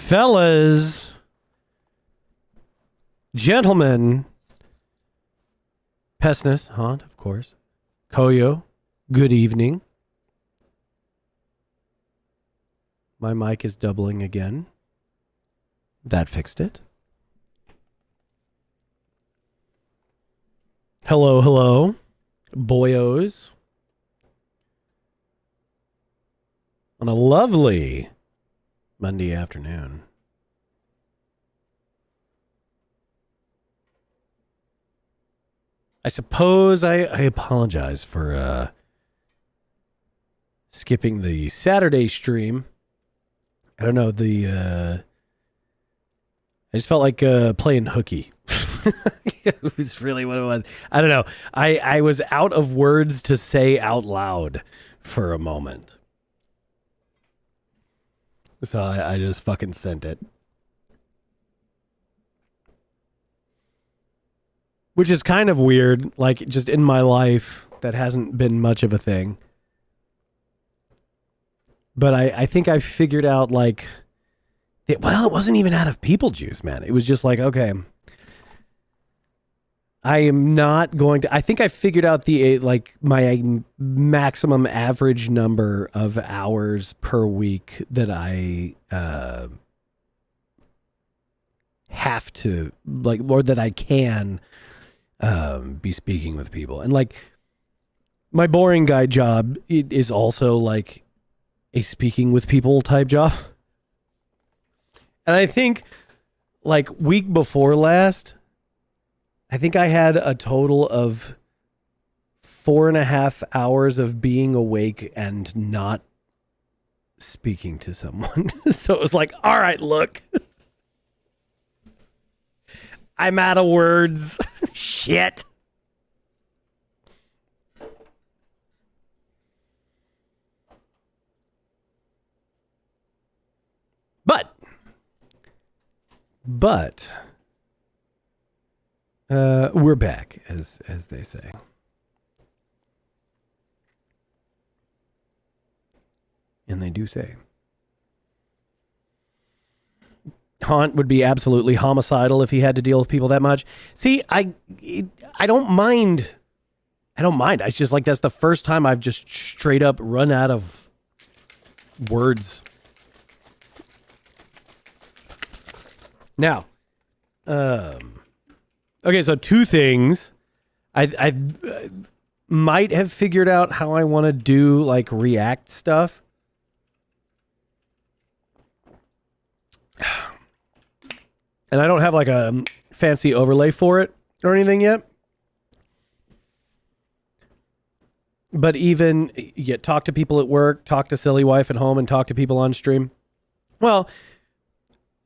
Fellas, gentlemen, Pessness, Haunt, of course, Koyo, good evening. My mic is doubling again. That fixed it. Hello, hello, boyos. On a lovely Monday afternoon. I suppose I apologize for skipping the Saturday stream. I don't know, I just felt like playing hooky. It was really what it was. I don't know. I was out of words to say out loud for a moment. So I just fucking sent it. Which is kind of weird. Like, just in my life, that hasn't been much of a thing. But I think I figured out, like... it wasn't even out of people juice, man. It was just like, okay... I am not going to... I think I figured out my maximum average number of hours per week that I have to, like, or that I can be speaking with people. And, like, my boring guy job is also, like, a speaking with people type job. And I think, like, week before last... I think I had a total of 4.5 hours of being awake and not speaking to someone. So it was like, all right, look. I'm out of words. Shit. But we're back, as they say. And they do say. Haunt would be absolutely homicidal if he had to deal with people that much. See, I don't mind. I don't mind. It's just like that's the first time I've just straight up run out of words. Now, okay, so two things. I might have figured out how I want to do, like, React stuff. And I don't have, like, a fancy overlay for it or anything yet. But even, talk to people at work, talk to silly wife at home, and talk to people on stream. Well,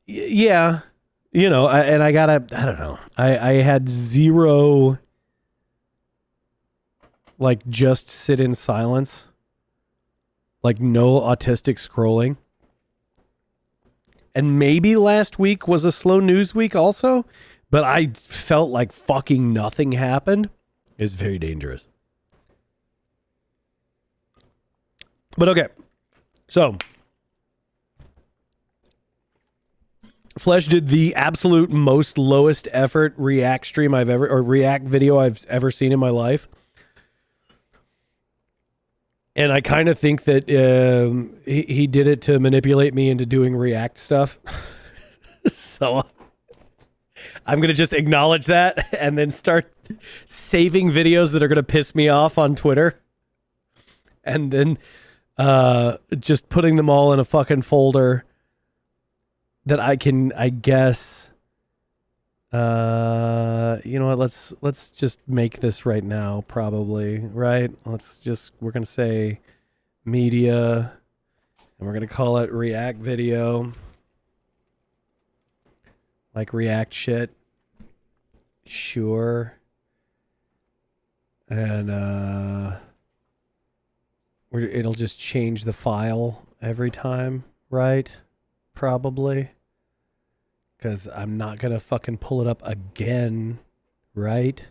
yeah. You know, I don't know. I had zero, like, just sit in silence. Like, no autistic scrolling. And maybe last week was a slow news week also, but I felt like fucking nothing happened. It's very dangerous. But okay. So... Flesh did the absolute most lowest effort React stream React video I've ever seen in my life. And I kind of think that he did it to manipulate me into doing React stuff. So I'm going to just acknowledge that and then start saving videos that are going to piss me off on Twitter. And then just putting them all in a fucking folder that I can, I guess, you know what, let's just make this right now, probably, right? We're going to say media, and we're going to call it React video. Like React shit. Sure. And, it'll just change the file every time, right? Probably. Because I'm not going to fucking pull it up again, right?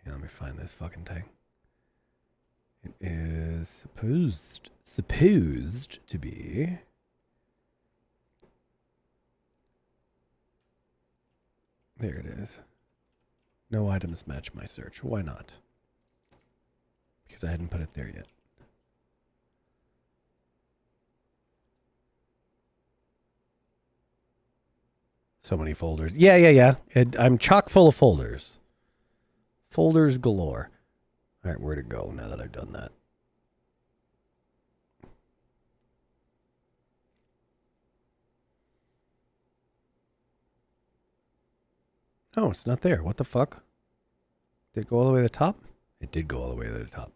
Yeah, let me find this fucking thing. It is is supposed to be. There it is. No items match my search. Why not? Because I hadn't put it there yet. So many folders. Yeah. I'm chock full of folders. Folders galore. All right, where to go now that I've done that? Oh, it's not there. What the fuck? Did it go all the way to the top? It did go all the way to the top.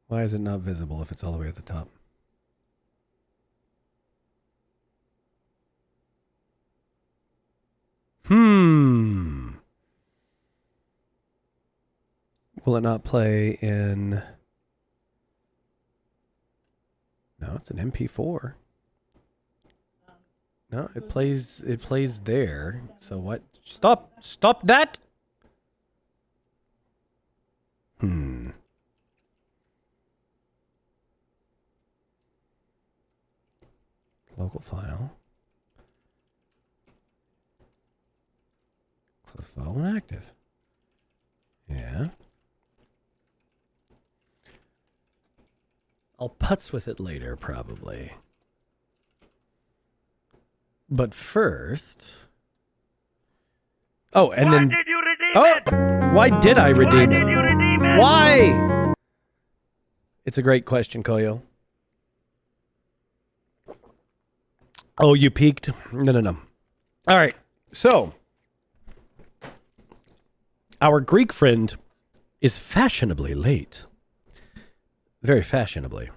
Why is it not visible if it's all the way at the top? Will it not play in... No, it's an MP4. No, it plays there. So what? Stop that! Local file. Close file when active. Yeah. I'll putz with it later, probably. But first... Oh, and then... Did you redeem it? Why did I redeem it? Why? It's a great question, Koyo. Oh, you peaked? No. All right, so... Our Greek friend is fashionably late. Very fashionably.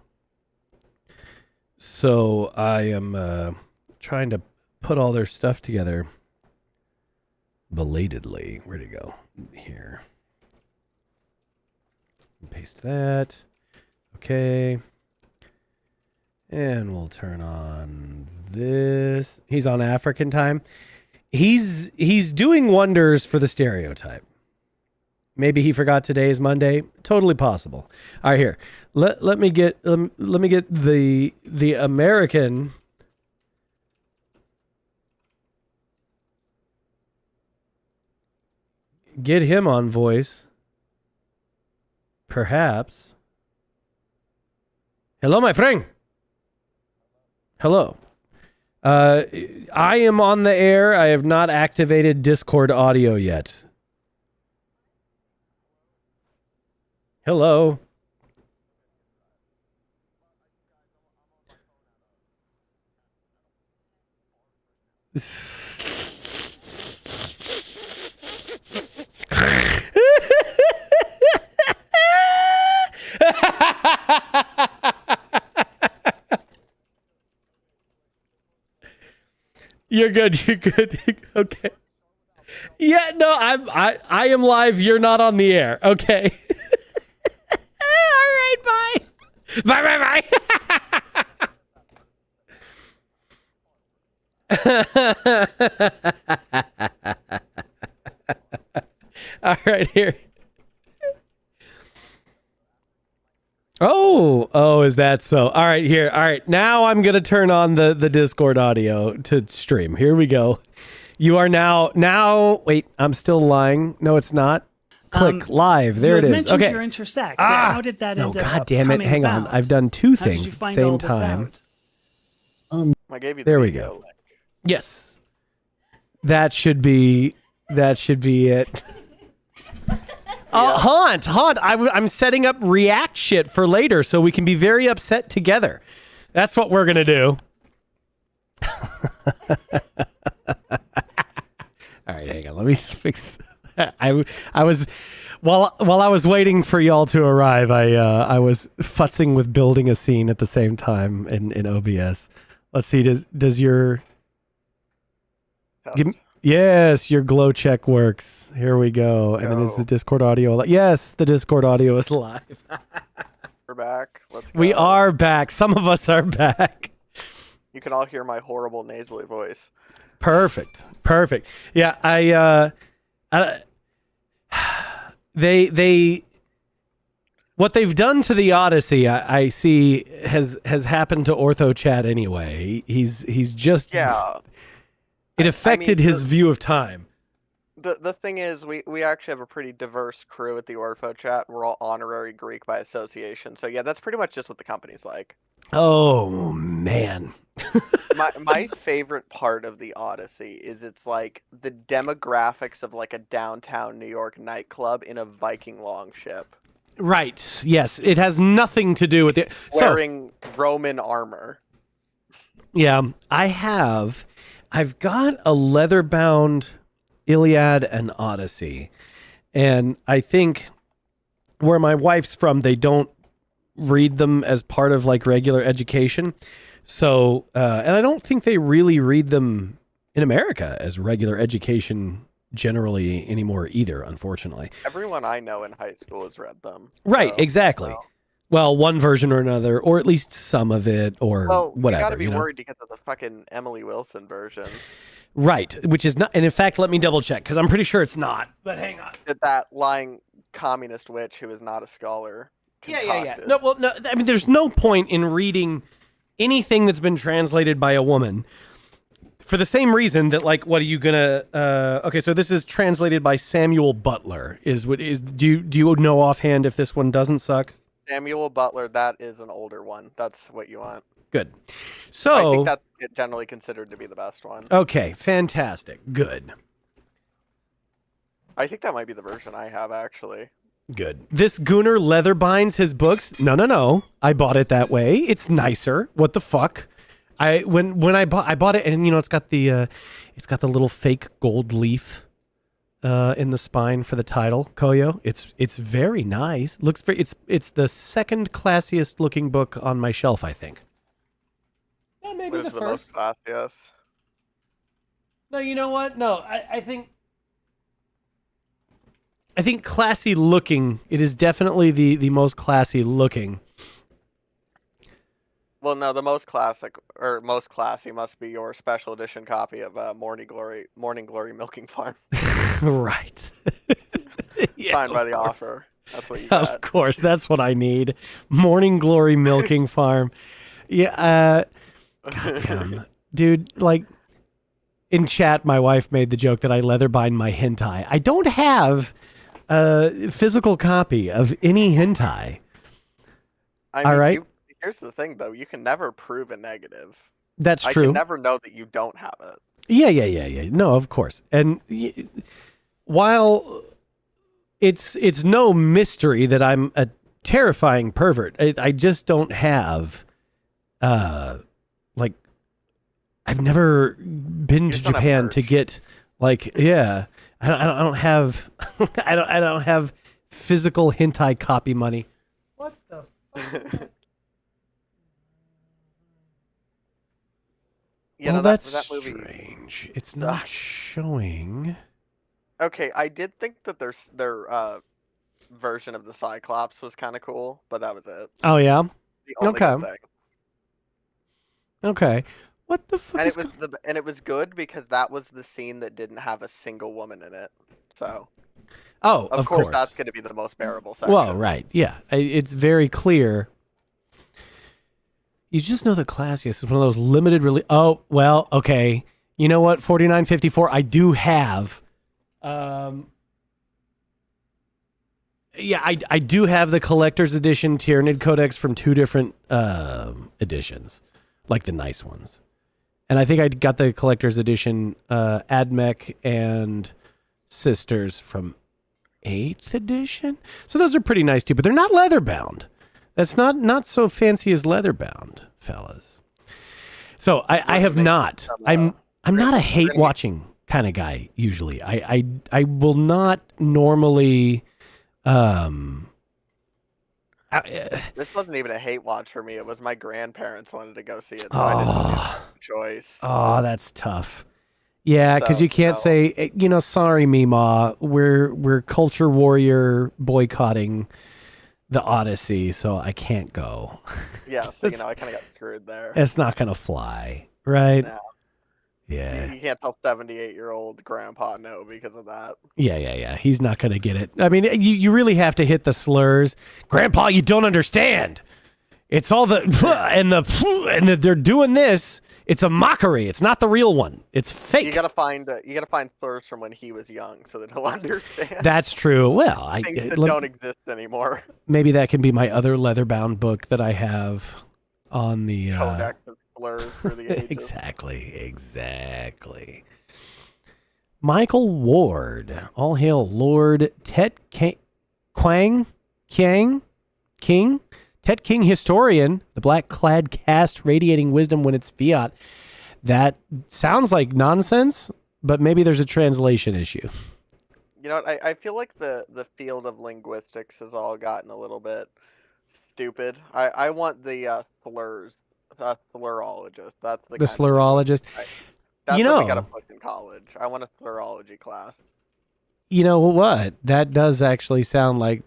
So I am trying to put all their stuff together belatedly. Where'd it go? Here. Paste that. Okay. And we'll turn on this. He's on African time. He's doing wonders for the stereotype. Maybe he forgot today is Monday. Totally possible. All right, here. Let me get the American. Get him on voice. Perhaps. Hello, my friend. Hello. I am on the air. I have not activated Discord audio yet. Hello. You're good. You're good. Okay. Yeah, no, I am live. You're not on the air. Okay. All right, bye. Bye. All right, here. Oh, is that so? All right, here. All right, now I'm going to turn on the Discord audio to stream. Here we go. You are now, wait, I'm still lying. No, it's not. Click live. There it is. Okay. You're intersex. How did that end up? God damn it. Hang on. I've done two things at the same time. I gave you the there we go. link. Yes. That should be it. Haunt. I'm setting up react shit for later so we can be very upset together. That's what we're going to do. All right, hang on. Let me fix. I was while I was waiting for y'all to arrive. I was futzing with building a scene at the same time in OBS. Let's see. Does your yes, your glow check works. Here we go. And then is the Discord audio? Yes, the Discord audio is live. We're back. Let's go. We are back. Some of us are back. You can all hear my horrible nasally voice. Perfect. Yeah, they what they've done to the Odyssey, I see has happened to OrthoChat anyway. He's just It affected his view of time. The thing is, we actually have a pretty diverse crew at the Orpho Chat, and we're all honorary Greek by association. So yeah, that's pretty much just what the company's like. Oh man. my favorite part of the Odyssey is it's like the demographics of like a downtown New York nightclub in a Viking longship. Right. Yes, it has nothing to do with it. Wearing Roman armor. Yeah, I've got a leather-bound Iliad and Odyssey, and I think where my wife's from, they don't read them as part of like regular education. So, and I don't think they really read them in America as regular education generally anymore either, unfortunately. Everyone I know in high school has read them. Right, exactly. Well, one version or another, or at least some of it, or whatever. You gotta be worried to get to the fucking Emily Wilson version. Right, which is not, and in fact, let me double check, because I'm pretty sure it's not, but hang on. That lying communist witch who is not a scholar. Yeah. No, I mean, there's no point in reading anything that's been translated by a woman for the same reason that, like, what are you gonna, okay, so this is translated by Samuel Butler, do you know offhand if this one doesn't suck? Samuel Butler, that is an older one. That's what you want. Good. So I think that's generally considered to be the best one. Okay, fantastic. Good. I think that might be the version I have, actually. Good. This Gunnar leather binds his books. No. I bought it that way. It's nicer. What the fuck? When I bought it, and it's got the little fake gold leaf in the spine for the title, Koyo. It's very nice. Looks very. It's the second classiest looking book on my shelf, I think. Yeah, maybe the first. Most classiest. No, you know what? No, I think classy looking. It is definitely the most classy looking. Well, no, the most classic or most classy must be your special edition copy of Morning Glory Milking Farm. Right. Yeah, signed by the author. That's what you got. Of course, that's what I need. Morning Glory Milking Farm. Yeah. Goddamn, dude. Like in chat, my wife made the joke that I leather bind my hentai. I don't have a physical copy of any hentai. All right. Here's the thing, though. You can never prove a negative. That's true. I can never know that you don't have it. Yeah. No, of course. And while it's no mystery that I'm a terrifying pervert, I just don't have, like, I've never been to Japan to get, like, yeah. I don't have, I don't have physical hentai copy money. What the fuck? Yeah, well, that's that movie strange. It's not showing. Okay, I did think that their version of the Cyclops was kind of cool, but that was it. Oh yeah. The only good thing. Okay. What the fuck? And it was good because that was the scene that didn't have a single woman in it. So. Oh, of course, that's going to be the most bearable section. Well, right, yeah, it's very clear. You just know the classiest is one of those limited Oh, well, okay. You know what? 4954. I do have. Yeah, I do have the collector's edition Tyranid Codex from two different editions, like the nice ones. And I think I got the collector's edition Admech and Sisters from 8th edition. So those are pretty nice too, but they're not leather bound. That's not so fancy as leather bound, fellas. So I have not. I'm not a hate watching kind of guy usually. I will not normally. This wasn't even a hate watch for me. It was my grandparents wanted to go see it, so I didn't have a choice. Oh, that's tough. Yeah, because you can't say, sorry, Meemaw. We're culture warrior boycotting the Odyssey, so I can't go. Yeah, so I kind of got screwed there. It's not gonna fly. right? No, Yeah. you can't tell 78-year-old grandpa no because of that. Yeah. He's not going to get it. I mean, you really have to hit the slurs. Grandpa, you don't understand. It's all the and they're doing this. It's a mockery. It's not the real one. It's fake. You gotta find slurs from when he was young so that he'll understand. That's true. Well, Things that don't exist anymore. maybe that can be my other leather-bound book that I have on the Codex of slurs for the ages. Exactly. Michael Ward. All hail Lord Tet King. Tet King historian, the black-clad caste radiating wisdom when it's fiat. That sounds like nonsense, but maybe there's a translation issue. You know what? I feel like the field of linguistics has all gotten a little bit stupid. I want the slurs, slurologist. That's The slurologist. That's You what we know- gotta put in college. I want a slurology class. You know what? That does actually sound like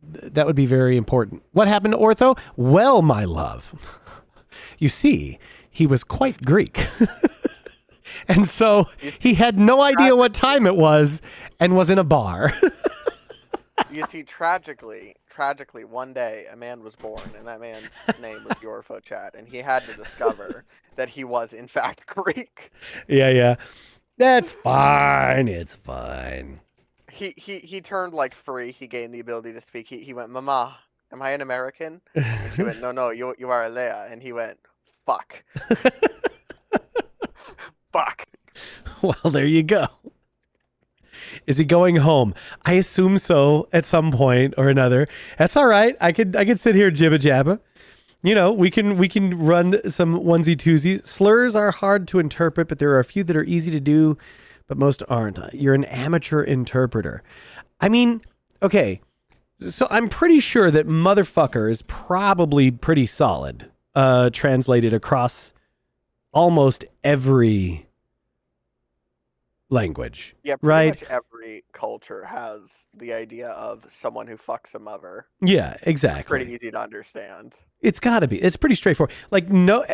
that would be very important. What happened to ortho? Well, my love, you see, he was quite Greek. And so he had no idea what time it was and was in a bar. You see, tragically, one day a man was born, and that man's name was Yorfo Chat, and he had to discover that he was in fact Greek. Yeah. That's fine. It's fine. He turned like free. He gained the ability to speak. He went, "Mama, am I an American?" And she went, "No, you are a Leia." And he went, "Fuck." Fuck. Well, there you go. Is he going home? I assume so at some point or another. That's all right. I could sit here jibba jabba. You know, we can run some onesie twosies. Slurs are hard to interpret, but there are a few that are easy to do, but most aren't. You're an amateur interpreter. I mean, okay. So I'm pretty sure that motherfucker is probably pretty solid, translated across almost every language. Yeah, right? pretty much every culture has the idea of someone who fucks a mother. Yeah, exactly. Pretty easy to understand. It's got to be. It's pretty straightforward. Like, no,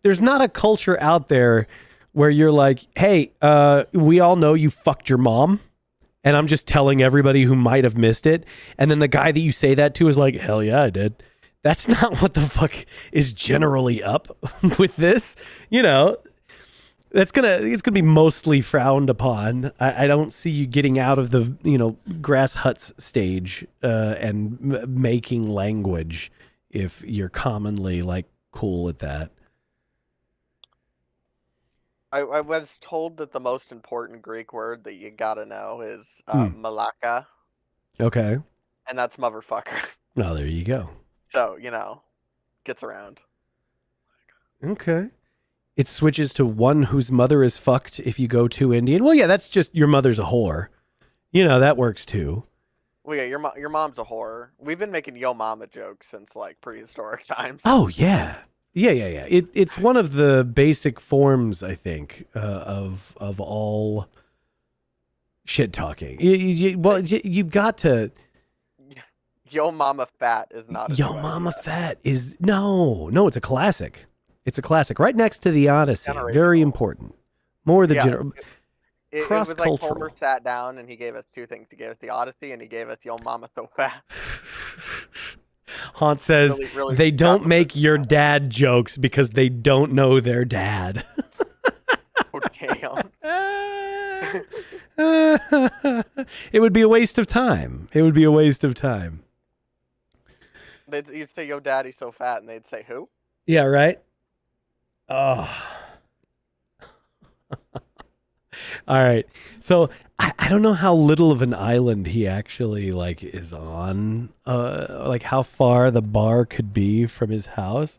there's not a culture out there where you're like, hey, we all know you fucked your mom, and I'm just telling everybody who might have missed it. And then the guy that you say that to is like, hell yeah, I did. That's not what the fuck is generally up with this. You know, it's gonna be mostly frowned upon. I don't see you getting out of the, grass huts stage and making language if you're commonly like cool at that. I was told that the most important Greek word that you gotta know is malaka, Okay. and that's motherfucker. Oh, there you go. So, gets around. Okay. It switches to one whose mother is fucked if you go too Indian. Well, yeah, that's just your mother's a whore. That works too. Well, yeah, your mom's a whore. We've been making yo mama jokes since like prehistoric times. Oh, Yeah. It's one of the basic forms, I think, of all shit talking. You've got to. Yo mama fat is not. Yo mama fat is no. It's a classic. It's a classic, right next to the Odyssey. Very important. More the general. It was like Homer sat down and he gave us two things. He gave us the Odyssey and he gave us Yo Mama So Fat. Haunt says really they don't make your dad jokes because they don't know their dad. Oh, damn. It would be a waste of time. You'd say, yo, daddy's so fat, and they'd say, who? Yeah, right? Oh. All right. So I don't know how little of an island he actually is on, how far the bar could be from his house.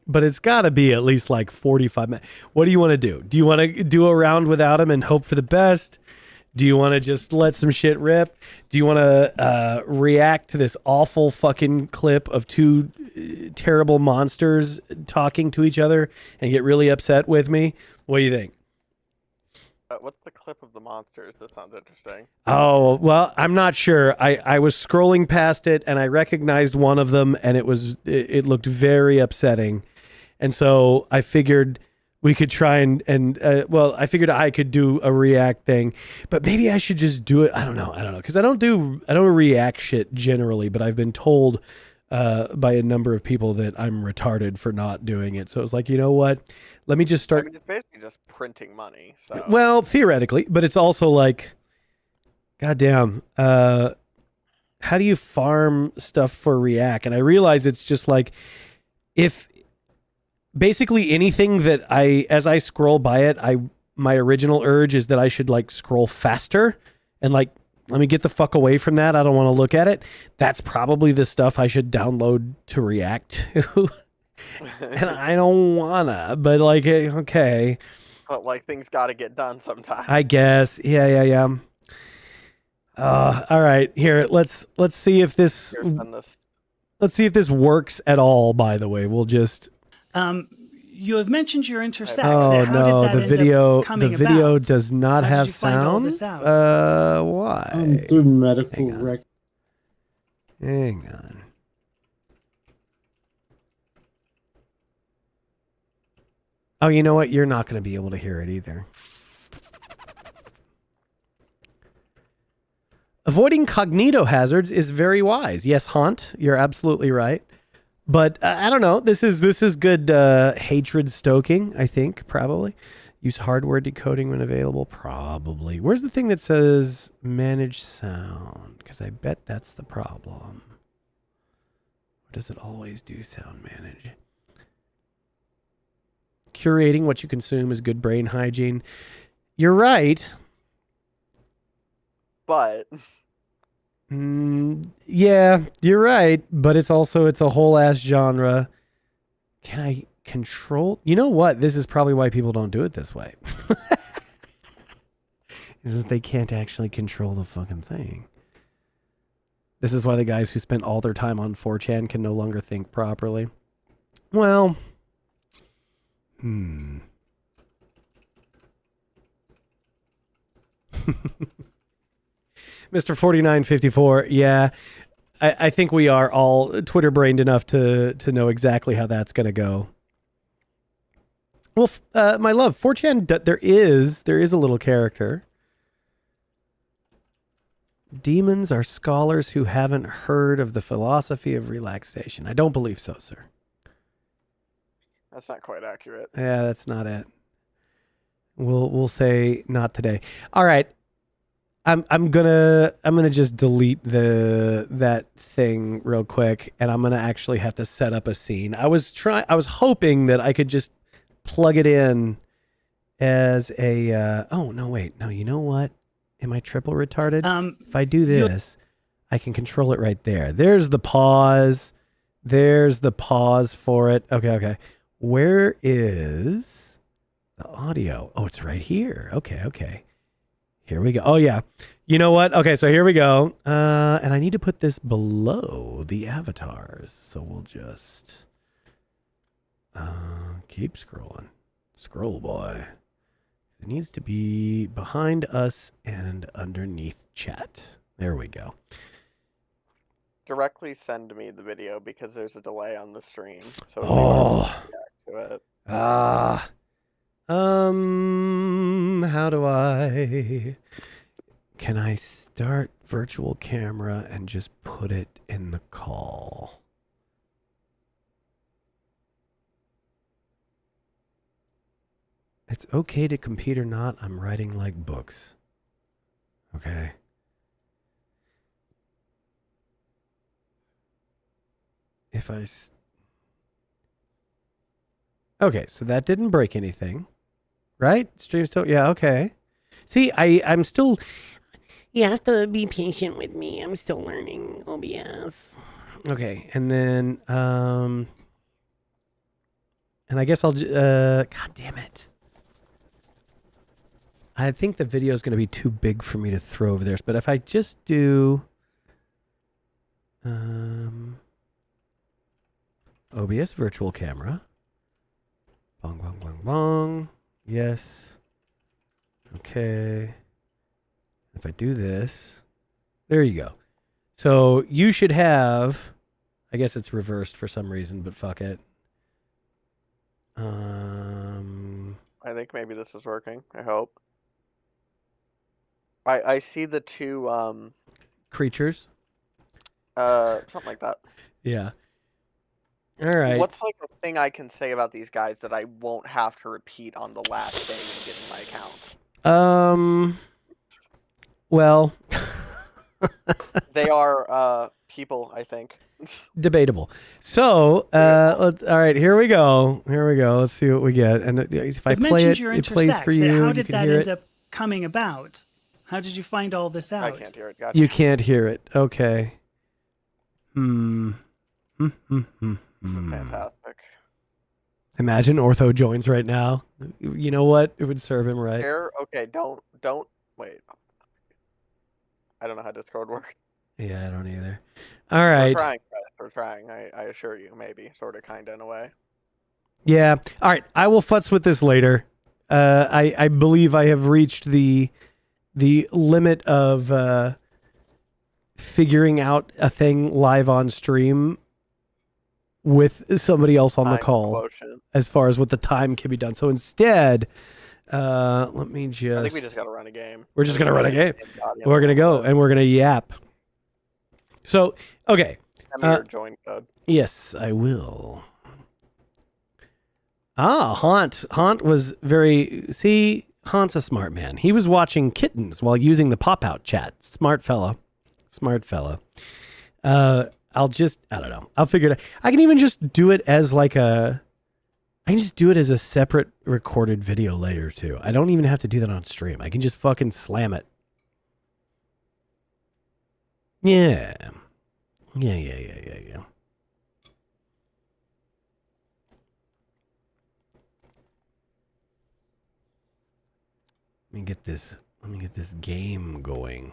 But it's got to be at least 45 minutes. What do you want to do? Do you want to do a round without him and hope for the best? Do you want to just let some shit rip? Do you want to react to this awful fucking clip of two terrible monsters talking to each other and get really upset with me? What do you think? What's the clip of the monsters? That sounds interesting. Oh, well, I'm not sure. I was scrolling past it and I recognized one of them and it looked very upsetting. And so I figured we could try and well, I figured I could do a react thing, but maybe I should just do it. I don't know, because I don't react shit generally, but I've been told by a number of people that I'm retarded for not doing it. So it's like, you know what? Let me just start. I mean, it's basically just printing money. So. Well, theoretically, but it's also like, goddamn, how do you farm stuff for React? And I realize it's just like, if basically anything that as I scroll by it, my original urge is that I should like scroll faster and like, let me get the fuck away from that. I don't want to look at it. That's probably the stuff I should download to react to. And I don't wanna, but like, okay. But like things got to get done sometime. I guess. Yeah. All right. Here, let's see if this. Let's see if this works at all. By the way, we'll just. You have mentioned your intersects. Oh How no, did that the video about? does not How have did you find all sound. this out? Why? Through medical record. Hang on. Oh, you know what? You're not going to be able to hear it either. Avoiding cognito hazards is very wise. Yes, Haunt, you're absolutely right. But I don't know. This is good hatred stoking, I think, probably. Use hardware decoding when available, probably. Where's the thing that says manage sound? Because I bet that's the problem. Or does it always do sound manage? Curating what you consume is good brain hygiene. You're right. But yeah, you're right. But it's a whole ass genre. Can I control? You know what? This is probably why people don't do it this way. Is that they can't actually control the fucking thing. This is why the guys who spent all their time on 4chan can no longer think properly. Well, Mr. 4954, yeah. I think we are all Twitter brained enough to know exactly how that's going to go. Well, my love, 4chan, there is a little character. Demons are scholars who haven't heard of the philosophy of relaxation. I don't believe so, sir. that's not quite accurate. Yeah, that's not it. We'll say not today. All right. I'm gonna just delete that thing real quick, and I'm gonna actually have to set up a scene. I was hoping that I could just plug it in as a oh no, wait, no, you know what? Am I triple retarded? If I do this, I can control it right there. There's the pause. There's the pause for it. Okay. Where is the audio? Oh, it's right here. Okay. Here we go. Oh, yeah. You know what? Okay, so here we go. And I need to put this below the avatars. So we'll just keep scrolling. Scroll, boy. It needs to be behind us and underneath chat. There we go. Directly send me the video because there's a delay on the stream. So to it. How do I... Can I start virtual camera and just put it in the call? It's okay to compete or not. I'm writing like books. Okay. Okay, so that didn't break anything. Right? Stream still... Yeah, okay. See, I'm still... You have to be patient with me. I'm still learning OBS. Okay, and then... And I guess I'll... God damn it. I think the video is going to be too big for me to throw over there. But if I just do... OBS virtual camera. Bong, bong, bong, bong. Yes. Okay. If I do this, there you go. So you should have, I guess it's reversed for some reason, but fuck it. I think maybe this is working. I hope. I see the two Creatures. something like that. Yeah. All right. What's like a thing I can say about these guys that I won't have to repeat on the last day of getting my account? Well, They are people, I think. debatable. So, all right, here we go. Let's see what we get. And if I You've play mentioned it, your it plays for intersects. you. How You did can that hear end it. up coming about? How did you find all this out? I can't hear it. Gotcha. You can't hear it. Okay. This is fantastic. Imagine Ortho joins right now. You know what? It would serve him right. Okay, don't wait. I don't know how Discord works. Yeah, I don't either. All right. We're trying, guys. We're trying. I assure you, maybe, sort of, kind of, in a way. Yeah. All right. I will futz with this later. I believe I have reached the limit of figuring out a thing live on stream with somebody else on the Time call quotient. as far as what the time can be done. So instead, let me just... I think we just got to run a game. We're just going to run a game. Audience We're going to go will and we're going to yap. So, okay. Send me your join code. Yes, I will. Haunt. Haunt was very... See, Haunt's a smart man. He was watching kittens while using the pop-out chat. Smart fella. I don't know. I'll figure it out. I can even just do it as I can just do it as a separate recorded video later, too. I don't even have to do that on stream. I can just fucking slam it. Yeah. Yeah. Let me get this game going.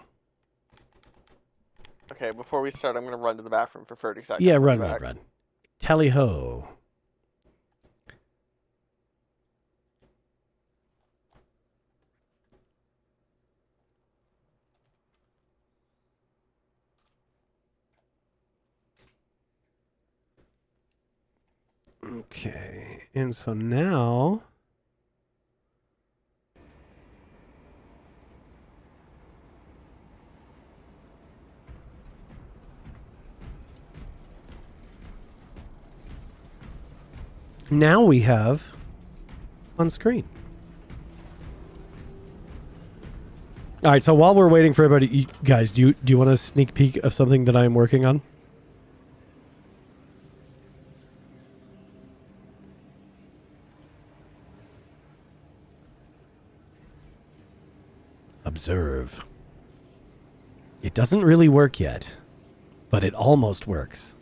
Okay, before we start, I'm going to run to the bathroom for 30 seconds. Yeah, I'll be run. back. Tally ho. Okay, and so now... Now we have on screen. All right, so while we're waiting for everybody, you guys, do you want a sneak peek of something that I'm working on? Observe. It doesn't really work yet, but it almost works.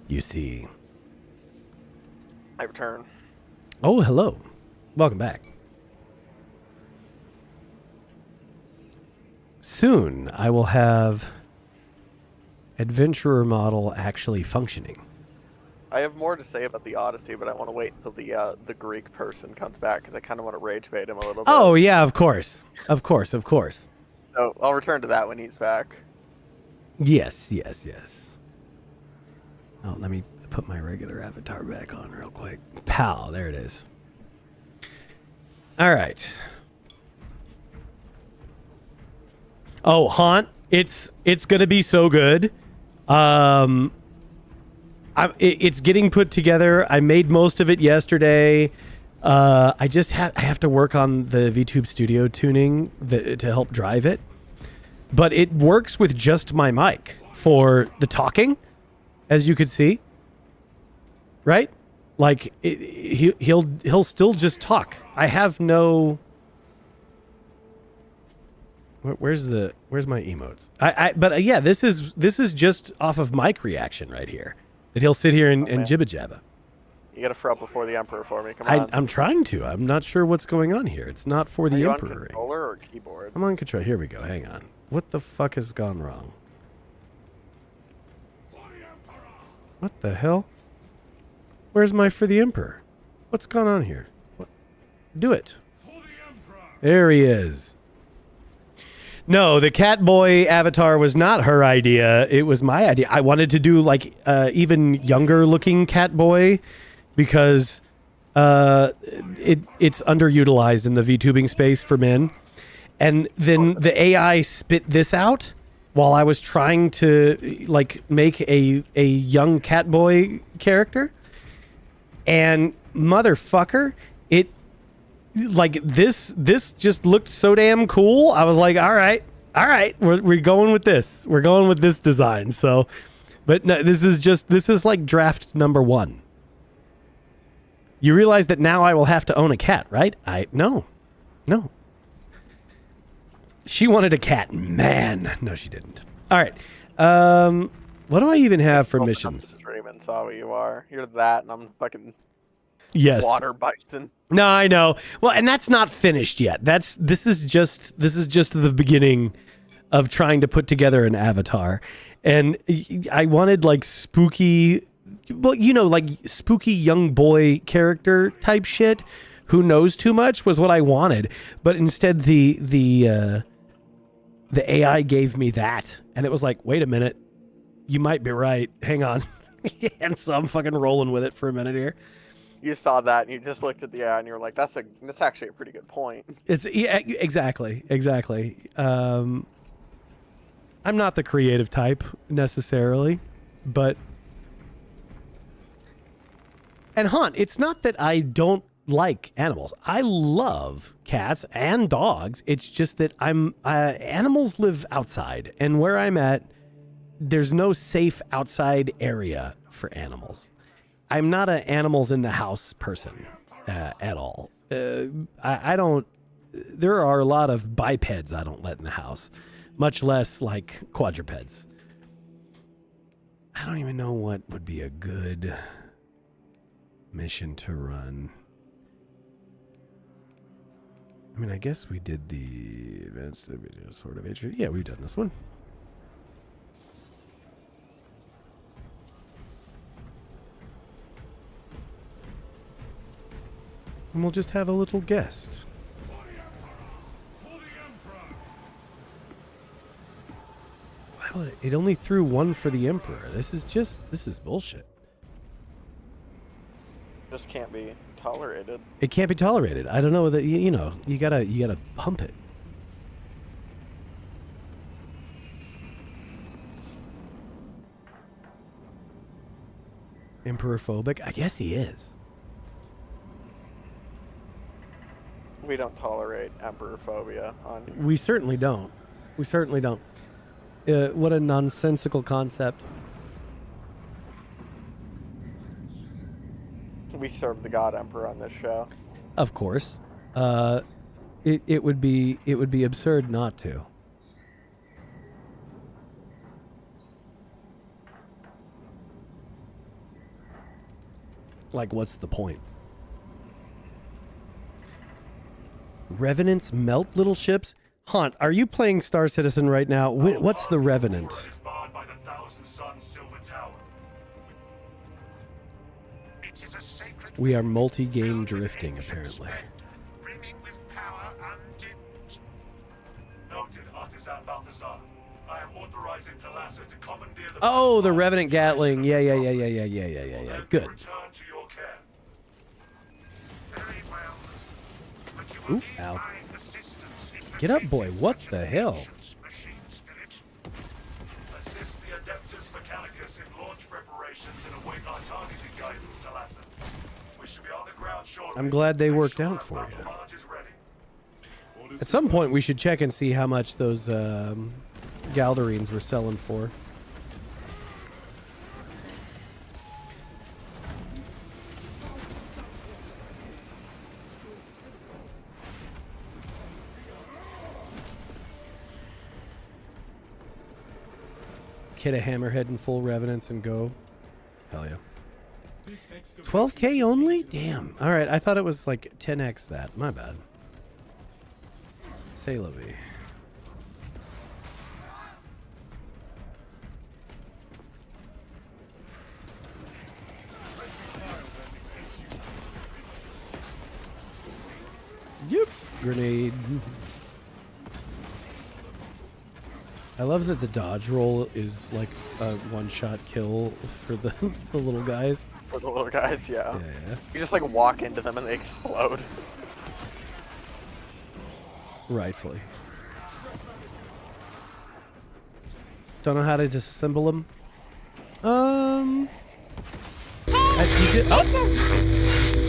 You see. I return. Oh, hello. Welcome back. Soon, I will have adventurer model actually functioning. I have more to say about the Odyssey, but I want to wait until the Greek person comes back because I kind of want to rage bait him a little bit. Oh, yeah, of course. So I'll return to that when he's back. Yes. Oh, let me put my regular avatar back on real quick. Pow, there it is. All right. Oh, Haunt, it's gonna be so good. It's getting put together. I made most of it yesterday. I have to work on the VTube Studio tuning to help drive it. But it works with just my mic for the talking, as you could see. Right? Like he'll still just talk. I have no. Where's my emotes? But yeah, this is just off of mic reaction right here. That he'll sit here and jibba jabba. You gotta throw up before the Emperor for me. Come on. I'm trying to. I'm not sure what's going on here. It's not for the Are you Emperor. on controller or keyboard? I'm on control. Here we go. Hang on. What the fuck has gone wrong? What the hell? Where's my for the Emperor? What's gone on here? What? Do it. There he is. No, the Catboy avatar was not her idea. It was my idea. I wanted to do like even younger looking Catboy, because it's underutilized in the VTubing space for men. And then the AI spit this out while I was trying to like make a young Catboy character. And motherfucker, it like this just looked so damn cool. I was like, all right, we're going with this. We're going with this design. So, but no, this is like draft number 1. You realize that now I will have to own a cat, right? No. She wanted a cat, man. No, she didn't. All right. What do I even have for missions? Stream and saw what you are. You're that, and I'm fucking Yes. water bison. No, I know. Well, and that's not finished yet. This is just the beginning of trying to put together an avatar. And I wanted like spooky, well, you know, like spooky young boy character type shit. Who knows too much was what I wanted, but instead the AI gave me that, and it was like, wait a minute, you might be right. Hang on. And so I'm fucking rolling with it for a minute here. You saw that, and you just looked at the AI, and you were like, "That's actually a pretty good point." It's exactly. I'm not the creative type necessarily, but and Haunt, it's not that I don't like animals. I love cats and dogs. It's just that animals live outside, and where I'm at, there's no safe outside area for animals. I'm not an animals in the house person at all. I don't. There are a lot of bipeds I don't let in the house, much less like quadrupeds. I don't even know what would be a good mission to run. I mean, I guess we did the advanced sort of intro. Yeah, we've done this one. And we'll just have a little guest. Why would it only threw one for the Emperor? This is bullshit. Just can't be tolerated. It can't be tolerated. I don't know that you know, you gotta pump it. Emperor phobic? I guess he is. We don't tolerate emperor phobia on. We certainly don't. What a nonsensical concept. We serve the god emperor on this show. Of course. It would be absurd not to. Like, what's the point? Revenants melt little ships? Haunt, are you playing Star Citizen right now? What's the Revenant? We are multi-game drifting, apparently. Oh, the Revenant Gatling. Yeah. Good. Ooh, ow. Get up, boy. What the hell? I'm glad they worked out for you. At some point, we should check and see how much those Galderines were selling for. Hit a hammerhead in full revenance and go. Hell yeah. 12k only? Damn. Alright, I thought it was like 10x that. My bad. Say la vie. Yep. Grenade. I love that the dodge roll is like a one-shot kill for the, the little guys. For the little guys, yeah. Yeah. You just like walk into them and they explode. Rightfully. Don't know how to disassemble them. You did,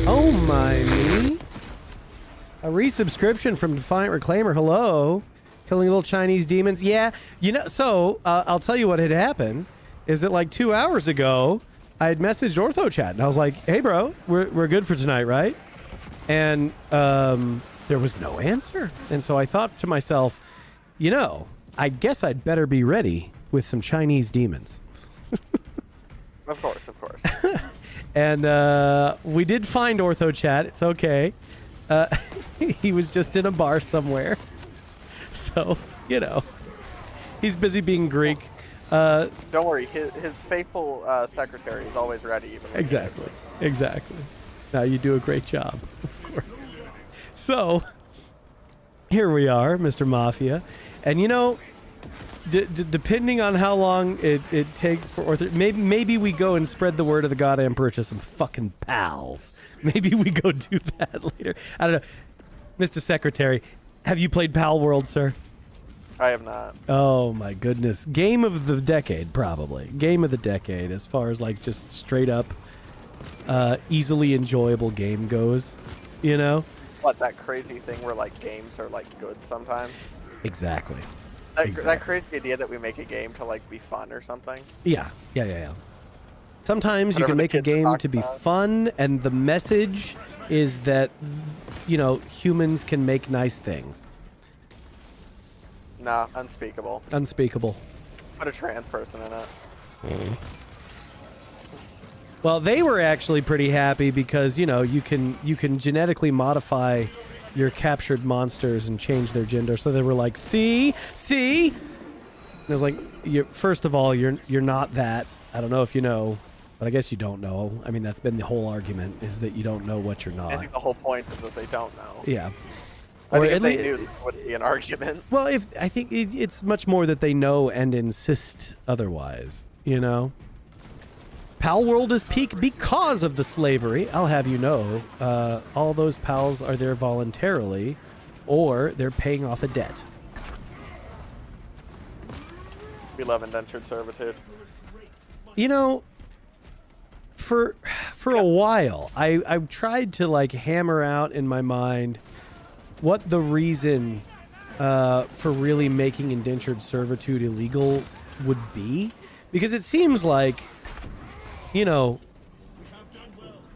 oh my me. A resubscription from Defiant Reclaimer. Hello. Killing little Chinese demons. Yeah, you know, so I'll tell you what had happened is that like 2 hours ago, I had messaged OrthoChat and I was like, hey bro, we're good for tonight, right? And there was no answer. And so I thought to myself, you know, I guess I'd better be ready with some Chinese demons. Of course, of course. And we did find OrthoChat. It's okay. He was just in a bar somewhere. So, you know, he's busy being Greek. Don't worry, his faithful secretary is always ready. Even when Exactly. Now you do a great job, of course. So, here we are, Mr. Mafia. And you know, depending on how long it takes for Ortho, maybe we go and spread the word of the goddamn purchase some fucking pals. Maybe we go do that later. I don't know. Mr. Secretary, have you played Pal World, sir? I have not. Oh my goodness. Game of the decade, probably. Game of the decade as far as like just straight up easily enjoyable game goes, you know? What, that crazy thing where like games are like good sometimes? Exactly. That crazy idea that we make a game to like be fun or something? Yeah. Sometimes you Whatever can the make a kids game talk to be about. fun, and the message is that, you know, humans can make nice things. Nah, unspeakable. Unspeakable. Put a trans person in it. Well, they were actually pretty happy because, you know, you can genetically modify your captured monsters and change their gender. So they were like, see? And I was like, first of all, you're not that. I don't know if you know, but I guess you don't know. I mean, that's been the whole argument, is that you don't know what you're I not. think the whole point is that they don't know. Yeah. I think Or if at they lea- knew, this would be an argument. Well, I think it's much more that they know and insist otherwise, you know? Pal World is peak because of the slavery. I'll have you know, all those pals are there voluntarily, or they're paying off a debt. We love indentured servitude. You know, for a while, I've tried to like hammer out in my mind what the reason for really making indentured servitude illegal would be, because it seems like, you know,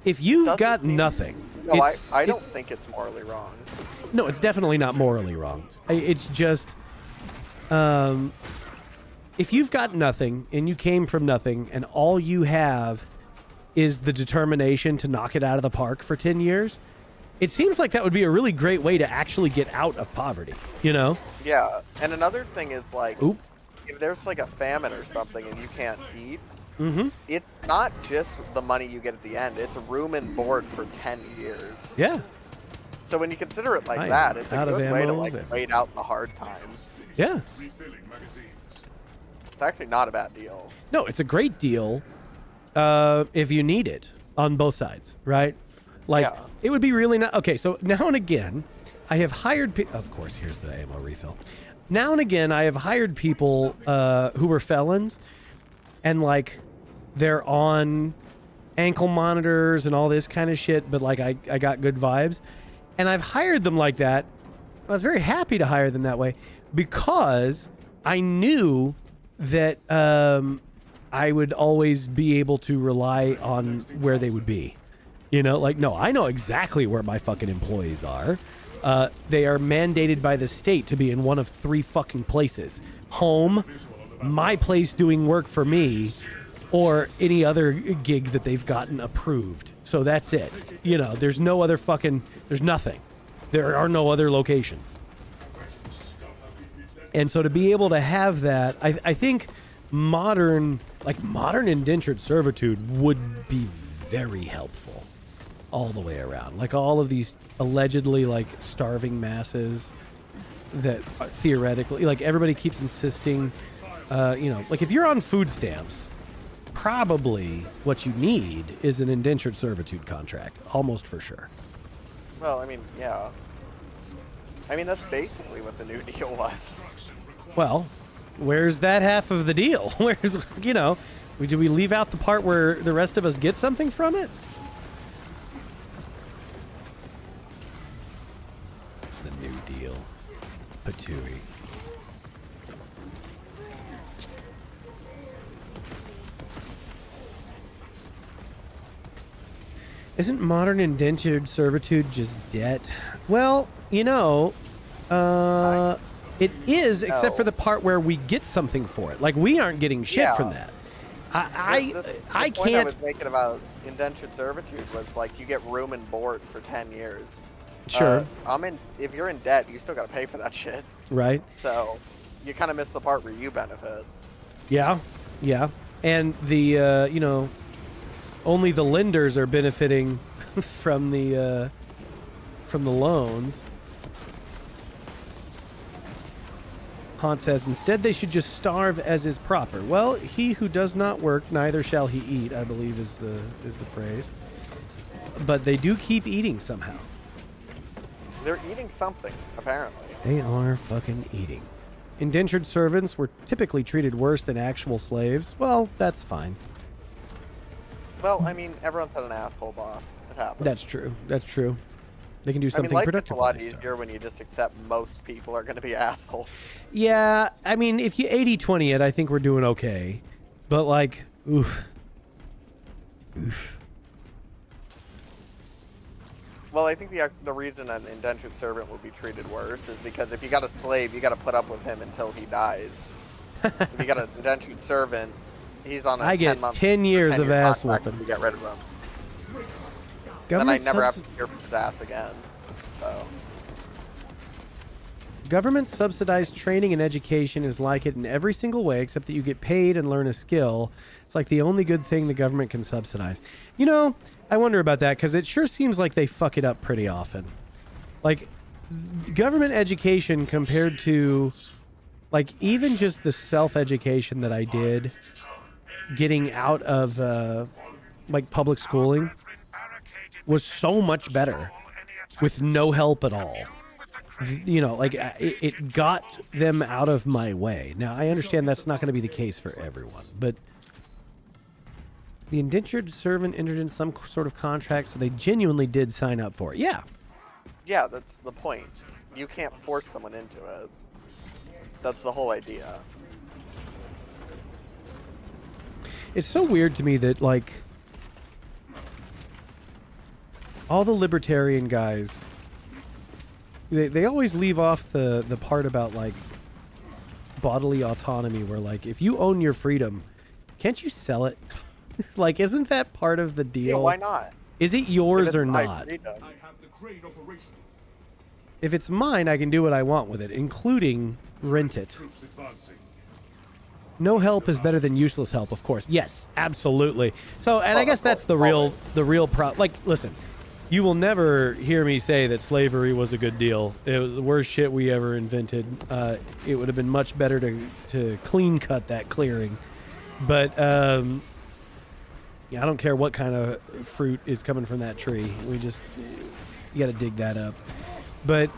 if you've Doesn't got seem- nothing, No, I don't think it's morally wrong. no, it's definitely not morally wrong. It's just, if you've got nothing and you came from nothing and all you have is the determination to knock it out of the park for 10 years, it seems like that would be a really great way to actually get out of poverty, you know? Yeah, and another thing is like, Oop. if there's like a famine or something and you can't eat, Mm-hmm. it's not just the money you get at the end. It's room and board for 10 years. Yeah. So when you consider it like I am that, it's a out of good way to ammo, like but- wait out the hard times. Yeah. It's actually not a bad deal. No, it's a great deal if you need it on both sides, right? Like, Yeah. it would be really not... Okay, so now and again, I have hired people... Of course, here's the ammo refill. Now and again, I have hired people who were felons, and, like, they're on ankle monitors and all this kind of shit, but, like, I got good vibes. And I've hired them like that. I was very happy to hire them that way because I knew that I would always be able to rely on where they would be. You know, like, no, I know exactly where my fucking employees are. They are mandated by the state to be in one of 3 fucking places. Home, my place doing work for me, or any other gig that they've gotten approved. So that's it. You know, there's no other fucking... There's nothing. There are no other locations. And so to be able to have that, I think modern indentured servitude would be very helpful all the way around. Like all of these allegedly like starving masses, that theoretically, like everybody keeps insisting, you know, like if you're on food stamps, probably what you need is an indentured servitude contract, almost for sure. Well, I mean, yeah. I mean, that's basically what the New Deal was. Well, where's that half of the deal? Where's, you know, do we leave out the part where the rest of us get something from it? The New Deal. Patooey. Isn't modern indentured servitude just debt? Well, you know, it is, except for the part where we get something for it. Like, we aren't getting shit from that. I The point I was making about indentured servitude was like you get room and board for 10 years. Sure. If you're in debt, you still got to pay for that shit. Right. So you kind of miss the part where you benefit. Yeah. Yeah. And the, you know, only the lenders are benefiting from the loans. Haunt says, instead they should just starve as is proper. Well, he who does not work, neither shall he eat, I believe is the phrase. But they do keep eating somehow. They're eating something, apparently. They are fucking eating. Indentured servants were typically treated worse than actual slaves. Well, that's fine. Well, I mean, everyone's had an asshole boss. It happens. That's true. That's true. They can do something life productive. It's a lot easier when you just accept most people are going to be assholes. Yeah, I mean, if you 80-20 it, I think we're doing okay. But, like, oof. Well, I think the reason an indentured servant will be treated worse is because if you got a slave, you got to put up with him until he dies. If you got an indentured servant, he's on a I get 10 years of ass whooping. You get rid of him. Then I never have to hear from his ass again. So. Government subsidized training and education is like it in every single way except that you get paid and learn a skill. It's like the only good thing the government can subsidize. You know, I wonder about that because it sure seems like they fuck it up pretty often. Like, government education compared to, like, even just the self-education that I did getting out of, like, public schooling was so much better with no help at all. You know, like, it got them out of my way. Now, I understand that's not going to be the case for everyone, but the indentured servant entered in some sort of contract, so they genuinely did sign up for it. Yeah. Yeah, that's the point. You can't force someone into it. That's the whole idea. It's so weird to me that, like, all the libertarian guys, they always leave off the part about, like, bodily autonomy where, like, if you own your freedom, can't you sell it? Like, isn't that part of the deal? Yeah, why not? Is it yours or not? If it's mine, I can do what I want with it, including rent it. No help is better than useless help, of course. Yes, absolutely. So, and I guess that's the real problem. Like, listen, you will never hear me say that slavery was a good deal. It was the worst shit we ever invented. It would have been much better to clean cut that clearing. But, yeah, I don't care what kind of fruit is coming from that tree. You got to dig that up. But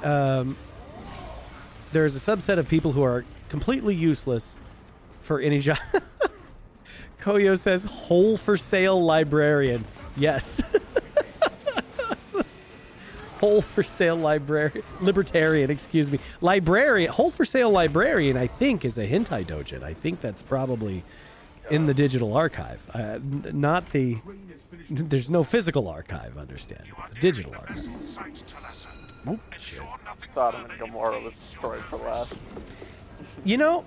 there's a subset of people who are completely useless for any job. Koyo says, whole for sale librarian. Yes. Whole for sale libertarian, excuse me. Librarian, whole for sale librarian, I think, is a hentai dojin. I think that's probably in the digital archive. Not the... There's no physical archive, understand. The digital archive. Oh, shit. Sodom and Gomorrah was destroyed for less. You know...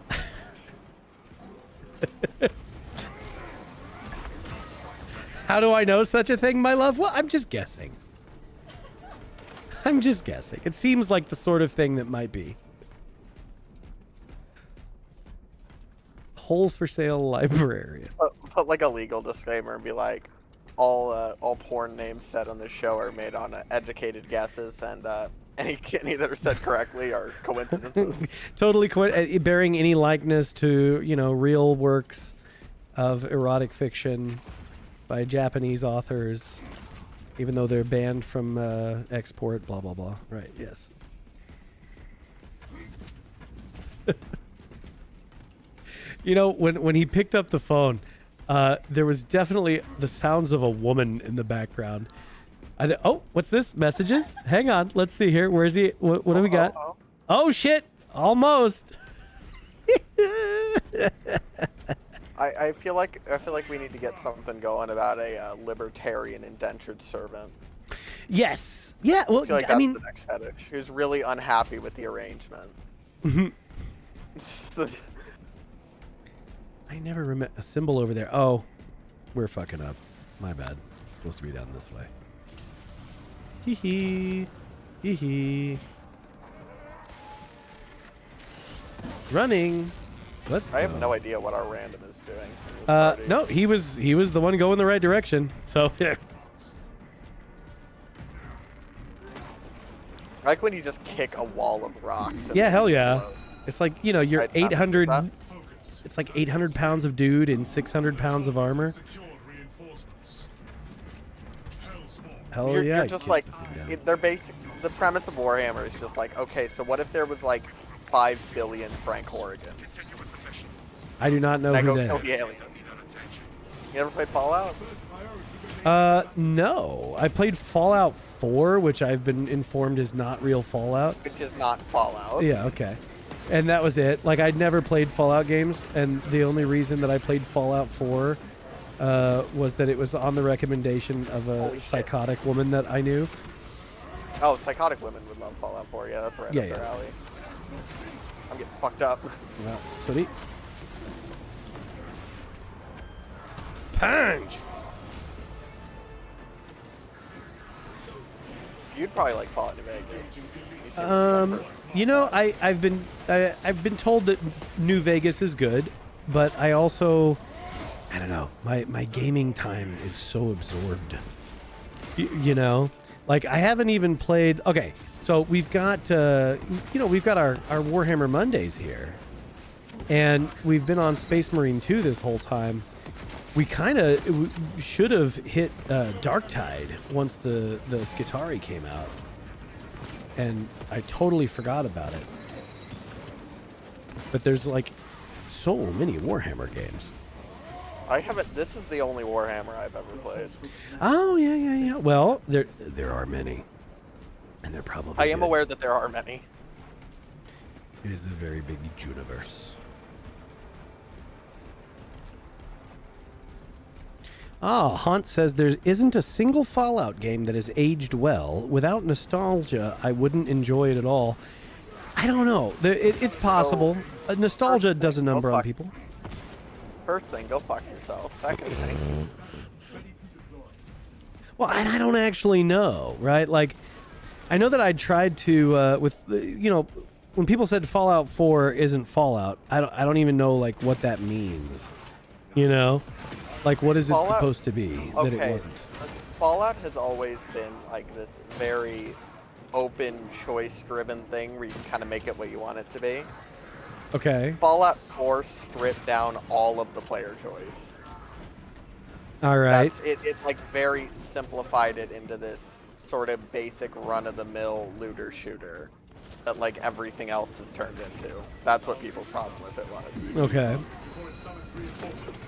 How do I know such a thing, my love? Well, I'm just guessing. I'm just guessing. It seems like the sort of thing that might be. Whole for sale librarian. Put like a legal disclaimer and be like, all porn names said on this show are made on educated guesses, and Any that are said correctly are coincidences. Totally bearing any likeness to, you know, real works of erotic fiction by Japanese authors, even though they're banned from export, blah, blah, blah. Right, yes. You know, when he picked up the phone, there was definitely the sounds of a woman in the background. Oh, what's this? Messages? Hang on. Let's see here. Where is he? What do we got? Oh, shit. Almost. I feel like we need to get something going about a libertarian indentured servant. Yes. Yeah. Well, I feel like I that's mean, the next fetish. Who's really unhappy with the arrangement. I never remember a symbol over there. Oh, we're fucking up. My bad. It's supposed to be down this way. Hee hee. Hee hee. Running. Let's I have go. no idea what our random is doing. in this party. No, he was the one going the right direction. So yeah. I like when you just kick a wall of rocks. And Yeah, then hell yeah. explode. It's like, you know, you're Right, not 800. that. It's like 800 pounds of dude and 600 pounds of armor. Hell You're, yeah. you're just kid. like, Yeah. they're basic. The premise of Warhammer is just like, okay, so what if there was like 5 billion Frank Horrigans? I do not know And I who go kill that the is. alien. You ever played Fallout? No. I played Fallout 4, which I've been informed is not real Fallout. Which is not Fallout. Yeah, okay. And that was it. Like, I'd never played Fallout games, and the only reason that I played Fallout 4 was that it was on the recommendation of a Holy shit. psychotic woman that I knew. Oh, psychotic women would love Fallout 4. Yeah, that's right Yeah, up their yeah. alley. I'm getting fucked up. Well, sooty. Punch! You'd probably like Fallout New Vegas. You seem like that person. You know, I've been told that New Vegas is good, but I also, I don't know, my gaming time is so absorbed. You know, like I haven't even played. Okay, so we've got we've got our Warhammer Mondays here, and we've been on Space Marine 2 this whole time. We kind of should have hit Darktide once the Skitarii came out. And I totally forgot about it. But there's like so many Warhammer games. I haven't. This is the only Warhammer I've ever played. Oh yeah. Well, there are many, and they're probably. I am good. aware that there are many. It is a very big universe. Hunt says there isn't a single Fallout game that has aged well. Without nostalgia, I wouldn't enjoy it at all. I don't know. It's possible. Nostalgia First does a thing, go number on fuck- people. First thing, go fuck yourself. Second thing, Well, I don't actually know, right? Like, I know that I tried to when people said Fallout 4 isn't Fallout, I don't even know like what that means. You know, like what is it Fallout- supposed to be that it okay. wasn't? Fallout has always been like this very open choice driven thing where you can kind of make it what you want it to be. Okay. Fallout 4 stripped down all of the player choice. All right. That's it. It like very simplified it into this sort of basic run-of-the-mill looter shooter that like everything else is turned into. That's what people's problem with it was. Okay.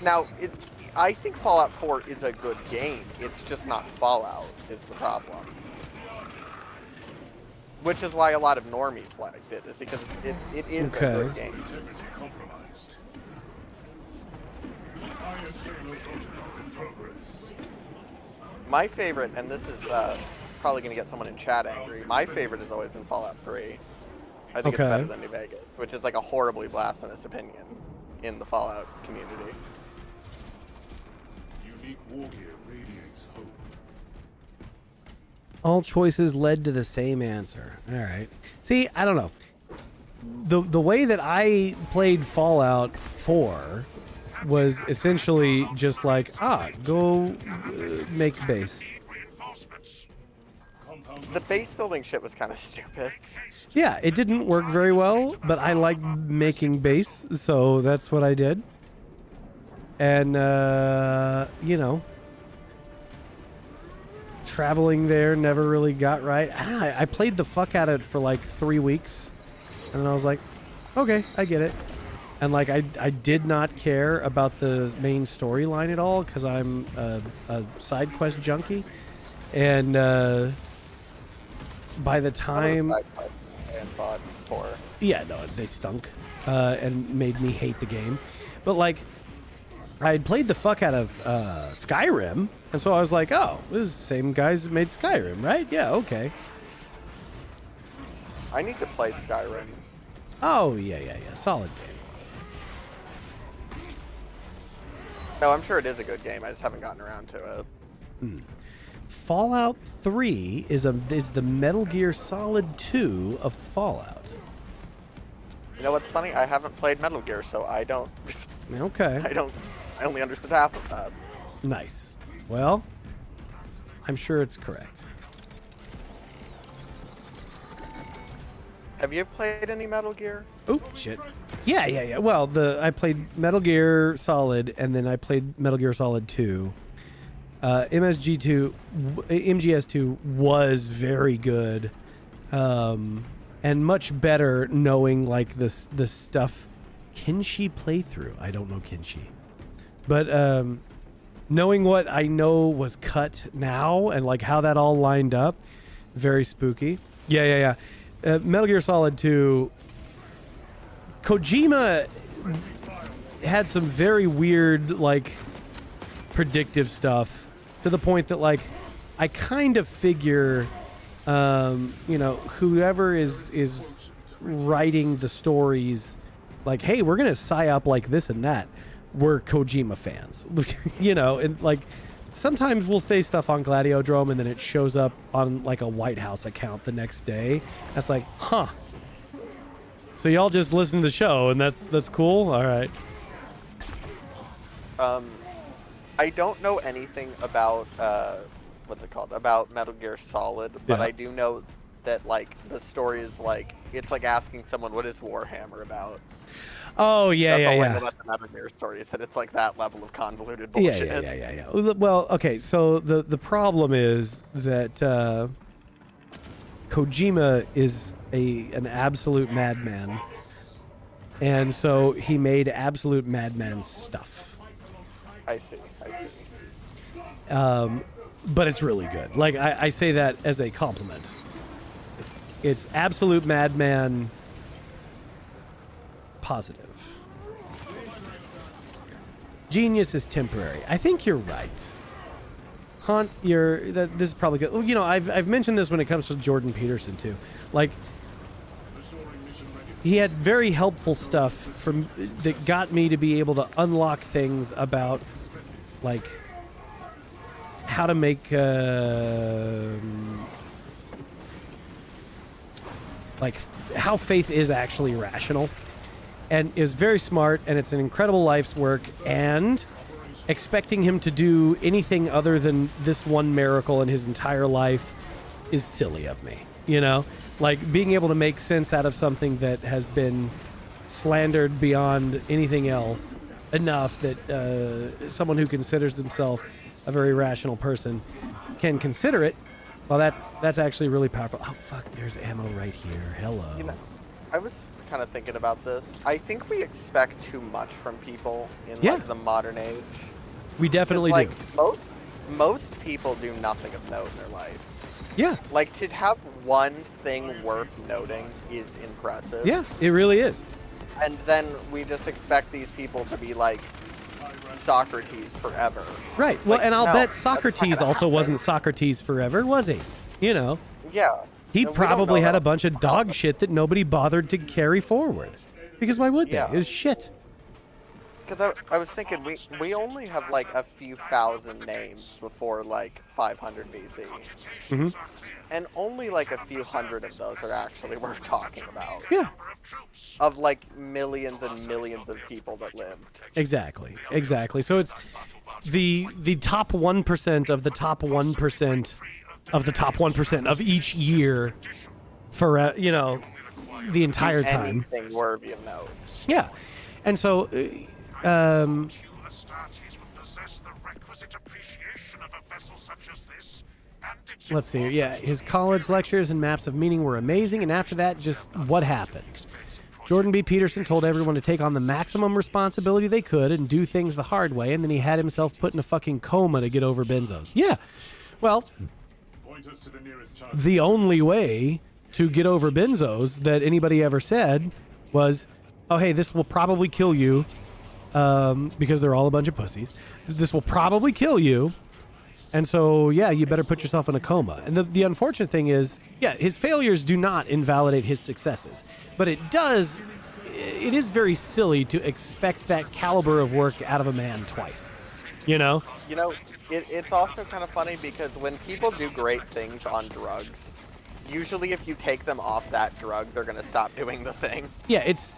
Now, I think Fallout 4 is a good game. It's just not Fallout is the problem. Which is why a lot of normies liked it, is because it is a good Okay. game. My favorite, and this is probably going to get someone in chat angry, my favorite has always been Fallout 3. I think it's Okay. better than New Vegas, which is like a horribly blasphemous opinion in the Fallout community. Unique war gear radiates hope. All choices led to the same answer. All right. See, I don't know. The way that I played Fallout 4 was essentially just like, go make base. Reinforcements. Compound The base building shit was kind of stupid. Yeah, it didn't work very well, but I liked making base, so that's what I did. And, you know, traveling there never really got right. I don't know, I played the fuck out of it for like 3 weeks, and then I was like, okay, I get it. And like, I did not care about the main storyline at all, because I'm a side quest junkie. And by the time... And thought for. Yeah, no, they stunk and made me hate the game. But like, I had played the fuck out of Skyrim, and so I was like, oh, this is the same guys that made Skyrim, right? Yeah, okay. I need to play Skyrim. Oh, yeah. Solid game. No, I'm sure it is a good game. I just haven't gotten around to it. Fallout 3 is the Metal Gear Solid 2 of Fallout. You know what's funny? I haven't played Metal Gear, so I don't. Okay. I only understood half of that. Nice. Well, I'm sure it's correct. Have you played any Metal Gear? Oh, shit. Yeah. Well, I played Metal Gear Solid, and then I played Metal Gear Solid 2. MGS2 was very good, and much better knowing like the stuff. Kinshi playthrough. I don't know Kinshi, but knowing what I know was cut now and like how that all lined up, very spooky. Yeah. Metal Gear Solid 2. Kojima had some very weird like predictive stuff. To the point that, like, I kind of figure, you know, whoever is writing the stories, like, hey, we're going to psyop like this and that, we're Kojima fans. You know, and, like, sometimes we'll say stuff on Gladiodrome and then it shows up on, like, a White House account the next day. That's like, huh. So y'all just listen to the show and that's cool? All right. I don't know anything about what's it called? About Metal Gear Solid, but Yeah. I do know that like the story is like it's like asking someone what is Warhammer about. Oh, yeah, That's all I yeah. know about the Metal Gear story is that it's like that level of convoluted bullshit. Yeah. Well, okay, so the problem is that Kojima is an absolute madman, and so he made absolute madman stuff. I see. But it's really good. Like, I say that as a compliment. It's absolute madman positive. Genius is temporary. I think you're right. Hunt, this is probably good. Well, you know, I've mentioned this when it comes to Jordan Peterson too. Like, he had very helpful stuff that got me to be able to unlock things about, like, how to make, like, how faith is actually rational. And is very smart, and it's an incredible life's work, and expecting him to do anything other than this one miracle in his entire life is silly of me, you know? Like, being able to make sense out of something that has been slandered beyond anything else enough that someone who considers themselves a very rational person can consider it, well, that's actually really powerful. Oh, fuck, there's ammo right here. Hello. You know, I was kind of thinking about this. I think we expect too much from people in like the modern age. We definitely like, do. Most people do nothing of note in their life. Yeah. Like, to have one thing worth noting is impressive. Yeah, it really is. And then we just expect these people to be like Socrates forever. Right. Well, Like, and I'll no, bet that's not Socrates gonna also happen. wasn't Socrates forever, was he? You know, Yeah. he And we don't probably know had a that. bunch of dog shit that nobody bothered to carry forward. Because why would they? Yeah. It was shit. Because I was thinking, we only have like a few thousand names before like 500 BC. hmm And only like a few hundred of those are actually worth talking about. Yeah. Of like millions and millions of people that lived. Exactly. So it's the top 1% of the top 1% of the top 1% of each year for, the entire time. Anything worthy of note. Yeah. And so, Astartes would possess the requisite appreciation of a vessel such as this, and its let's see. Yeah, his college lectures and maps of meaning were amazing. And after that, just what happened? Jordan B. Peterson told everyone to take on the maximum responsibility they could and do things the hard way, and then he had himself put in a fucking coma to get over benzos. Yeah. Well, Point us to the nearest the only way to get over benzos that anybody ever said was, oh, hey, this will probably kill you, because they're all a bunch of pussies. This will probably kill you. And so, yeah, you better put yourself in a coma. And the unfortunate thing is, yeah, his failures do not invalidate his successes. But it is very silly to expect that caliber of work out of a man twice. You know? It's also kind of funny because when people do great things on drugs, usually if you take them off that drug, they're going to stop doing the thing. Yeah, it's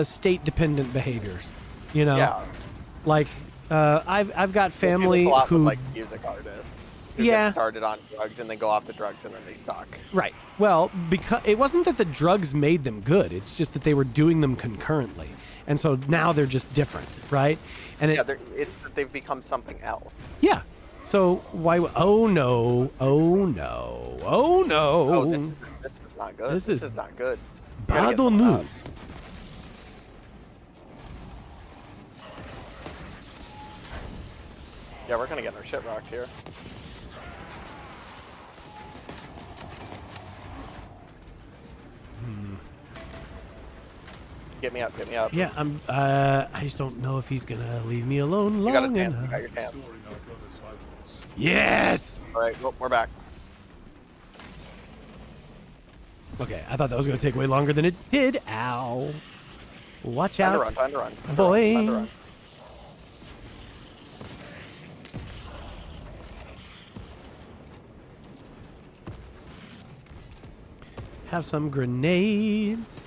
state-dependent behaviors. You know? Yeah. Like, I've got family They do this a lot who... with, like, music artists who Yeah. get started on drugs and then go off the drugs and then they suck. Right. Well, because it wasn't that the drugs made them good. It's just that they were doing them concurrently. And so now they're just different, right? And Yeah, it's that they've become something else. yeah. So why? Oh no! Oh no! Oh no! Oh, this is not good. This This is is not good. Bad Gotta get some news. out. Yeah, we're gonna get our shit rocked here. Get me up, get me up. Yeah, I just don't know if he's gonna leave me alone You got a long chance, you enough. got your chance. storing our brother's vitals. Yes. Alright, well, we're back. Okay, I thought that was gonna take way longer than it did. Ow! Watch Time to out, run, time to run. Time to boy. run, time to run. Have some grenades.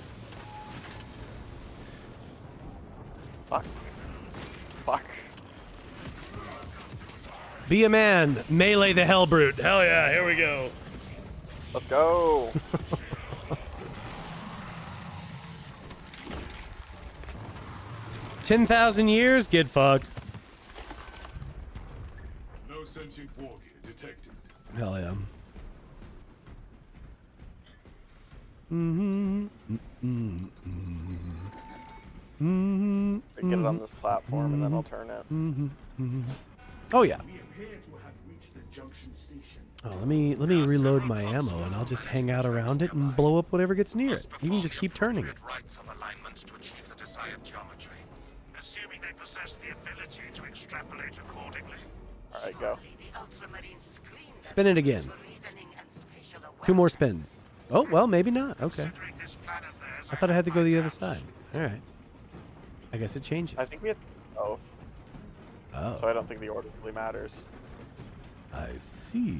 Fuck. Fuck. Be a man. Melee the hell brute. Hell yeah! Here we go. Let's go. 10,000 years? Get fucked. No sentient war gear detected. Hell yeah. Get it on this platform and then I'll turn it. Oh yeah. We appear to have reached the junction station. Oh, let me reload my ammo and I'll just hang out around it and blow up whatever gets near it. You can just keep turning it. Rights of alignment to achieve the desired geometry, assuming they possess the ability to extrapolate accordingly. Alright, go. Spin it again. 2 more spins. Oh, well, maybe not. Okay. Considering this planet theirs, I thought I had to go the other side. All right. I guess it changes. I think we have both, so Oh, I don't think the order really matters. I see.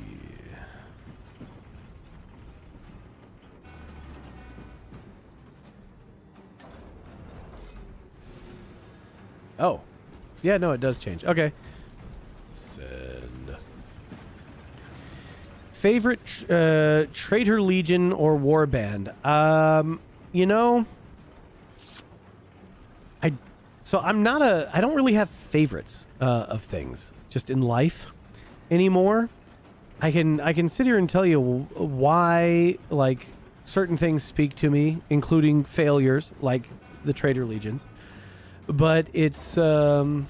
Oh. Yeah, no, it does change. Okay. Send. Favorite Traitor Legion or Warband? You know, I don't really have favorites of things just in life anymore. I can sit here and tell you why like certain things speak to me, including failures like the Traitor Legions. But it's oop,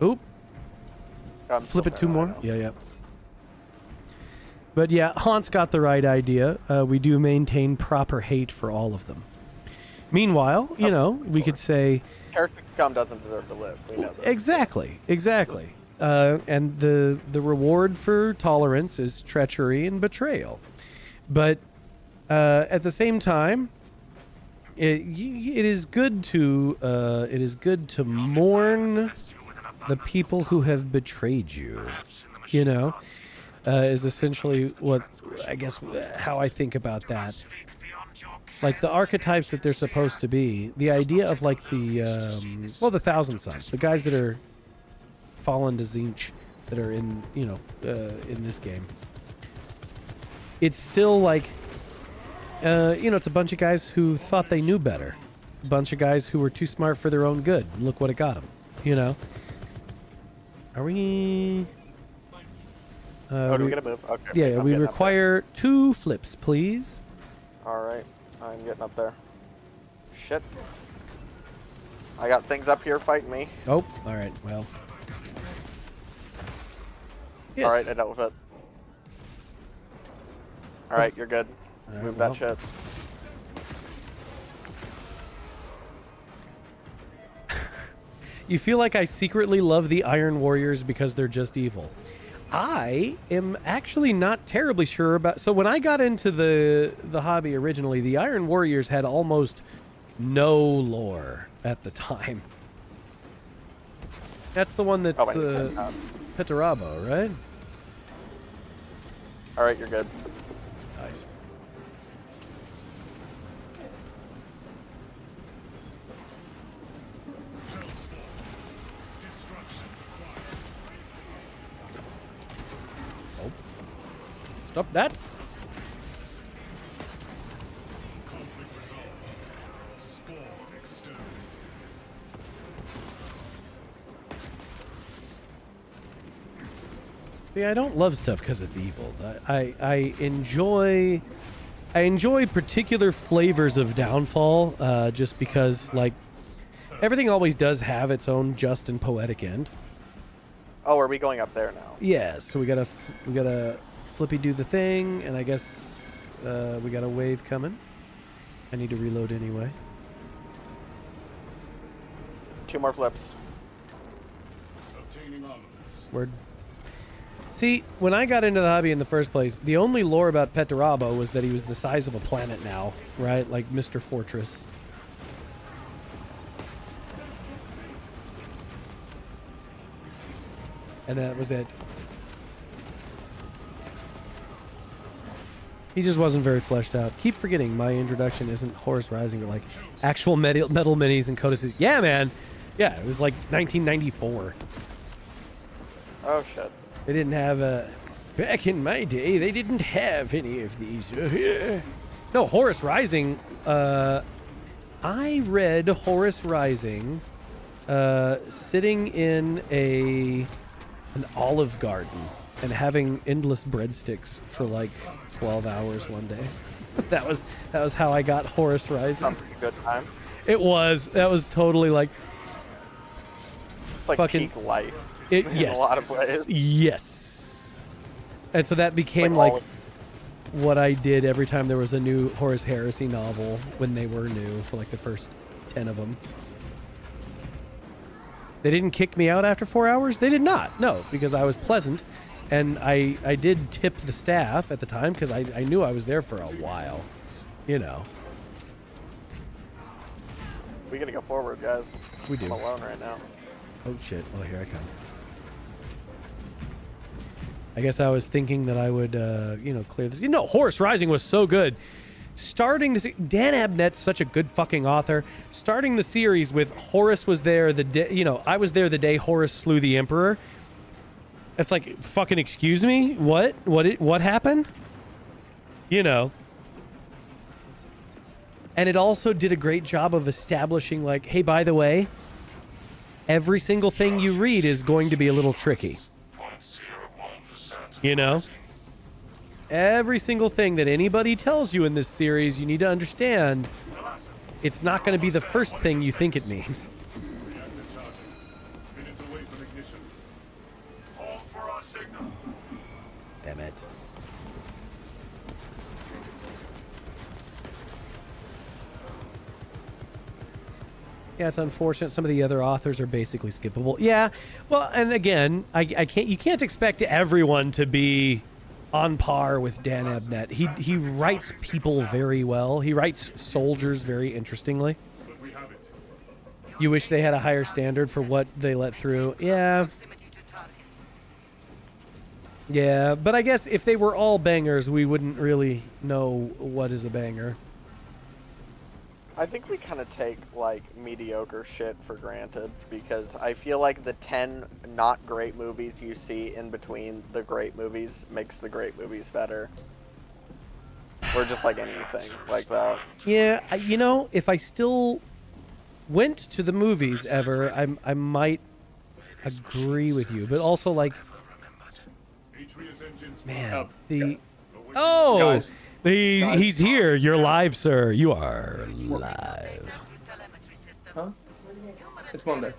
I'm flip still it 2 there, I more. know. Yeah. But yeah, Haunt's got the right idea. We do maintain proper hate for all of them. Meanwhile, you know, we could say Heretic scum doesn't deserve to live. We know that. exactly. And the reward for tolerance is treachery and betrayal. But at the same time, it is good to mourn the people who have betrayed you. You know, is essentially what I guess how I think about that. Like the archetypes that they're supposed to be. The idea of like the Thousand Sons, the guys that are fallen to Zinch that are in, in this game. It's still like, it's a bunch of guys who thought they knew better. A bunch of guys who were too smart for their own good. Look what it got them, Are we... do we get a move? Okay. Yeah, I'm we getting up require 2 flips, please. there. Alright, I'm getting up there. Shit. I got things up here fighting me. Oh, alright, well. Yes. Alright, I dealt with it. Alright, you're good. All right, Move well. that shit. You feel like I secretly love the Iron Warriors because they're just evil. I am actually not terribly sure about... So when I got into the hobby originally, the Iron Warriors had almost no lore at the time. That's the one that's Petarabo, right? Alright, you're good. Nice. Oh. Stop that. See, I don't love stuff because it's evil. I enjoy particular flavors of Downfall, just because like everything always does have its own just and poetic end. Oh, are we going up there now? Yeah, so we gotta flippy do the thing, and I guess we got a wave coming. I need to reload anyway. 2 more flips. Word. See, when I got into the hobby in the first place, the only lore about Petarabo was that he was the size of a planet now, right? Like Mr. Fortress. And that was it. He just wasn't very fleshed out. Keep forgetting my introduction isn't Horus Rising, but like actual metal minis and codices. Yeah, man. Yeah, it was like 1994. Oh, shit. They didn't have a... Back in my day, they didn't have any of these. No, Horus Rising. I read Horus Rising sitting in an Olive Garden and having endless breadsticks for like 12 hours one day. that was how I got Horus Rising. Sounds like a good time. It was. That was totally like... It's like fucking, peak life. Yes. In a lot of ways. Yes. And so that became like what I did every time there was a new Horus Heresy novel when they were new for like the first 10 of them. They didn't kick me out after 4 hours? They did not. No, because I was pleasant. And I did tip the staff at the time because I knew I was there for a while. You know. We gotta go forward, guys. We do. I'm alone right now. Oh shit. Oh, here I come. I guess I was thinking that I would, clear this. Horus Rising was so good. Starting this, Dan Abnett's such a good fucking author. Starting the series with Horus was there the day, I was there the day Horus slew the Emperor. It's like, fucking excuse me? What happened? And it also did a great job of establishing like, hey, by the way, every single thing you read is going to be a little tricky. Every single thing that anybody tells you in this series, you need to understand, it's not going to be the first thing you think it means. Damn it. Yeah, it's unfortunate. Some of the other authors are basically skippable. Yeah, well, and again, you can't expect everyone to be on par with Dan Abnett. He writes people very well. He writes soldiers very interestingly. You wish they had a higher standard for what they let through. Yeah. Yeah, but I guess if they were all bangers, we wouldn't really know what is a banger. I think we kind of take like mediocre shit for granted because I feel like the 10 not great movies you see in between the great movies makes the great movies better. Or just like anything like that. Yeah, you know, if I still went to the movies ever, I might agree with you, but also like, man, Guys. he's here. You're live, sir. You are live. Huh? It's Monday.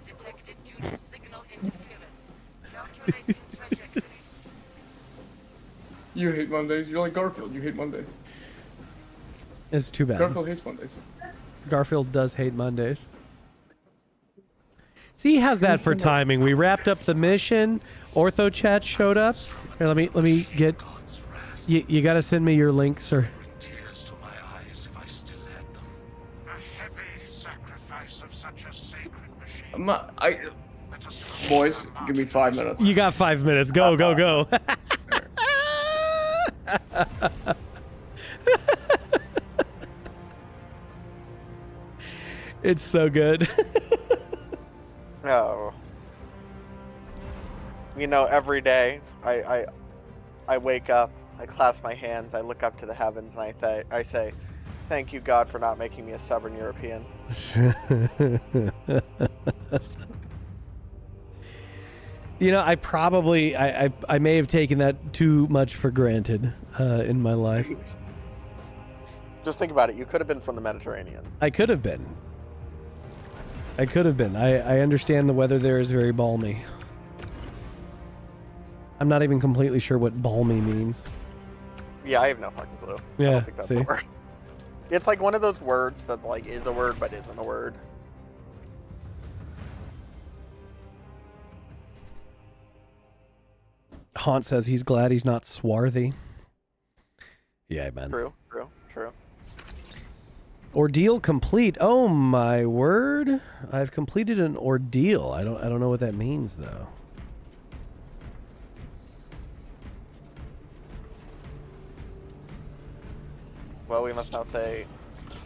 You hate Mondays. You're like Garfield. You hate Mondays. It's too bad. Garfield hates Mondays. Garfield does hate Mondays. See, how's that for timing? We wrapped up the mission. Ortho Chat showed up. Here, let me get. You gotta send me your link, sir. Tears to my eyes if I still had them. A heavy sacrifice of such a sacred machine. Let us Boys, give me 5 minutes. You got 5 minutes. Go, go, go. It's so good. Oh. You know, every day I wake up, I clasp my hands, I look up to the heavens, and I say, "Thank you, God, for not making me a stubborn European." You know, I may have taken that too much for granted in my life. Just think about it. You could have been from the Mediterranean. I could have been. I understand the weather there is very balmy. I'm not even completely sure what balmy means. Yeah, I have no fucking clue. I Yeah, don't think that's see? a word. It's like one of those words that like is a word but isn't a word. Haunt says he's glad he's not swarthy. Yeah, man. True. Ordeal complete. Oh my word! I've completed an ordeal. I don't know what that means though. Well, we must now say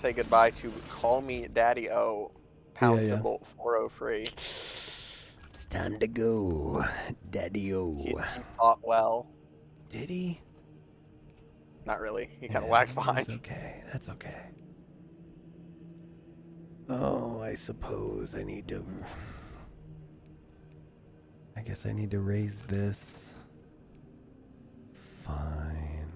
goodbye to Call Me Daddy O, pound Yeah. symbol 403. It's time to go, Daddy-o. He fought well. Did he? Not really. He kind of lagged behind. That's okay. That's okay. Oh, I suppose I need to... I guess I need to raise this. Fine.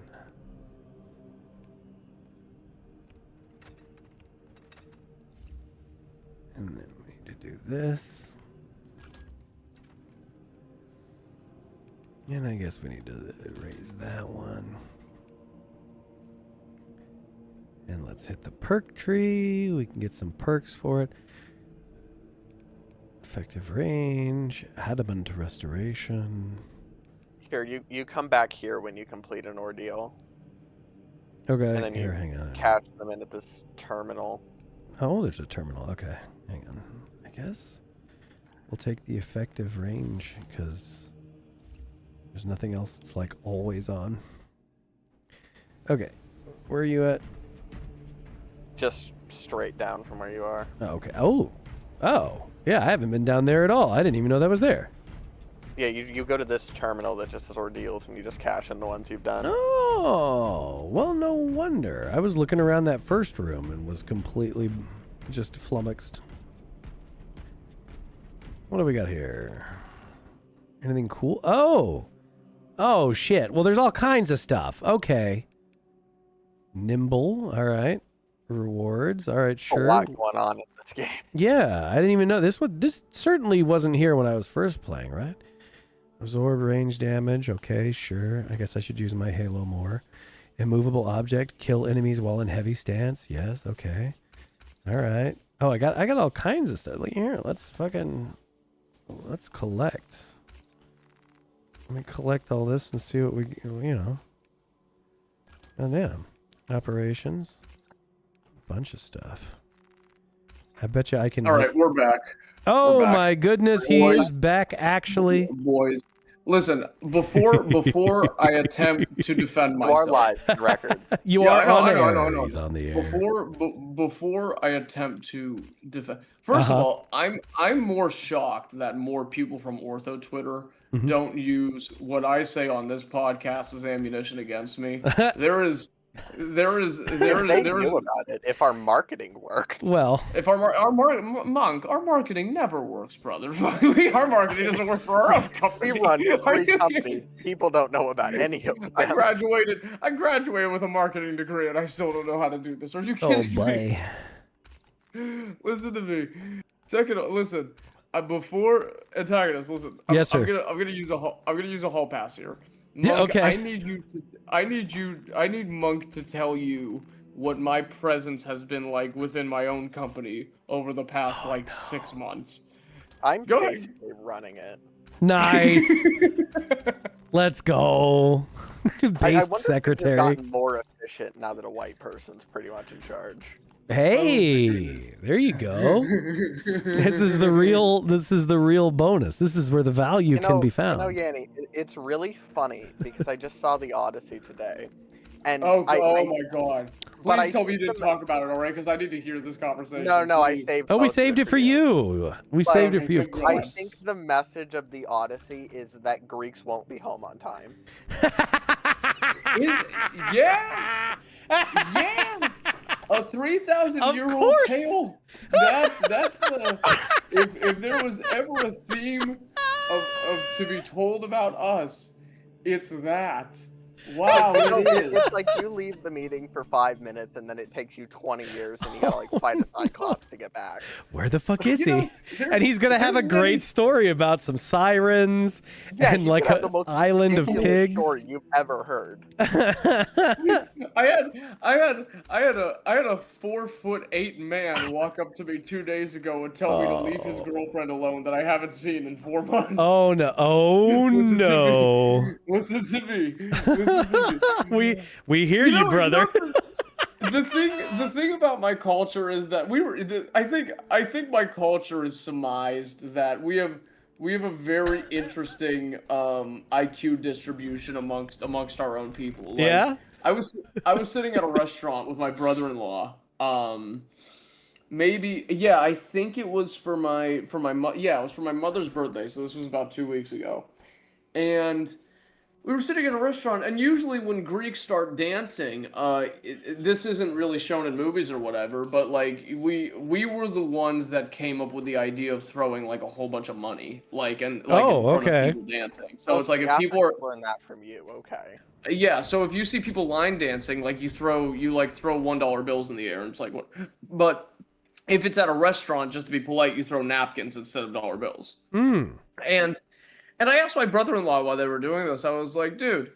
And then we need to do this. And I guess we need to raise that one. And let's hit the perk tree. We can get some perks for it. Effective range, adamant restoration. Here, you come back here when you complete an ordeal. Okay, And then here, you hang on. catch them in at this terminal. Oh, there's a terminal. Okay, hang on. I guess we'll take the effective range because there's nothing else that's like always on. Okay, where are you at? Just straight down from where you are. Oh, okay. Oh, yeah. I haven't been down there at all. I didn't even know that was there. Yeah, you go to this terminal that just says ordeals, and you just cash in the ones you've done. Oh, well, no wonder. I was looking around that first room and was completely just flummoxed. What do we got here? Anything cool? Oh, shit. Well, there's all kinds of stuff. Okay. Nimble. All right. Rewards. All right, sure. A lot going on in this game. Yeah, I didn't even know this certainly wasn't here when I was first playing, right? Absorb range damage. Okay, sure. I guess I should use my Halo more. Immovable object. Kill enemies while in heavy stance. Yes, okay. All right. Oh, I got all kinds of stuff. Look here, let's collect. Let me collect all this and see what we, Oh, damn. Operations. Bunch of stuff. I bet you I can. All right, we're back. Oh We're back. my goodness, he Boys. is back actually. Boys, Listen, before I attempt to defend You are myself, live, on record. You Yeah, are on I air. know. He's on the air. Before I attempt to defend, first of all, I'm more shocked that more people from Ortho Twitter don't use what I say on this podcast as ammunition against me. There is If they knew about it, if our marketing worked. Well, if our marketing never works, brother. Our marketing doesn't work for our own company. We run Are 3 you companies. People don't know about any of them. I graduated with a marketing degree, and I still don't know how to do this. Are you oh kidding boy. me? Listen to me. Listen. Before antagonist, listen. Yes, sir. I'm gonna use a hall pass here. Yeah, Monk, okay. I need Monk to tell you what my presence has been like within my own company over the past 6 months. I'm Go ahead. basically running it. Nice. Let's go. I Based wonder secretary. if they've gotten more efficient now that a white person's pretty much in charge. Hey, there you go. This is the real bonus. This is where the value can be found. Yanni, it's really funny because I just saw the Odyssey today. And Oh my god. but Please I tell me you think didn't talk about it, alright? Because I need to hear this conversation. No, I please. saved Oh, we most of saved it for you. We But saved it for you, of okay, I course. think the message of the Odyssey is that Greeks won't be home on time. Yeah. A 3,000-year-old course. tale. That's if there was ever a theme of to be told about us, it's that. Wow, it is. It's like you leave the meeting for 5 minutes and then it takes you 20 years and you gotta fight a cyclops to get back. Where the fuck is You know, he? And he's gonna have a great story about some sirens and he's like gonna have an the most island of ridiculous pigs. story you've ever heard. I had a 4'8" man walk up to me 2 days ago and tell me to leave his girlfriend alone that I haven't seen in 4 months. Oh no! Oh Listen to no! me. Listen to me. We hear you, brother. The thing about my culture is that I think my culture is surmised that we have a very interesting IQ distribution amongst our own people. Like, Yeah? I was sitting at a restaurant with my brother-in-law. I think it was for my mother's birthday, so this was about 2 weeks ago. And we were sitting at a restaurant, and usually when Greeks start dancing, this isn't really shown in movies or whatever, but like we were the ones that came up with the idea of throwing like a whole bunch of money, in front of people dancing. So it's like if people are learn that from you, okay. yeah, so if you see people line dancing, like you throw $1 bills in the air, and it's like what? But if it's at a restaurant, just to be polite, you throw napkins instead of dollar bills. And I asked my brother-in-law while they were doing this, I was like, dude,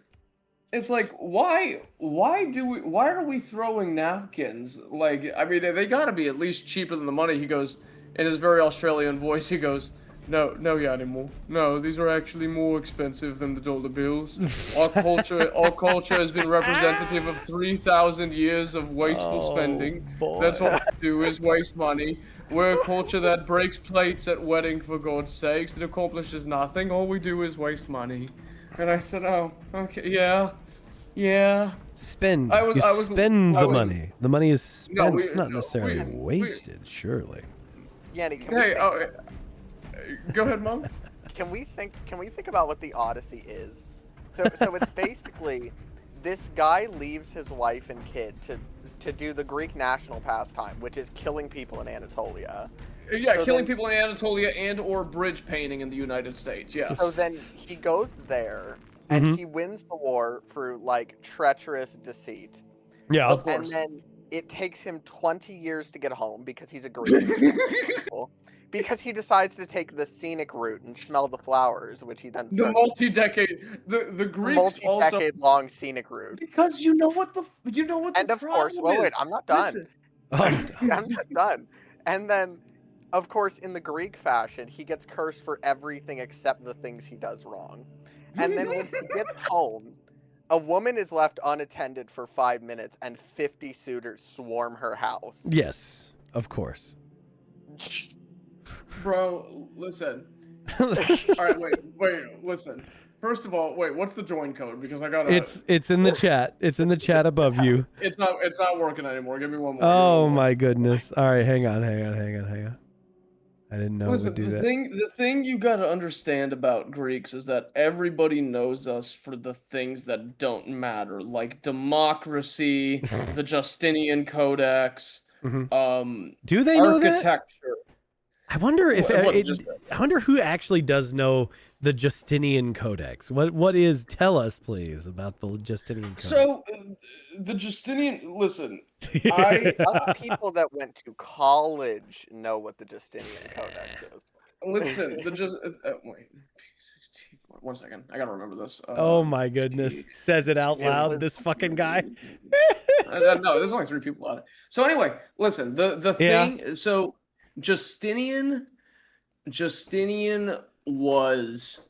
it's like, why are we throwing napkins? Like, I mean, they gotta be at least cheaper than the money. He goes, in his very Australian voice, he goes, no, Yanimal. No, these are actually more expensive than the dollar bills. Our culture has been representative of 3,000 years of wasteful spending. boy. That's all we do is waste money. We're a culture that breaks plates at wedding, for God's sakes. It accomplishes nothing. All we do is waste money. And I said, oh, okay, yeah. Spend. I was the money. The money is spent. It's not necessarily we- wasted, surely. Yanni, can Hey, we go ahead, Mom. can we think about what the Odyssey is? So it's basically this guy leaves his wife and kid to do the Greek national pastime, which is killing people in Anatolia. Yeah, So killing then- people in Anatolia and/or bridge painting in the United States. Yeah. So then he goes there and he wins the war through like treacherous deceit. Yeah. Of course. And then it takes him 20 years to get home because he's a Greek. Because he decides to take the scenic route and smell the flowers, which he then The starts multi-decade, the Greeks also multi-decade-long scenic route. because you know what the And of course, problem is. I'm not done. Listen, I'm not done. And then, of course, in the Greek fashion, he gets cursed for everything except the things he does wrong. And then when he gets home, a woman is left unattended for 5 minutes, and 50 suitors swarm her house. Yes, of course. bro, listen. All right, wait, listen. First of all, wait, what's the join code? Because I gotta. It's in the chat. It's in the chat above you. It's not working anymore. Give me one more. Oh my goodness. All right, hang on. I didn't know Listen, it would do that. the thing you gotta understand about Greeks is that everybody knows us for the things that don't matter, like democracy, the Justinian Codex, Do they know that? architecture. I wonder if What, just- I wonder who actually does know the Justinian Codex. What is? Tell us, please, about the Justinian Codex. So, the Justinian. Listen, Us people that went to college know what the Justinian Codex is. listen. Wait. 64. 1 second. I gotta remember this. Oh my goodness! Says it out loud. This fucking guy. No, there's only 3 people on it. So anyway, listen. The thing. Yeah. So Justinian was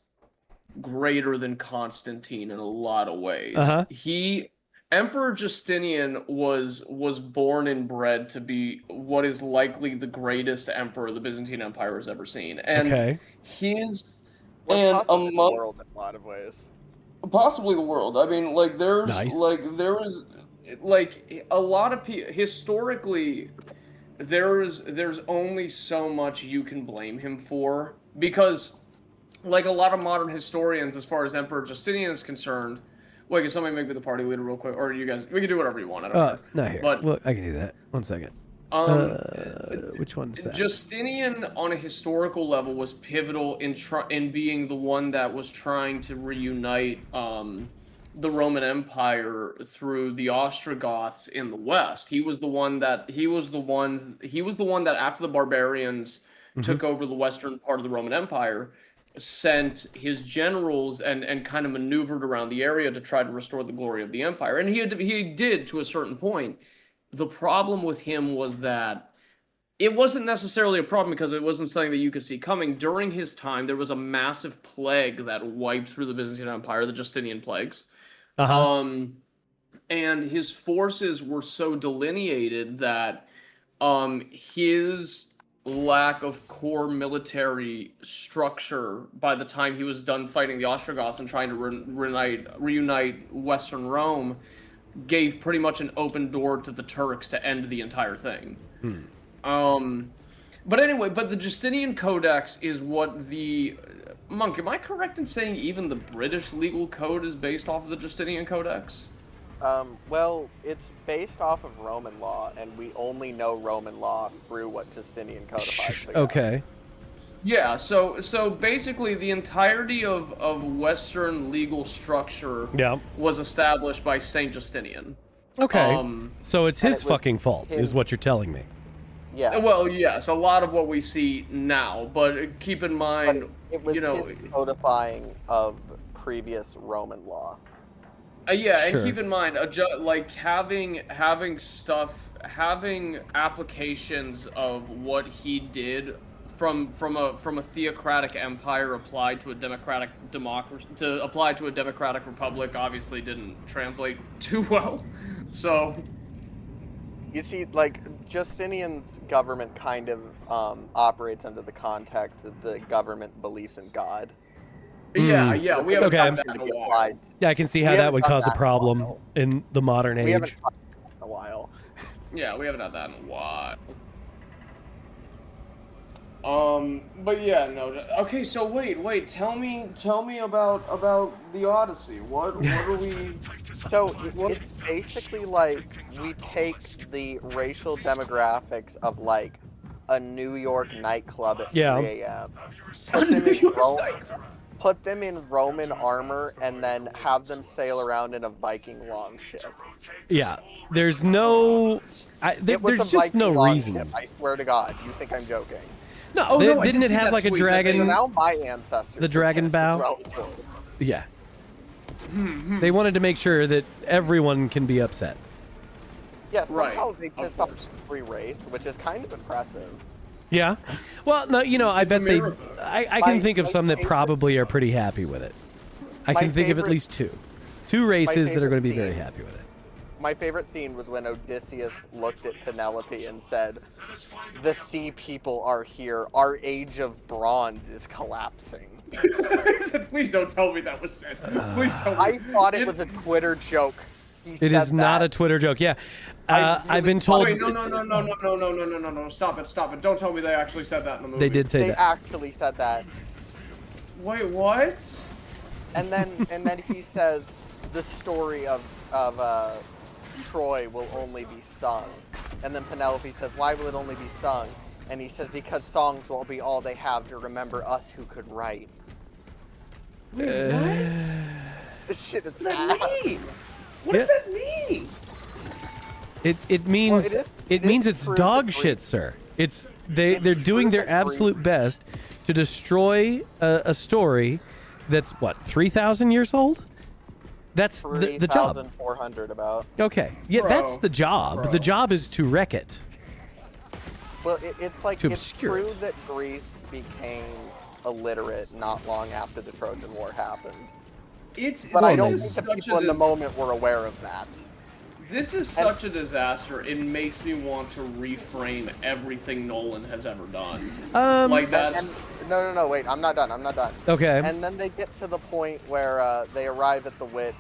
greater than Constantine in a lot of ways. Emperor Justinian was born and bred to be what is likely the greatest emperor the Byzantine Empire has ever seen. And We're possibly the world in a lot of ways. Possibly the world. I mean, like there is like a lot of people historically. There's only so much you can blame him for, because like a lot of modern historians, as far as Emperor Justinian is concerned. Wait, can somebody make me the party leader real quick, or you guys? We can do whatever you want. I don't care. Not here. But well, I can do that. 1 second. Which one is that? Justinian, on a historical level, was pivotal in being the one that was trying to reunite the Roman Empire through the Ostrogoths in the West. He was the one that after the barbarians took over the western part of the Roman Empire, sent his generals and kind of maneuvered around the area to try to restore the glory of the empire. And he did to a certain point. The problem with him was that it wasn't necessarily a problem because it wasn't something that you could see coming. During his time, there was a massive plague that wiped through the Byzantine Empire, the Justinian plagues. And his forces were so delineated that his lack of core military structure by the time he was done fighting the Ostrogoths and trying to reunite Western Rome gave pretty much an open door to the Turks to end the entire thing. But anyway, the Justinian Codex is what the... Monk, am I correct in saying even the British legal code is based off of the Justinian Codex? Well, it's based off of Roman law, and we only know Roman law through what Justinian codifies. Okay. Yeah, so basically the entirety of Western legal structure was established by Saint Justinian. Okay. So it's his fucking fault, is what you're telling me. Yeah. Well, yes, a lot of what we see now, but keep in mind, it was his codifying of previous Roman law. Yeah, and keep in mind, like having applications of what he did from a theocratic empire applied to a democratic democracy to apply to a democratic republic obviously didn't translate too well. So you see, like Justinian's government kind of operates under the context that the government believes in God. Yeah, we haven't done that in a while. Yeah, I can see how that would cause a problem in the modern age. We haven't done that in a while. Yeah, we haven't had that in a while. But yeah, no. Okay, so wait. Tell me about the Odyssey. What are we? So it's basically like we take the racial demographics of like a New York nightclub at 3 a.m. Put them in Roman armor and then have them sail around in a Viking longship. Yeah, there's no... there's just no reason. Ship, I swear to God, you think I'm joking. No, didn't it have like a dragon... So now my ancestors... The dragon bow? Yeah. They wanted to make sure that everyone can be upset. Yeah, somehow they pissed off every race, which is kind of impressive. Yeah. Well, no, I bet they... I can think of some that probably are pretty happy with it. I can think of at least two. Two races that are going to be very happy with it. My favorite scene was when Odysseus looked at Penelope and said, "The sea people are here. Our age of bronze is collapsing." Please don't tell me that was said. Please tell me. I thought it was a Twitter joke. It is not a Twitter joke. Yeah, I've been told. Wait, no. Stop it. Don't tell me they actually said that in the movie. They did say They that. actually said that. Wait, what? And then he says the story of Troy will only be sung. And then Penelope says, why will it only be sung? And he says, because songs will be all they have to remember us who could write. Wait, what? This shit is What does that ass. mean? What does that mean? It means Well, it means it's true dog that shit, Greece- sir. They're It's doing true their that absolute Greece- best to destroy a story that's what 3,000 years old. That's the job. 3,400 about. Okay, yeah, that's Bro. the job. Bro. The job is to wreck it. Well, it's like, To it's obscure true it. that Greece became illiterate not long after the Trojan War happened. But I don't think the people in the moment were aware of that. This is such a disaster. It makes me want to reframe everything Nolan has ever done. Like that's. No, wait, I'm not done. Okay. And then they get to the point where they arrive at the witch,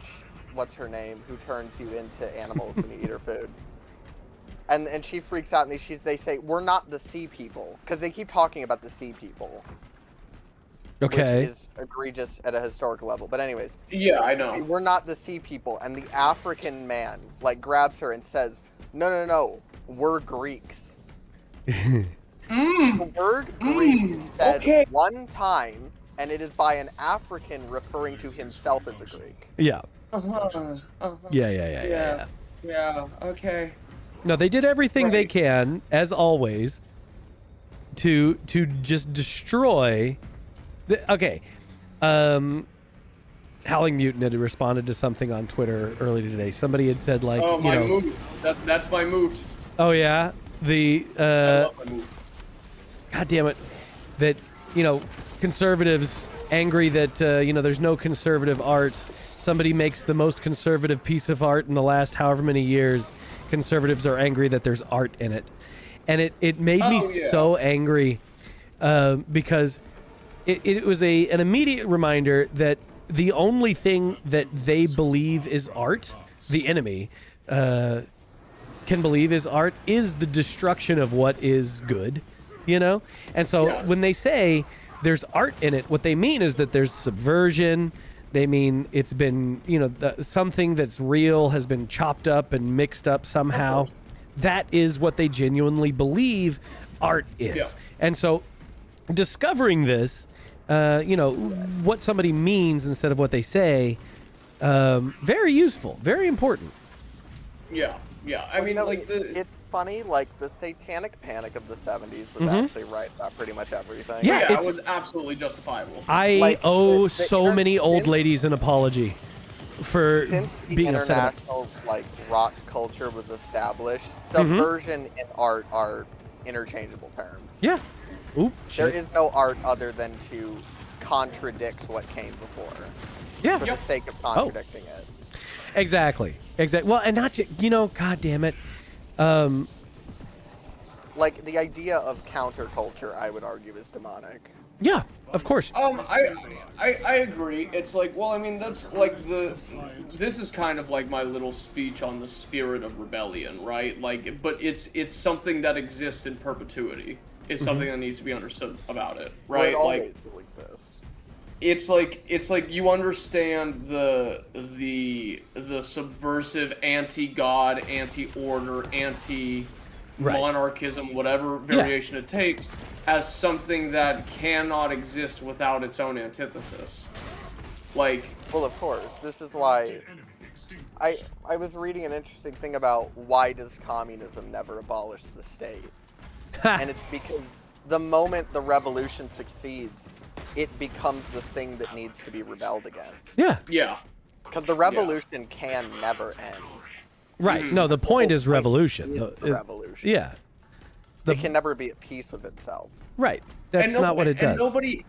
what's her name, who turns you into animals when you eat her food. And she freaks out, and they say, we're not the sea people. Because they keep talking about the sea people. Okay. Which is egregious at a historical level. But anyways. Yeah, I know. We're not the sea people. And the African man, like, grabs her and says, no, we're Greeks. The word Greek said one time, and it is by an African referring to himself as a Greek. Yeah. Uh-huh. Yeah. Yeah, okay. No, they did everything they Right. can, as always, to just destroy. Okay, Howling Mutant had responded to something on Twitter earlier today. Somebody had said like, Oh, you my know, moot. That's my moot. oh yeah, the I love my moot. God damn it, that conservatives angry that there's no conservative art. Somebody makes the most conservative piece of art in the last however many years. Conservatives are angry that there's art in it, and it made me so angry because it was an immediate reminder that the only thing that they believe is art, the enemy can believe is art, is the destruction of what is good, and so when they say there's art in it, what they mean is that there's subversion. They mean it's been, something that's real has been chopped up and mixed up somehow. That is what they genuinely believe art is. Yeah. And so discovering this, what somebody means instead of what they say, very useful, very important. Yeah. I mean, like it's funny, like the satanic panic of the 70s was actually right about pretty much everything. Yeah, it it's- was absolutely justifiable. I owe the so many old ladies an apology for Since the being upset about international rock culture was established, subversion and art are interchangeable terms. Yeah. Oop. There Shit. is no art other than to contradict what came before. Yeah. For the sake of contradicting it. Exactly. Well, and not God damn it. Like the idea of counterculture, I would argue, is demonic. Yeah, of course. I agree. It's like, well, I mean, that's like this is kind of like my little speech on the spirit of rebellion, right? Like, but it's something that exists in perpetuity. It's something that needs to be understood about it, Well, right? it always will exist. It's like you understand the subversive anti-god, anti-order, anti-monarchism, whatever variation it takes, as something that cannot exist without its own antithesis. Like, Well, of course. This is why I was reading an interesting thing about why does communism never abolish the state? And it's because the moment the revolution succeeds, it becomes the thing that needs to be rebelled against. yeah. Because the revolution can never end. Right. No, the point is revolution. Is The- the revolution. Yeah. It can never be at peace with itself. Right. That's not what it does. And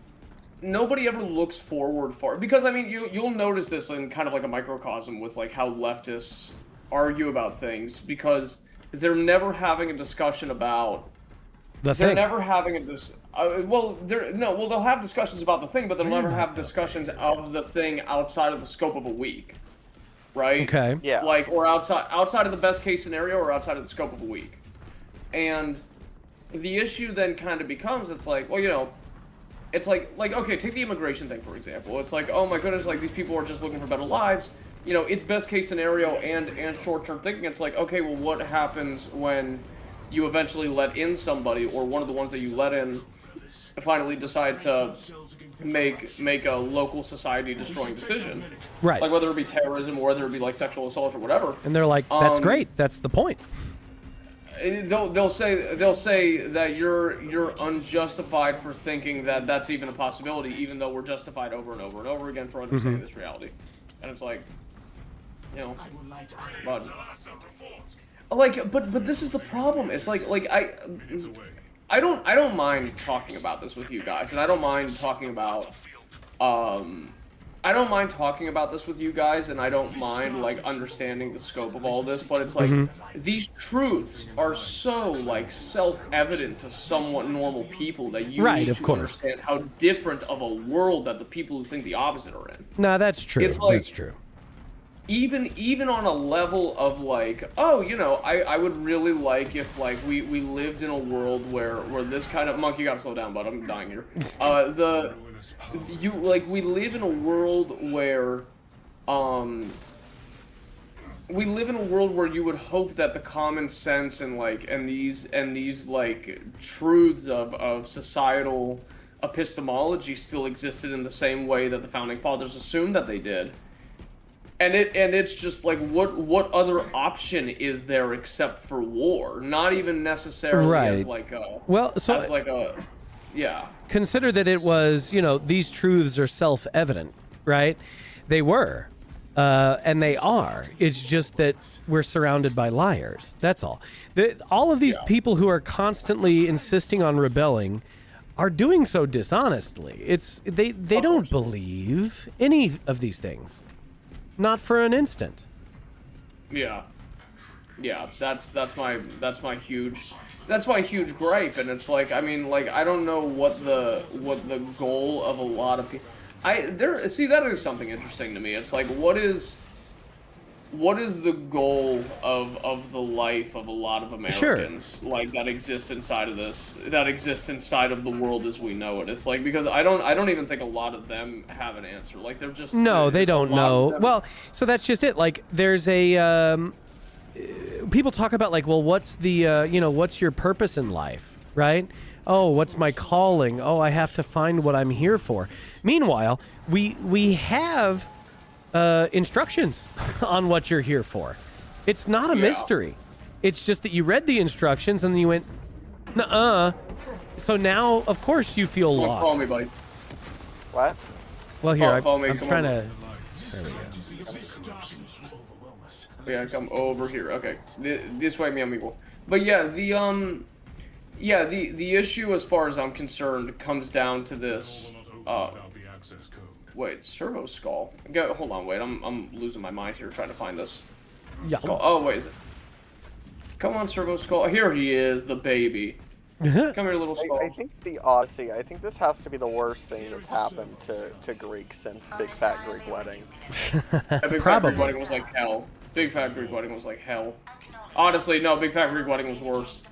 nobody ever looks forward for it, because I mean you'll notice this in kind of like a microcosm with like how leftists argue about things, because they're never having a discussion about The they're thing. never having they'll have discussions about the thing, but they'll never have discussions of the thing outside of the scope of a week, right? Okay. Yeah. Like, or outside of the best case scenario, or outside of the scope of a week. And the issue then kind of becomes, it's like, well, you know, it's like okay, take the immigration thing for example. It's like, oh my goodness, like these people are just looking for better lives. You know, it's best case scenario and short term thinking. It's like, okay, well, what happens when you eventually let in somebody, or one of the ones that you let in finally decide to make a local society destroying decision, Right. like whether it be terrorism or whether it be like sexual assault or whatever. And they're like, that's great. That's the point. They'll say that you're unjustified for thinking that that's even a possibility, even though we're justified over and over and over again for understanding this reality. And it's like, you know, but this is the problem. It's like I don't mind talking about this with you guys, and I don't mind talking about this with you guys, and I don't mind like understanding the scope of all this, but it's like these truths are so like self-evident to somewhat normal people that you Right, need of to course. understand how different of a world that the people who think the opposite are in. No, that's true. It's like- That's true. Even on a level of like, oh, you know, I would really like if like we lived in a world where this kind of monkey, you gotta slow down, bud, I'm dying here. We live in a world where you would hope that the common sense and these like truths of societal epistemology still existed in the same way that the founding fathers assumed that they did. And it's just like, what other option is there except for war? Not even necessarily Right. as like yeah. Consider that it was, you know, these truths are self-evident, right? They were, and they are. It's just that we're surrounded by liars. That's all. All of these people who are constantly insisting on rebelling are doing so dishonestly. They don't believe any of these things. Not for an instant. Yeah, that's my huge gripe, and it's like, I mean, like, I don't know what the goal of a lot of people. See, that is something interesting to me. It's like, what is the goal of the life of a lot of Americans, like that exists inside of the world as we know it? It's like, because I don't even think a lot of them have an answer. Like, they're just They don't know. Well, so that's just it. Like, there's a people talk about like, well, what's the what's your purpose in life, right? Oh, what's my calling? Oh, I have to find what I'm here for. Meanwhile, we have instructions on what you're here for. It's not a mystery. It's just that you read the instructions and then you went, nuh-uh. So now, of course, you feel lost. Follow me, buddy. What? Well, here, Follow me, I'm come trying over. to... There we go. Yeah, come over here. Okay, this way, mi amigo. But yeah, the issue, as far as I'm concerned, comes down to this. Wait, Servo Skull. Hold on, wait. I'm losing my mind here trying to find this. Yeah. Skull. Oh, wait. Is it? Come on, Servo Skull. Here he is, the baby. Come here, little skull. I think the Odyssey, I think this has to be the worst thing that's happened to Greeks since Big Fat Greek Wedding. Big Fat Greek Wedding was like hell. Big Fat Greek Wedding was like hell. Honestly, no, Big Fat Greek Wedding was worse.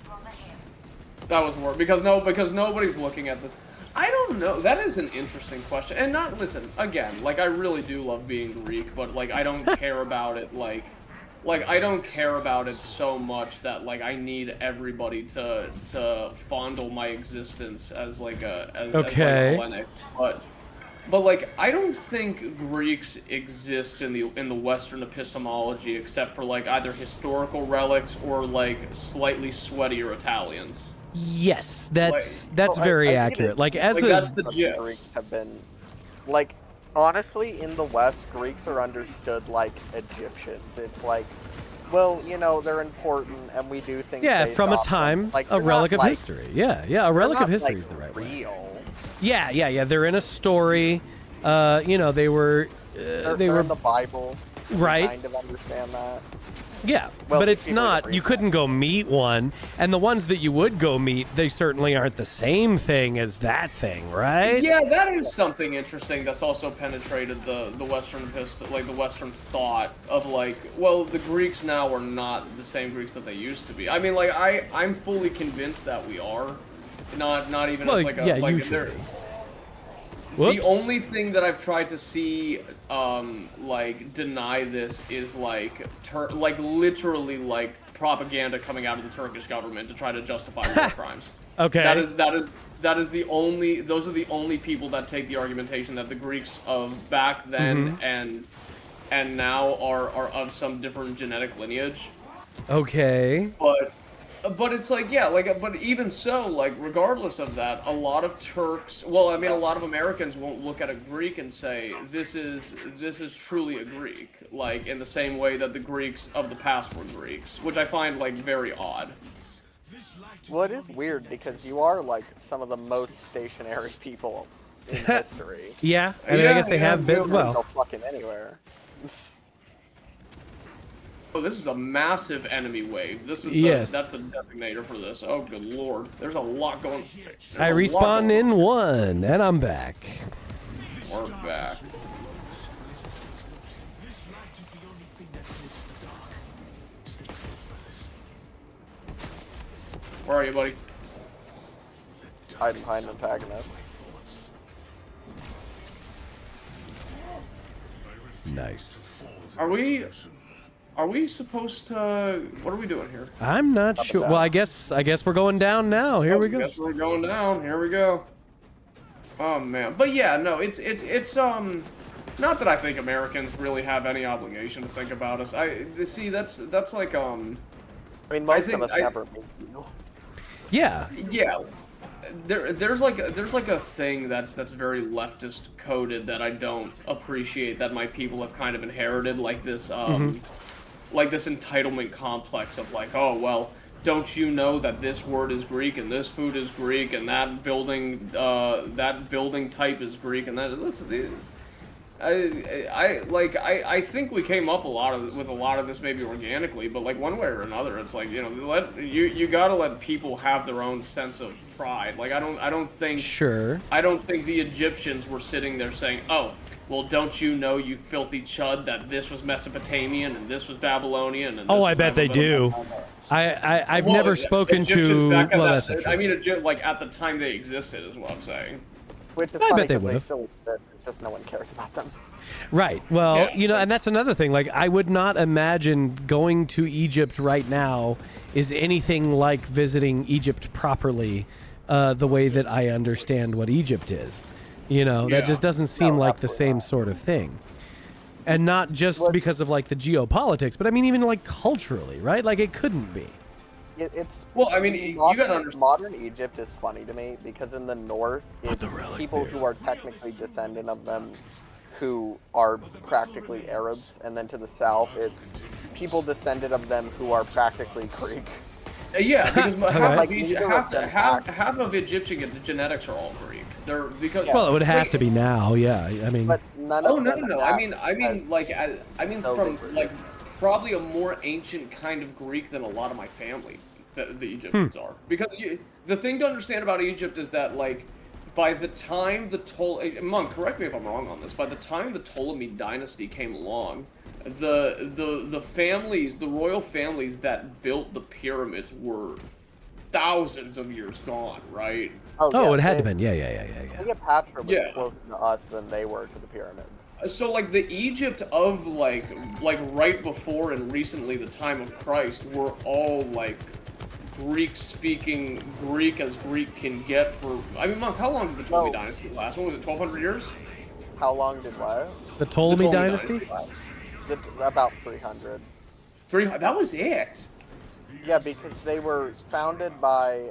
That was worse. Because nobody's looking at this. I don't know. That is an interesting question. And listen, again, like, I really do love being Greek, but, like, I don't care about it, like, I don't care about it so much that, like, I need everybody to fondle my existence as, like, as like a Hellenic. But like, I don't think Greeks exist in the Western epistemology except for, like, either historical relics or, like, slightly sweatier Italians. Yes, that's very accurate. Like, as like, that's the gist. Greeks have been, like, honestly, in the West, Greeks are understood like Egyptians. It's like, well, you know, they're important, and we do things. From a time, like, a relic of like, history. Yeah, a relic of history is the right word. Real. Yeah. They're in a story. They were. They're in the Bible. Right. Kind of understand that. Yeah, Well, but it's people not. agree You with couldn't go meet one, and the ones that you would go meet, they certainly aren't the same thing as that thing, right? Yeah, that is something interesting that's also penetrated the Western like the Western thought of like, well, the Greeks now are not the same Greeks that they used to be. I mean, like I'm fully convinced that we are, not even Well, as like a yeah, like you should they're- be. The Whoops. only thing that I've tried to see, like, deny this is, like, like, literally, like, propaganda coming out of the Turkish government to try to justify war crimes. Okay. That is the only, those are the only people that take the argumentation that the Greeks of back then and now are of some different genetic lineage. Okay. But it's like, yeah, like, but even so, like, regardless of that, a lot of Turks, well, I mean, a lot of Americans won't look at a Greek and say, this is truly a Greek, like, in the same way that the Greeks of the past were Greeks, which I find, like, very odd. Well, it is weird because you are like some of the most stationary people in history. Yeah, I mean, I guess they have You been. don't go Well, fucking anywhere. Oh, this is a massive enemy wave. This is Yes. that's the designator for this. Oh, good lord. There's a lot going. I respawn in 1, and I'm back. We're back. Where are you, buddy? Hiding behind antagonist. Nice. Are we supposed to? What are we doing here? I'm not sure. Well, I guess we're going down now. Here we go. Guess we're going down. Here we go. Oh man, but yeah, no, it's not that I think Americans really have any obligation to think about us. See that's like I mean, most think of us never meet you. Yeah. yeah. There's like a thing that's very leftist coded that I don't appreciate that my people have kind of inherited, like this like this entitlement complex of like, oh well, don't you know that this word is Greek and this food is Greek and that building type is Greek and that listen, I think we came up with a lot of this maybe organically, but like one way or another, it's like, you know, you gotta let people have their own sense of pride. Like I don't think the Egyptians were sitting there saying, oh, well, don't you know, you filthy chud, that this was Mesopotamian and this was Babylonian and this Oh, I was bet they do. I've Well, never spoken Egyptians to. back at Well, that- that's not I true. mean, like at the time they existed, is what I'm saying. Which is I funny bet they because they would've. still exist. It's just no one cares about them. Right. Well, Yeah. you know, and that's another thing. Like, I would not imagine going to Egypt right now is anything like visiting Egypt properly, the way that I understand what Egypt is. You know, that Yeah. just doesn't seem No, like the absolutely same not. sort of thing. And not just Well- because of like the geopolitics, but I mean even like culturally, right? Like it couldn't be. It's Well, I mean, you gotta understand. modern Egypt is funny to me because in the north, it's people who are technically descendant of them who are practically Arabs, and then to the south, it's people descended of them who are practically Greek. Yeah, because half, Like, of neither of them half of Egyptian genetics are all Greek. They're because Well, it would have wait, to be now, yeah. I mean, But none Oh of no them no no! adapt I mean as- like No, from they were. like probably a more ancient kind of Greek than a lot of my family the Egyptians are, because the thing to understand about Egypt is that like by the time Monk, correct me if I'm wrong on this, by the time the Ptolemy dynasty came along, the families, the royal families that built the pyramids were thousands of years gone, right? oh, yeah, it had to they- been. Yeah. Cleopatra was Yeah. closer to us than they were to the pyramids. So like the Egypt of like right before and recently the time of Christ were all like Greek speaking, Greek as Greek can get for. I mean, Monk, how long did the Ptolemy No. dynasty last? What was it, 1,200 years? How long did what? The Ptolemy Ptolemy dynasty? About 300. That was it. Yeah, because they were founded by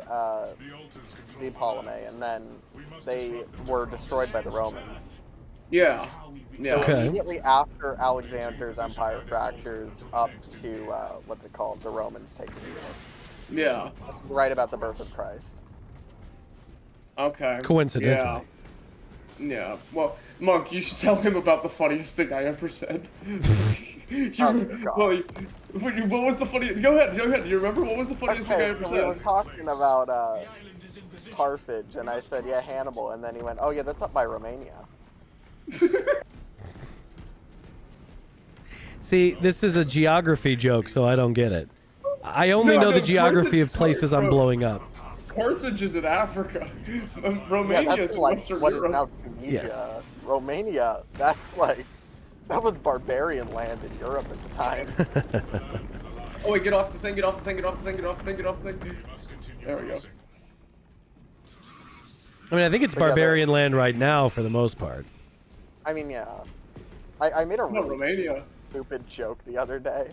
the Ptolemy, and then they were destroyed by the Romans. Yeah. Yeah. So Okay. immediately after Alexander's empire fractures up to what's it called? The Romans take the field. Yeah. Right about the birth of Christ. Okay. Coincidentally. Yeah. Yeah. Well, Monk, you should tell him about the funniest thing I ever said. Oh, God. well, What was the funniest? Go ahead. Do you remember what was the funniest thing I Okay, ever so we were said? talking about Carthage, and I said, yeah, Hannibal, and then he went, oh yeah, that's up by Romania. See, this is a geography joke, so I don't get it. I only know the geography of places I'm blowing up. Carthage is in Africa. Yeah, Romania is that's in like Western what is Europe. now Tunisia. Yes. Romania, that was barbarian land in Europe at the time. Oh wait, get off the thing, get off the thing, get off the thing, get off the thing, get off the thing. There we go. I mean, I think it's barbarian land right now for the most part. I mean, yeah. I made a No, really Romania. stupid joke the other day.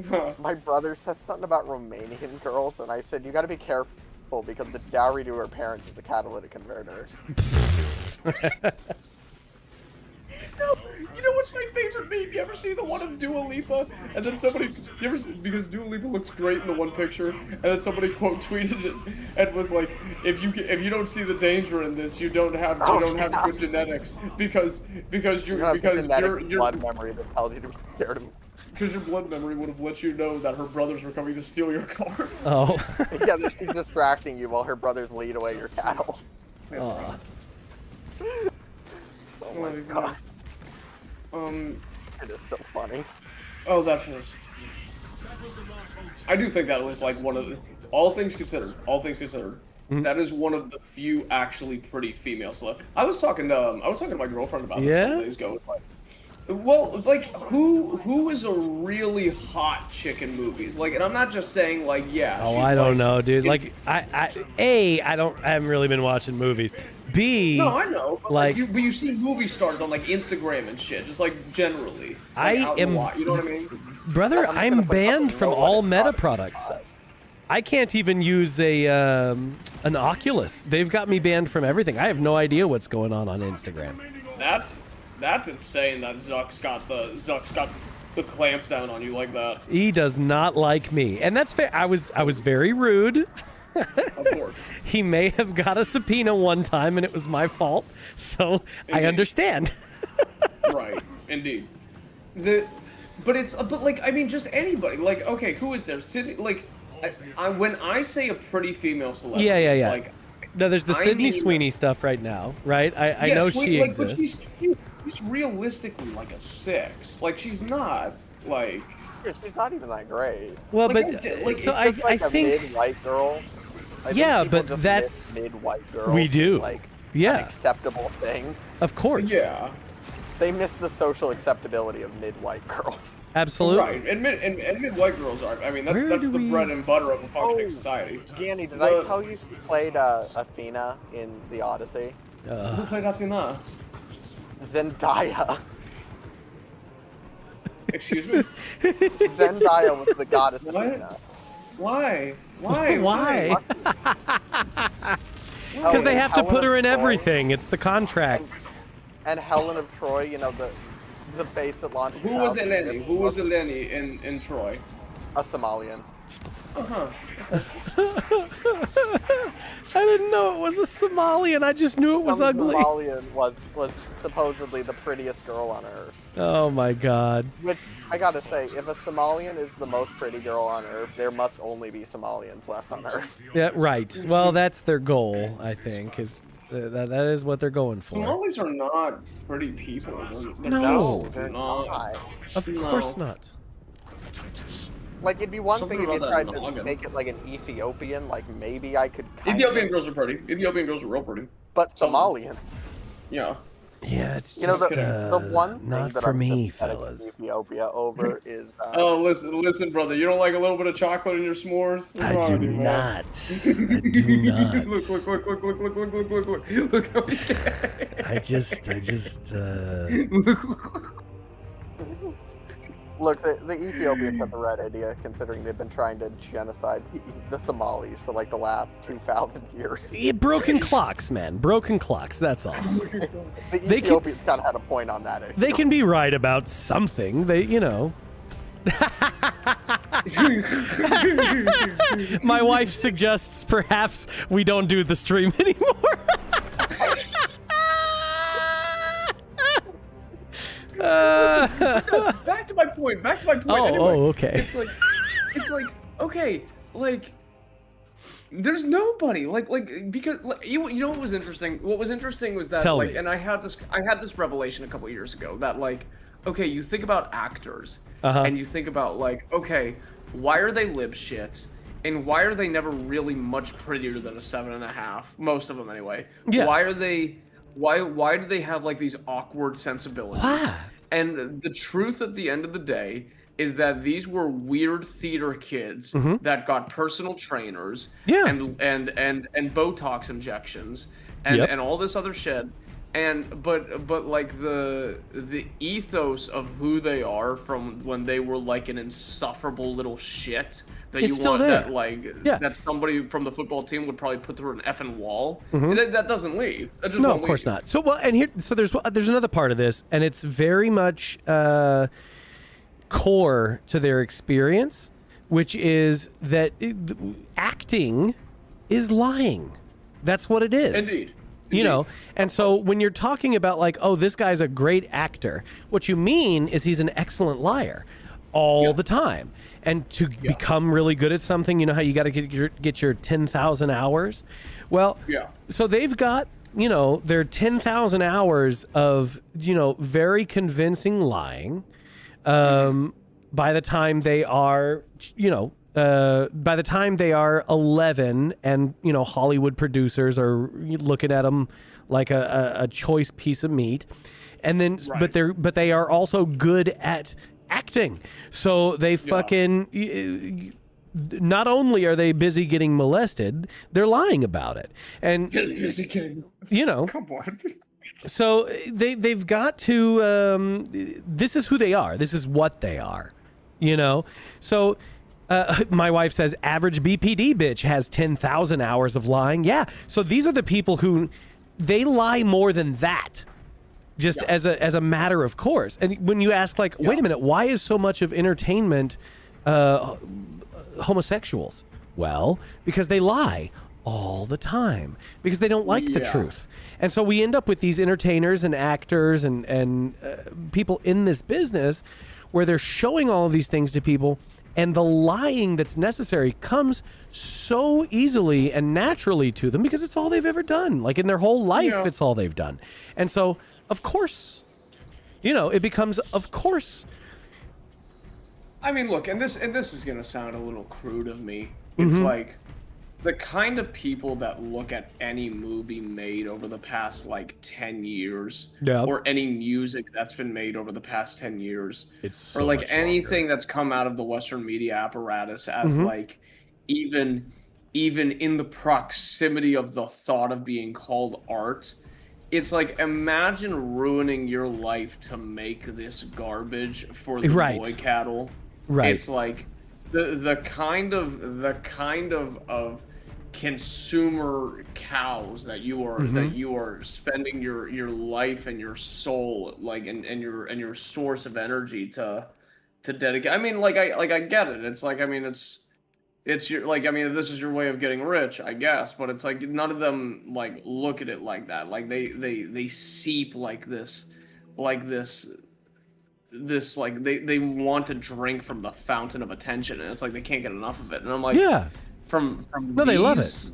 Huh. My brother said something about Romanian girls, and I said, you gotta be careful because the dowry to her parents is a catalytic converter. You know what's my favorite meme? You ever see the one of Dua Lipa? And then somebody, because Dua Lipa looks great in the one picture, and then somebody quote tweeted it and was like, if you don't see the danger in this, you don't have good genetics because Genetic your blood memory that tells you to be scared of. because your blood memory would have let you know that her brothers were coming to steal your car. Oh. Yeah, that she's distracting you while her brothers lead away your cattle. Aw. Oh my god, it is so funny. Oh, that's nice. I do think that was like one of the, all things considered, that is one of the few actually pretty female celeb. I was talking to my girlfriend about this a couple days ago. It's like, well, like who is a really hot chick in movies? Like, and I'm not just saying like, yeah. Oh, she's I don't like, know, dude. Like, I haven't really been watching movies. B, No, I know. But like, but you see movie stars on like Instagram and shit, just like generally. Like, I out in am- the lot, you know what I mean? brother, I'm I'm gonna put banned something from low all on Meta it. products. I can't even use an Oculus. They've got me banned from everything. I have no idea what's going on Instagram. That's insane that Zuck's got the clamps down on you like that. He does not like me, and that's fair. I was very rude. Of course. He may have got a subpoena one time, and it was my fault. So I Indeed. understand. Right. Indeed. But like I mean just anybody. Like okay, who is there? Sydney like when I say a pretty female celebrity, Yeah. it's like No, there's the I Sydney mean- Sweeney stuff right now, right? I know she like, exists. But she's cute. She's realistically like a 6. Like she's not like Yeah, she's not even that great. Well, like, but like, so Just like I a think mid-white girl. I think Yeah, people but just that's- mid-white girls. we do. Like Yeah. an acceptable thing. of course, yeah. They miss the social acceptability of mid-white girls. absolutely. Right, and mid-white girls are. I mean, that's Where do the we- bread and butter of a functioning Oh. society. Danny, did The- I tell you she played Athena in the Odyssey? Who played Athena? Zendaya. Excuse me. Zendaya was the goddess What? Athena. Why? Why? Oh, Because they and have to Helen put her of in Troy- everything. It's the contract. And Helen of Troy, you know, the base that launched. Who was out- Eleni? Who was Eleni in Troy? A Somalian. Uh-huh. I didn't know it was a Somalian. I just knew it was Some ugly. Somalian was supposedly the prettiest girl on earth. Oh my god. Which, I gotta say, if a Somalian is the most pretty girl on earth, there must only be Somalians left on earth. Yeah, right. Well, that's their goal, I think. Is that is what they're going for. Somalis are not pretty people. They're No. just They're not. not. Of No. course not. Like, it'd be one Something thing if you about tried that to noggin. make it like an Ethiopian, like maybe I could kind Ethiopian of, girls are pretty. Ethiopian girls are real pretty. but some- Somalian. Yeah. Yeah, it's You know, just the one thing not that for I'm me, sympathetic to fellas. Ethiopia over is Oh, listen, brother. You don't like a little bit of chocolate in your s'mores? What's I wrong do with you, man? not. I do not. Look. Look how he I just look, the Ethiopians have the right idea, considering they've been trying to genocide the Somalis for like the last 2,000 years. broken clocks, man. Broken clocks, that's all. The They can- Ethiopians kind of had a point on that issue. They can be right about something. They, you know. My wife suggests perhaps we don't do the stream anymore. Back to my point. Oh, Anyway, okay. It's like okay, like there's nobody because you know what was interesting? What was interesting was that Tell me. and I had this revelation a couple years ago that okay, you think about actors and you think about okay, why are they lip shits? And why are they never really much prettier than a 7.5? Most of them, anyway. Yeah. Why are they? Why do they have these awkward sensibilities? Why? And the truth at the end of the day is that these were weird theater kids that got personal trainers and Botox injections and all this other shit. And but the ethos of who they are from when they were an insufferable little shit that It's you still want there. that somebody from the football team would probably put through an effing wall. That doesn't leave. That just No, won't of course leave. not. So there's another part of this, and it's very much core to their experience, which is that acting is lying. That's what it is. Indeed. You know, and so when you're talking about oh, this guy's a great actor, what you mean is he's an excellent liar all the time. And to become really good at something, you know how you got to get your 10,000 hours? Well, so they've got, their 10,000 hours of, very convincing lying by the time they are, by the time they are 11 and, Hollywood producers are looking at them like a choice piece of meat. And then, but they are also good at acting. So they fucking, not only are they busy getting molested, they're lying about it. And, Come on. So they've got to, this is who they are. This is what they are, So my wife says average BPD bitch has 10,000 hours of lying. Yeah. So these are the people who they lie more than that. Just as a matter of course. And when you ask wait a minute, why is so much of entertainment homosexuals? Well, because they lie all the time because they don't like the truth. And so we end up with these entertainers and actors and people in this business where they're showing all of these things to people, and the lying that's necessary comes so easily and naturally to them because it's all they've ever done. In their whole life, it's all they've done. And so, of course, it becomes, of course. I mean, look, and this is gonna sound a little crude of me. It's the kind of people that look at any movie made over the past 10 years, or any music that's been made over the past 10 years, It's so or much anything longer. that's come out of the Western media apparatus as even in the proximity of the thought of being called art. It's imagine ruining your life to make this garbage for the boy cattle. Right. It's the kind of consumer cows that you are spending your life and your soul and your source of energy to dedicate. I mean, I get it. It's your this is your way of getting rich, I guess, but it's none of them look at it like that. They seep this they want to drink from the fountain of attention, and it's they can't get enough of it. And I'm from no, they love it.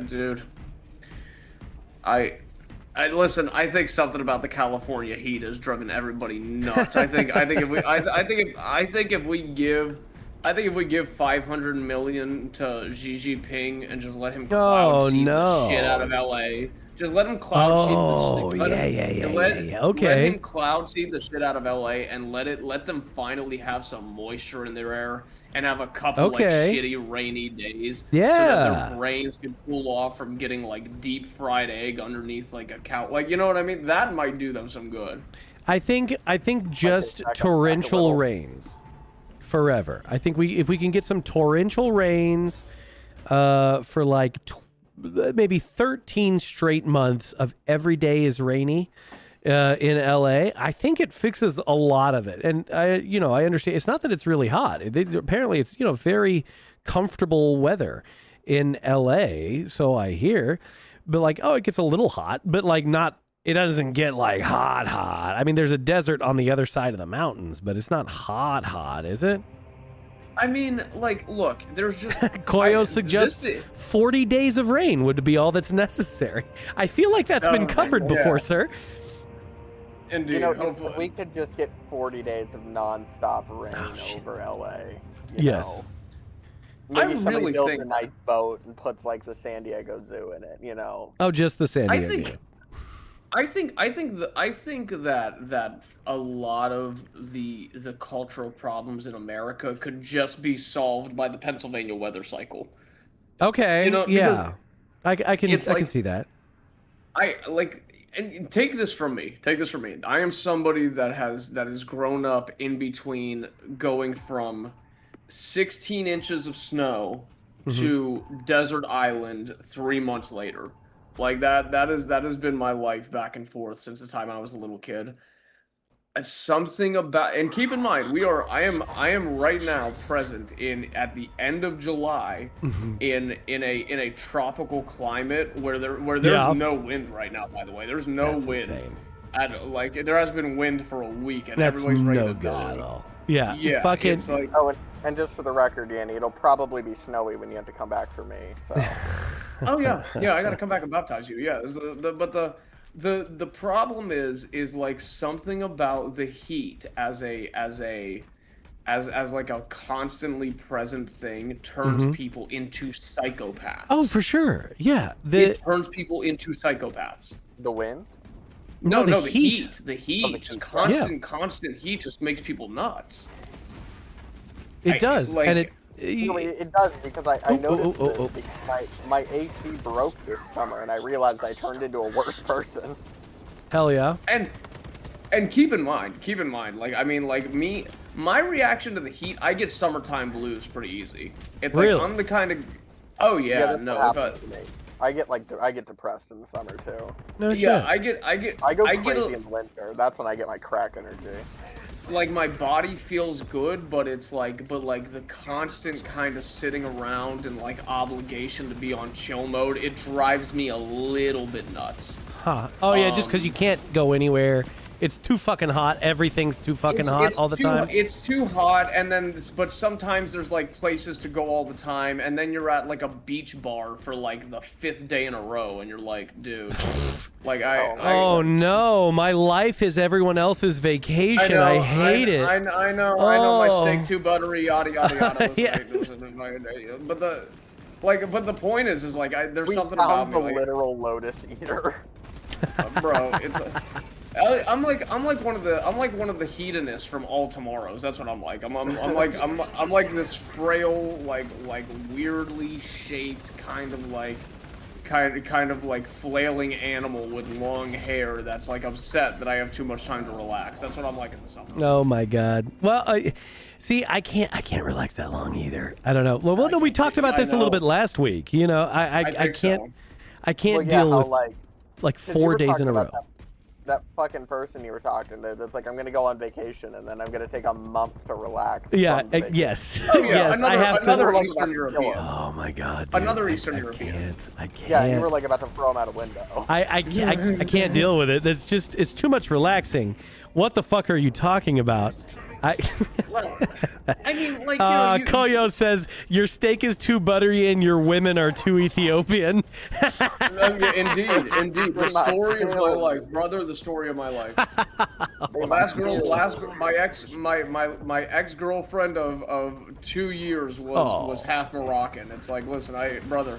Dude, I listen. I think something about the California heat has driven everybody nuts. I think if we give 500 million to Xi Jinping and just let him cloud seed the shit out of LA. Just let him cloud seed the shit. Okay. Let him cloud seed the shit out of LA and let them finally have some moisture in their air and have a couple shitty rainy days. So that their brains can cool off from getting deep fried egg underneath a cow. You know what I mean? That might do them some good. I think just torrential rains forever. I think if we can get some torrential rains for maybe 13 straight months of every day is rainy in LA, I think it fixes a lot of it. And I understand it's not that it's really hot. Apparently it's very comfortable weather in LA, so I hear. But it gets a little hot, but not it doesn't get like hot. I mean, there's a desert on the other side of the mountains, but it's not hot, is it? I mean, like, look, there's just Koyo suggests 40 days of rain would be all that's necessary. I feel like that's been covered before, sir. Indeed. You know, if we could just get 40 days of non-stop rain over LA. You know? Maybe somebody really builds think a nice boat and puts like the San Diego Zoo in it, you know. Oh, just the San Diego. I think that a lot of the cultural problems in America could just be solved by the Pennsylvania weather cycle. Okay. You know, yeah. I can see that. And take this from me. I am somebody that has grown up in between going from 16 inches of snow to desert island 3 months later. Like that has been my life back and forth since the time I was a little kid. It's something about, and keep in mind, I am right now present at the end of July in a tropical climate where there's no wind right now, by the way. There's no wind. Insane. There has been wind for a week and That's everybody's ready no to good die. at all. Yeah. Yeah. Fucking. It's like, And just for the record, Danny, it'll probably be snowy when you have to come back for me. So. oh yeah, I gotta come back and baptize you. Yeah, but the problem is like something about the heat as like a constantly present thing turns people into psychopaths. Oh, for sure. Yeah. It turns people into psychopaths. The wind? No, the the heat. heat. The heat. Oh, the Just heat. constant heat just makes people nuts. It does. Like, and It does, because I noticed that because my AC broke this summer, and I realized I turned into a worse person. Hell yeah. And keep in mind, like, I mean, like me, my reaction to the heat, I get summertime blues pretty easy. It's Really? like I'm the kind of, oh yeah, that's no, what if happens to me. I get depressed in the summer too. No shit. yeah, I go crazy in the winter. That's when I get my crack energy. like my body feels good, but it's like, the constant kind of sitting around and like obligation to be on chill mode, it drives me a little bit nuts. Huh. Oh yeah, just because you can't go anywhere. It's too fucking hot. Everything's too fucking hot all the time. It's too hot, and then but sometimes there's like places to go all the time, and then you're at like a beach bar for like the 5th day in a row, and you're like, dude, like oh no, my life is everyone else's vacation. I hate it. I know, my steak too buttery, yada yada yada. Yeah. But the point is like there's something found about the me, like, literal lotus eater. bro. It's. I'm like one of the hedonists from All Tomorrows. That's what I'm like. I'm like this frail, like weirdly shaped kind of like flailing animal with long hair that's like upset that I have too much time to relax. That's what I'm like in the summer. Oh my god. Well, see, I can't relax that long either. I don't know. Well, no, we talked about this a little bit last week. You know, I can't deal with like 4 days in a row. That fucking person you were talking to that's like, I'm gonna go on vacation and then I'm gonna take a month to relax. Yeah, from vacation. yes. Oh, yeah, yes, I have another to. Eastern European. Oh my god, dude. Another Eastern European. I can't. Yeah, you were like about to throw him out a window. I can't deal with it. It's too much relaxing. What the fuck are you talking about? I mean, like, Koyo says your steak is too buttery and your women are too Ethiopian. Indeed. The story of my life, brother. The story of my life. My ex-girlfriend of 2 years was half Moroccan. It's like, listen, brother.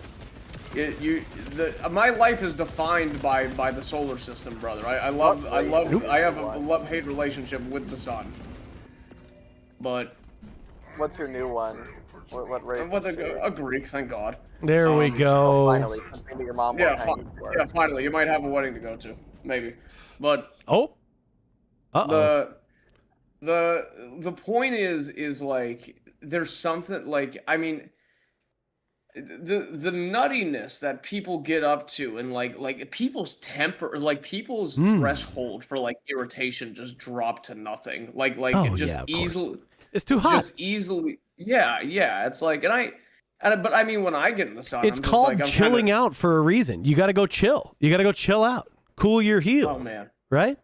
My life is defined by the solar system, brother. I have a love-hate relationship with the sun. But what's your new one? What race? A Greek, thank God. There we go. Finally, something that your mom won't hang you for. Yeah, finally, you might have a wedding to go to, maybe. But the point is like there's something like, I mean, the nuttiness that people get up to, and like people's temper, like people's threshold for like irritation just dropped to nothing. Like it just easily. It's too hot. Just easily, yeah. It's like, but I mean, when I get in the sun, it's I'm just called like, chilling out for a reason. You got to go chill. You got to go chill out. cool your heels. Oh man. Right?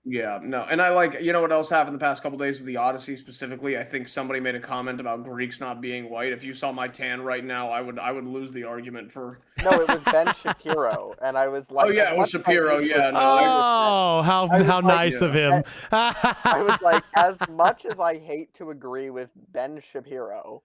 Yeah, no, and I like, you know what else happened the past couple days with the Odyssey specifically? I think somebody made a comment about Greeks not being white. If you saw my tan right now, I would lose the argument for. No, it was Ben Shapiro, and I was like, Oh yeah, as it much was as I Shapiro. hate Yeah, to- no. Oh, how I was how like, nice of him. I was like, as much as I hate to agree with Ben Shapiro,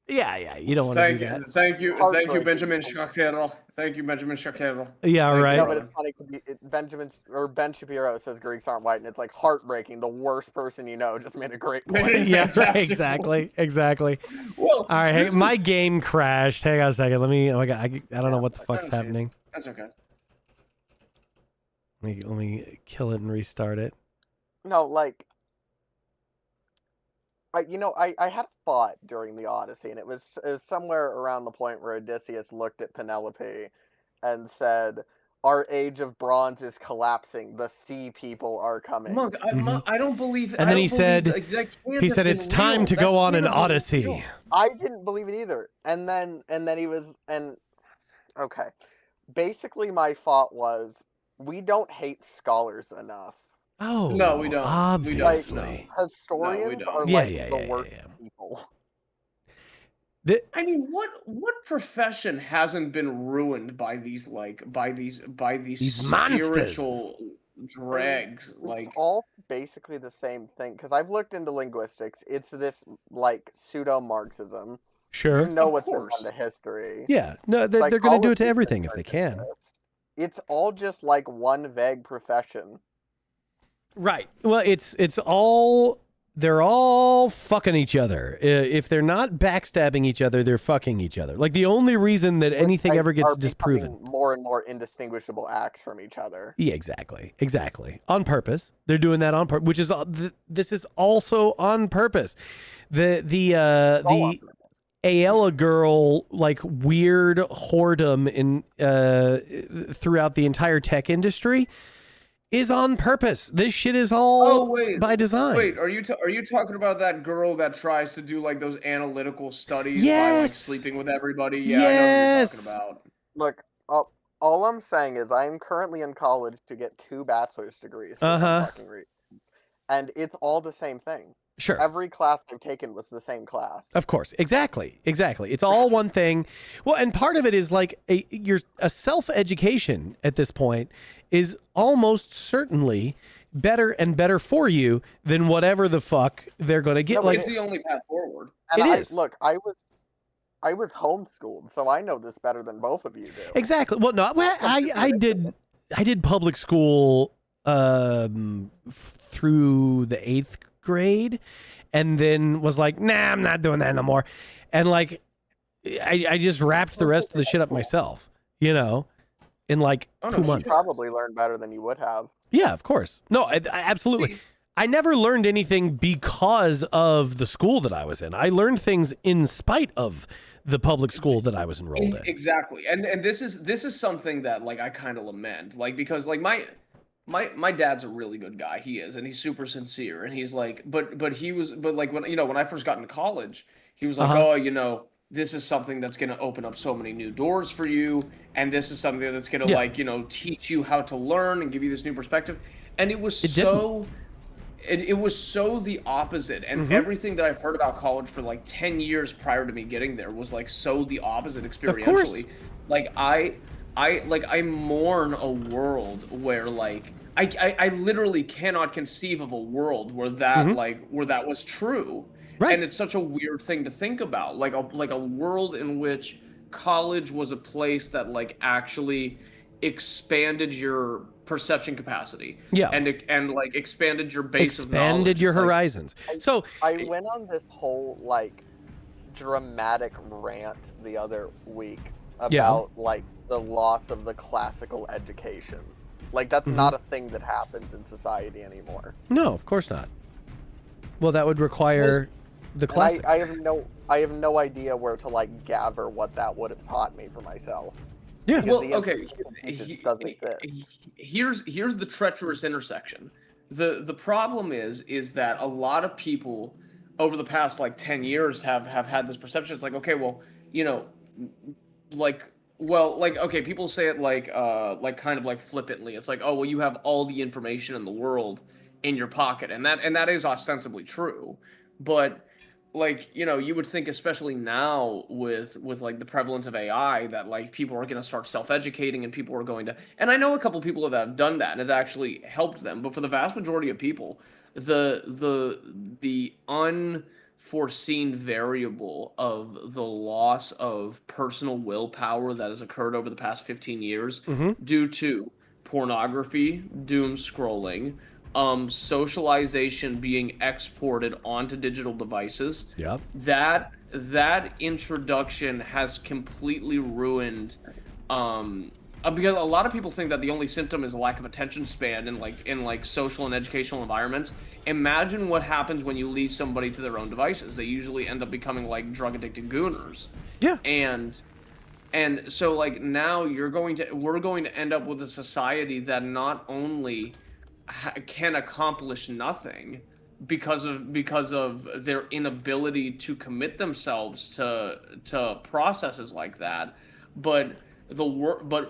yeah, you don't want to do that. Thank you, Heartbreaking. Benjamin Shapiro. Thank you, Benjamin Shapiro. Yeah, Thank you, right. no, but brother. it's funny. Ben Shapiro says Greeks aren't white, and it's like heartbreaking. The worst person you know just made a great point. Yeah, Fantastic. exactly. Well, All right, hey, this my was- game crashed. Hang on a second. Let me. Oh my god, I don't know what the fuck's happening. That's okay. Let me kill it and restart it. No, like, I had a thought during the Odyssey, and it was somewhere around the point where Odysseus looked at Penelope and said, "Our age of bronze is collapsing. The sea people are coming." Monk, I don't believe. And then he said, he said it's time to go on an odyssey. I didn't believe it either. And then he was okay. Basically, my thought was, we don't hate scholars enough. Oh, No, we don't. We don't. Obviously. Historians don't. are Yeah, like yeah, the yeah, worst yeah. people. I mean, what profession hasn't been ruined by these These monsters. spiritual dregs? It's Like, all basically the same thing. Because I've looked into linguistics. It's this like pseudo-Marxism. Sure. You know Of what's been course. done to history. Yeah. No, they're going to do it to Psychology everything if turned they can. into this. It's all just like one vague profession. Right. Well, it's all they're all fucking each other. If they're not backstabbing each other, they're fucking each other. Like the only reason that anything Like, ever gets are becoming disproven. more and more indistinguishable acts from each other. Yeah, exactly. On purpose. They're doing that on purpose, which is this is also on purpose. The All on purpose. Ayala girl like weird whoredom in throughout the entire tech industry is on purpose. This shit is all by design. Wait, are you talking about that girl that tries to do like those analytical studies by like Yes. sleeping with everybody? Yeah, Yes. I know what you're talking about. Look, all I'm saying is I am currently in college to get 2 bachelor's degrees for some fucking reason. And it's all the same thing. Sure. Every class I've taken was the same class. Of course. Exactly. It's all one thing. Well, and part of it is like a self-education at this point is almost certainly better and better for you than whatever the fuck they're going to get. No, like It's the only path forward. And it I, is. Look, I was homeschooled, so I know this better than both of you do. Exactly. Well, no, I did public school through the 8th grade, and then was like, nah, I'm not doing that no more, and like, I just wrapped the rest of the shit up myself, in like Oh, no, 2 she months. You probably learned better than you would have. Yeah, of course. No, I absolutely. See- I never learned anything because of the school that I was in. I learned things in spite of the public school that I was enrolled in. Exactly, and this is something that like I kind of lament, like because like my dad's a really good guy, he is, and he's super sincere, and he's like, but like when I first got into college, he was like, oh, this is something that's going to open up so many new doors for you, and this is something that's going to teach you how to learn and give you this new perspective, and it was it was so the opposite, and everything that I've heard about college for like 10 years prior to me getting there was like so the opposite experientially. Like I mourn a world where like I literally cannot conceive of a world where that where that was true. Right. And it's such a weird thing to think about, like a world in which college was a place that like actually expanded your perception capacity. Yeah. And like expanded your base of knowledge. Expanded your It's like- horizons. So I went on this whole like dramatic rant the other week about like the loss of the classical education. Like that's not a thing that happens in society anymore. no, of course not. Well, that would require the And classics. I have no idea where to like gather what that would have taught me for myself. Yeah. Because Well, the okay. institution just doesn't exist. Here's the treacherous intersection. The problem is that a lot of people over the past like 10 years have had this perception. It's like, okay, well, like Well, like, okay, people say it like kind of like flippantly. It's like, oh, well, you have all the information in the world in your pocket, and that is ostensibly true. But like, you would think, especially now with like the prevalence of AI, that like people are going to start self-educating and people are going to. And I know a couple people that have done that and it's actually helped them. But for the vast majority of people, the unforeseen variable of the loss of personal willpower that has occurred over the past 15 years due to pornography, doom scrolling, socialization being exported onto digital devices. Yep. That introduction has completely ruined because a lot of people think that the only symptom is a lack of attention span in social and educational environments. Imagine what happens when you leave somebody to their own devices. They usually end up becoming like drug addicted gooners. Yeah. And so like now we're going to end up with a society that not only can accomplish nothing because of their inability to commit themselves to processes like that, but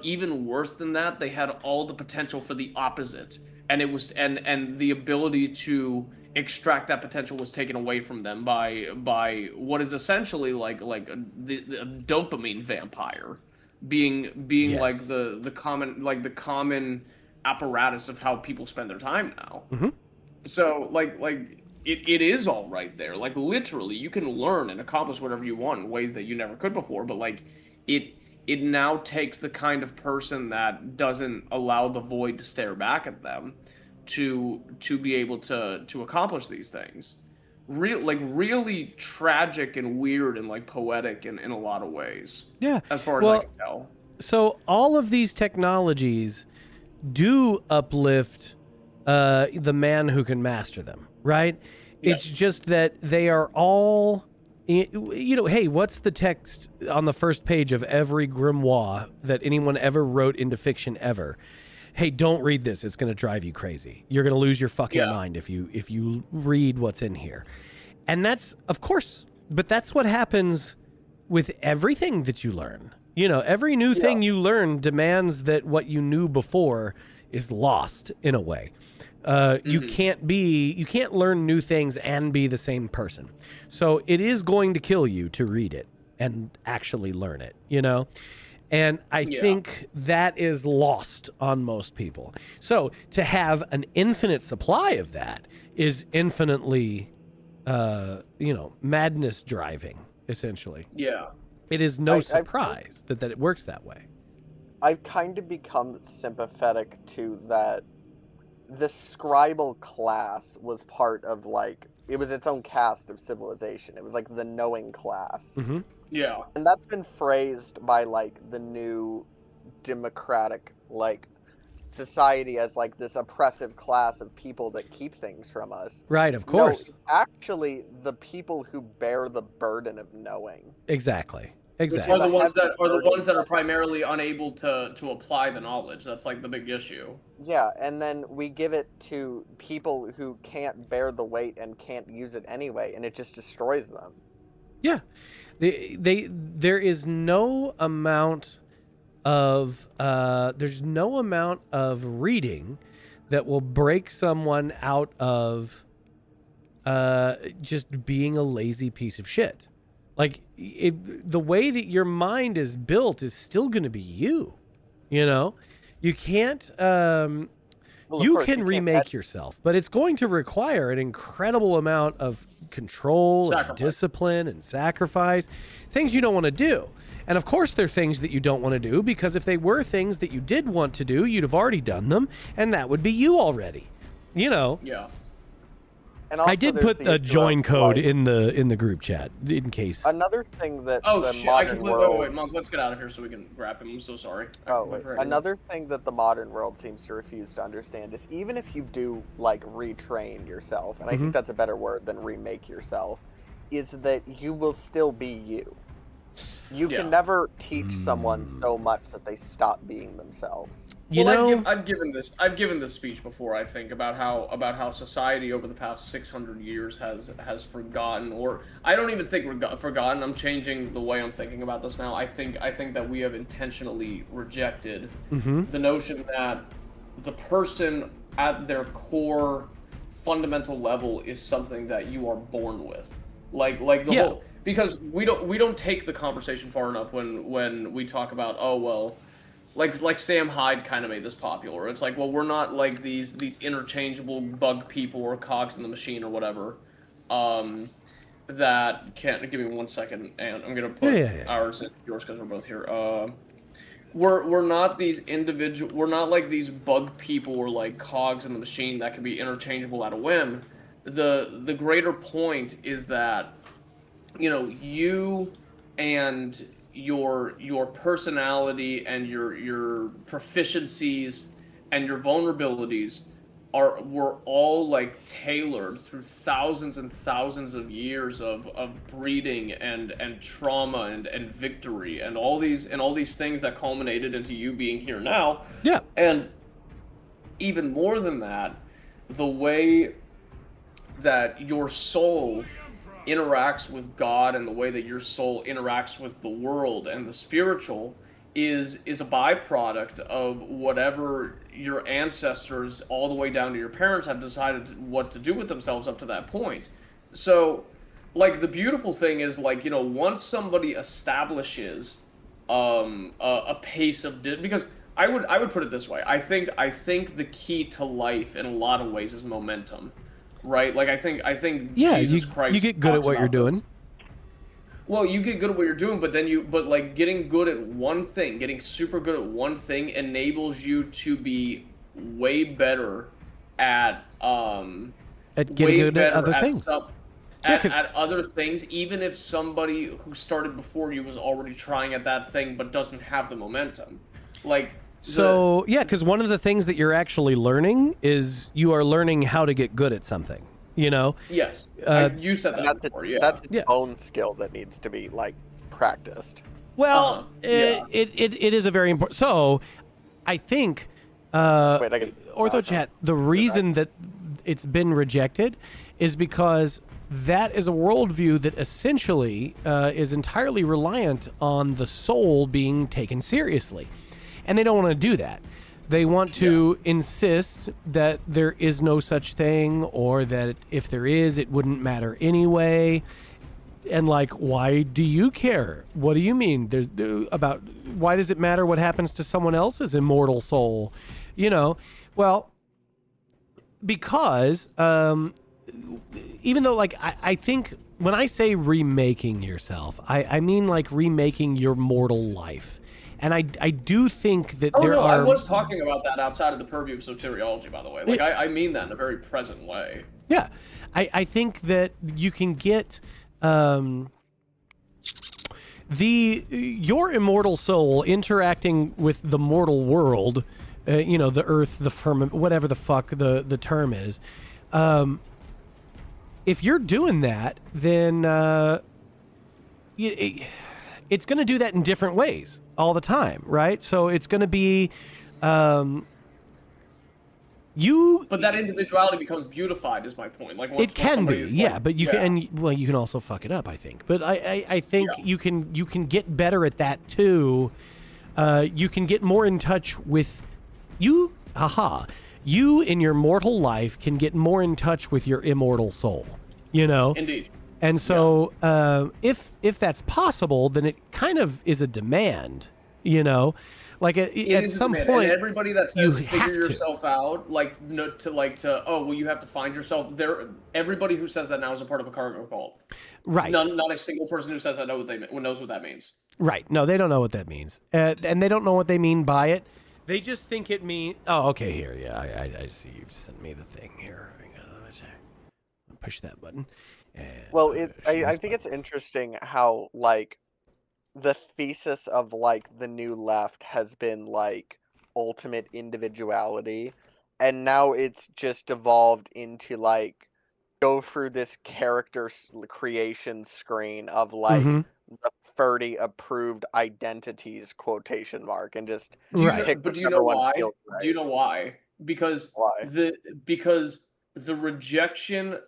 even worse than that, they had all the potential for the opposite, and it was and the ability to extract that potential was taken away from them by what is essentially like the dopamine vampire being Yes. like the common apparatus of how people spend their time now. So like it is all right there. Like literally, you can learn and accomplish whatever you want in ways that you never could before. But like it now takes the kind of person that doesn't allow the void to stare back at them to be able to accomplish these things. Really tragic and weird and like poetic in a lot of ways. Yeah. As far as I can tell. So all of these technologies do uplift the man who can master them, right? Yep. It's just that they are all, hey, what's the text on the first page of every grimoire that anyone ever wrote into fiction ever? Hey, don't read this. It's going to drive you crazy. You're going to lose your fucking mind if you read what's in here. And that's, of course, but that's what happens with everything that you learn. Every new thing you learn demands that what you knew before is lost in a way. You can't learn new things and be the same person. So it is going to kill you to read it and actually learn it, And I think that is lost on most people. So to have an infinite supply of that is infinitely, madness driving, essentially. Yeah. It is no surprise that it works that way. I've kind of become sympathetic to that. The scribal class was part of it was its own caste of civilization. It was like the knowing class. Mm-hmm. Yeah. And that's been phrased by the new democratic society as this oppressive class of people that keep things from us. Right, of course. No, actually the people who bear the burden of knowing. Exactly. Are the ones that are primarily unable to apply the knowledge. That's like the big issue. Yeah, and then we give it to people who can't bear the weight and can't use it anyway, and it just destroys them. Yeah. There is no amount of reading that will break someone out of just being a lazy piece of shit. The way that your mind is built is still going to be you. You can't. You can remake yourself, but it's going to require an incredible amount of control and discipline and sacrifice, things you don't want to do. And of course, there are things that you don't want to do, because if they were things that you did want to do, you'd have already done them, and that would be you already. Yeah. And also I did put a join code in the group chat in case. Another thing that wait, Monk, let's get out of here so we can grab him. I'm so sorry. Another thing that the modern world seems to refuse to understand is, even if you do retrain yourself, and I think that's a better word than remake yourself, is that you will still be you. You Yeah. can never teach someone so much that they stop being themselves. You Well, know, I've given this speech before. I think about how society over the past 600 years has forgotten, or I don't even think forgotten. I'm changing the way I'm thinking about this now. I think that we have intentionally rejected the notion that the person at their core fundamental level is something that you are born with. Like the Yeah. whole, because we don't take the conversation far enough when we talk about, oh well, like Sam Hyde kind of made this popular. It's like, well, we're not like these interchangeable bug people or cogs in the machine or whatever. That can't give me 1 second, and I'm gonna put Yeah. ours and yours because we're both here. We're not these individual. We're not like these bug people or like cogs in the machine that can be interchangeable at a whim. The greater point is that, you and your personality and your proficiencies and your vulnerabilities were all like tailored through thousands and thousands of years of breeding and trauma and victory and all these things that culminated into you being here now. Yeah. And even more than that, the way that your soul interacts with God and the way that your soul interacts with the world and the spiritual is a byproduct of whatever your ancestors all the way down to your parents have decided what to do with themselves up to that point. So, like, the beautiful thing is, like, once somebody establishes a pace of because I would put it this way. I think the key to life in a lot of ways is momentum. Right, like I think Yeah, Jesus Christ you get good at talks what you're about doing. this. Well, you get good at what you're doing, but like getting good at one thing, getting super good at one thing enables you to be way better at At getting good at other things. at other things, even if somebody who started before you was already trying at that thing but doesn't have the momentum. Like, So, yeah, because one of the things that you're actually learning is you are learning how to get good at something, yes, you said And that before. Yeah. that's its Yeah. own skill that needs to be like practiced. Well, Yeah. it is a very important. So, I think, Wait, I can. OrthoChat, the reason that it's been rejected is because that is a worldview that essentially is entirely reliant on the soul being taken seriously. And they don't want to do that. They want to insist that there is no such thing, or that if there is, it wouldn't matter anyway. And like, why do you care? What do you mean? There's about why does it matter what happens to someone else's immortal soul? Well, because even though like I think when I say remaking yourself, I mean like remaking your mortal life. And I do think that there I are. was talking about that outside of the purview of soteriology, by the way. Like, I mean that in a very present way. Yeah, I think that you can get your immortal soul interacting with the mortal world, the earth, the firmament, whatever the fuck the term is. If you're doing that, then it's going to do that in different ways all the time, right? So it's going to be But that individuality becomes beautified, is my point. Like, it can be, yeah, but you can, and you can also fuck it up, I think. But I think you can get better at that too. You can get more in touch with you. You in your mortal life can get more in touch with your immortal soul. Indeed. And so, if that's possible, then it kind of is a demand. Like at some point, and everybody that says you have figure to. yourself out, oh well, you have to find yourself. Everybody who says that now is a part of a cargo cult. Right. Not a single person who says that knows what that means. Right. No, they don't know what that means, and they don't know what they mean by it. They just think it means. Oh, okay. Here, yeah, I see. You've sent me the thing here. Push that button. And Well, I think it's interesting how like the thesis of like the new left has been like ultimate individuality, and now it's just evolved into like go through this character creation screen of like the 30 approved identities quotation mark and just Right. pick But do you know whichever one why? feels Do you right. know why? Because Why? the rejection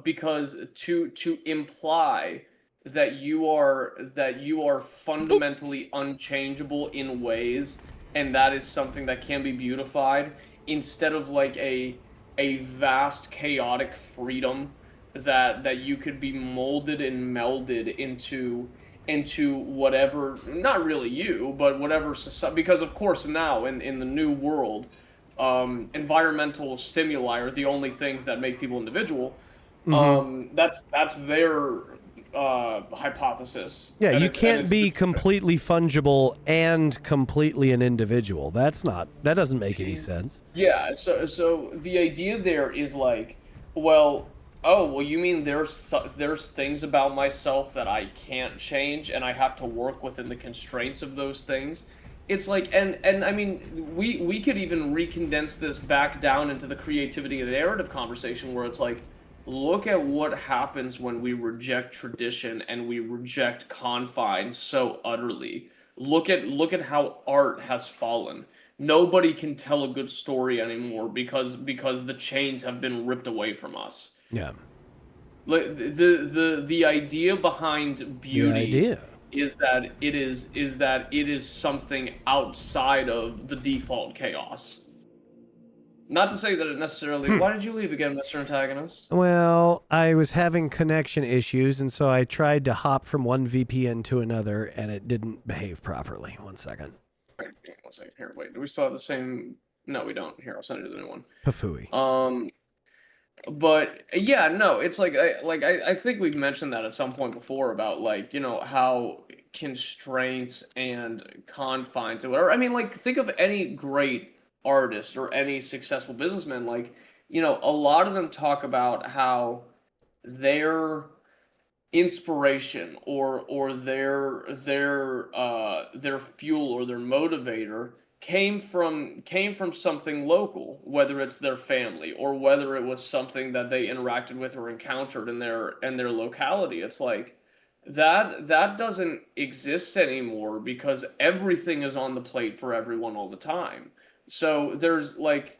because to imply that you are fundamentally unchangeable in ways, and that is something that can be beautified instead of like a vast chaotic freedom that you could be molded and melded into whatever, not really you, but whatever society, because of course now in the new world, environmental stimuli are the only things that make people individual. That's their hypothesis. Yeah, and you it's can't be the truth. completely fungible and completely an individual. That doesn't make any sense. Yeah, so the idea there is like, well, oh, well, you mean there's things about myself that I can't change, and I have to work within the constraints of those things. It's like, and I mean, we could even recondense this back down into the creativity and narrative conversation, where it's like, look at what happens when we reject tradition and we reject confines so utterly. Look at how art has fallen. Nobody can tell a good story anymore because the chains have been ripped away from us. Yeah. Like the idea behind The beauty idea. is that it is something outside of the default chaos. Not to say that it necessarily. Why did you leave again, Mr. Antagonist? Well, I was having connection issues, and so I tried to hop from one VPN to another, and it didn't behave properly. 1 second. Wait, 1 second. Here, wait. Do we still have the same? No, we don't. Here, I'll send you the new one. Pafooey. But yeah, no, it's like I think we've mentioned that at some point before about like, how constraints and confines or whatever. I mean, like, think of any great artist or any successful businessman. Like, a lot of them talk about how their inspiration or their fuel or their motivator came from something local, whether it's their family or whether it was something that they interacted with or encountered in their locality. It's like that doesn't exist anymore because everything is on the plate for everyone all the time. So there's like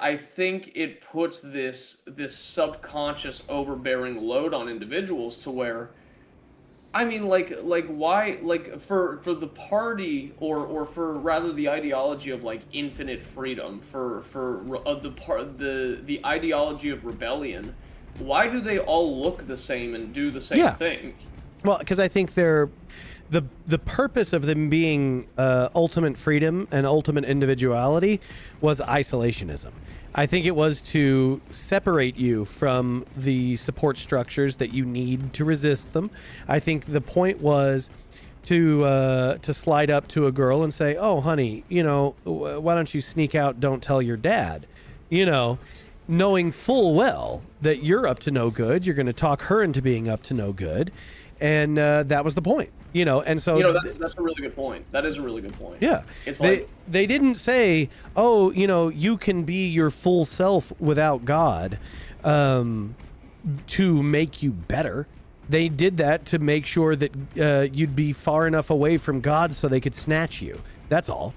I think it puts this subconscious overbearing load on individuals to where, I mean, like why, like for the party or for rather the ideology of like infinite freedom, for the ideology of rebellion, why do they all look the same and do the same Yeah. things? Well, because I think they're the purpose of them being ultimate freedom and ultimate individuality was isolationism. I think it was to separate you from the support structures that you need to resist them. I think the point was to slide up to a girl and say, "Oh, honey, why don't you sneak out? Don't tell your dad," knowing full well that you're up to no good. You're going to talk her into being up to no good, and that was the point. And so That's a really good point. That is a really good point. yeah, It's they didn't say, "Oh, you can be your full self without God," to make you better. They did that to make sure that you'd be far enough away from God so they could snatch you. That's all.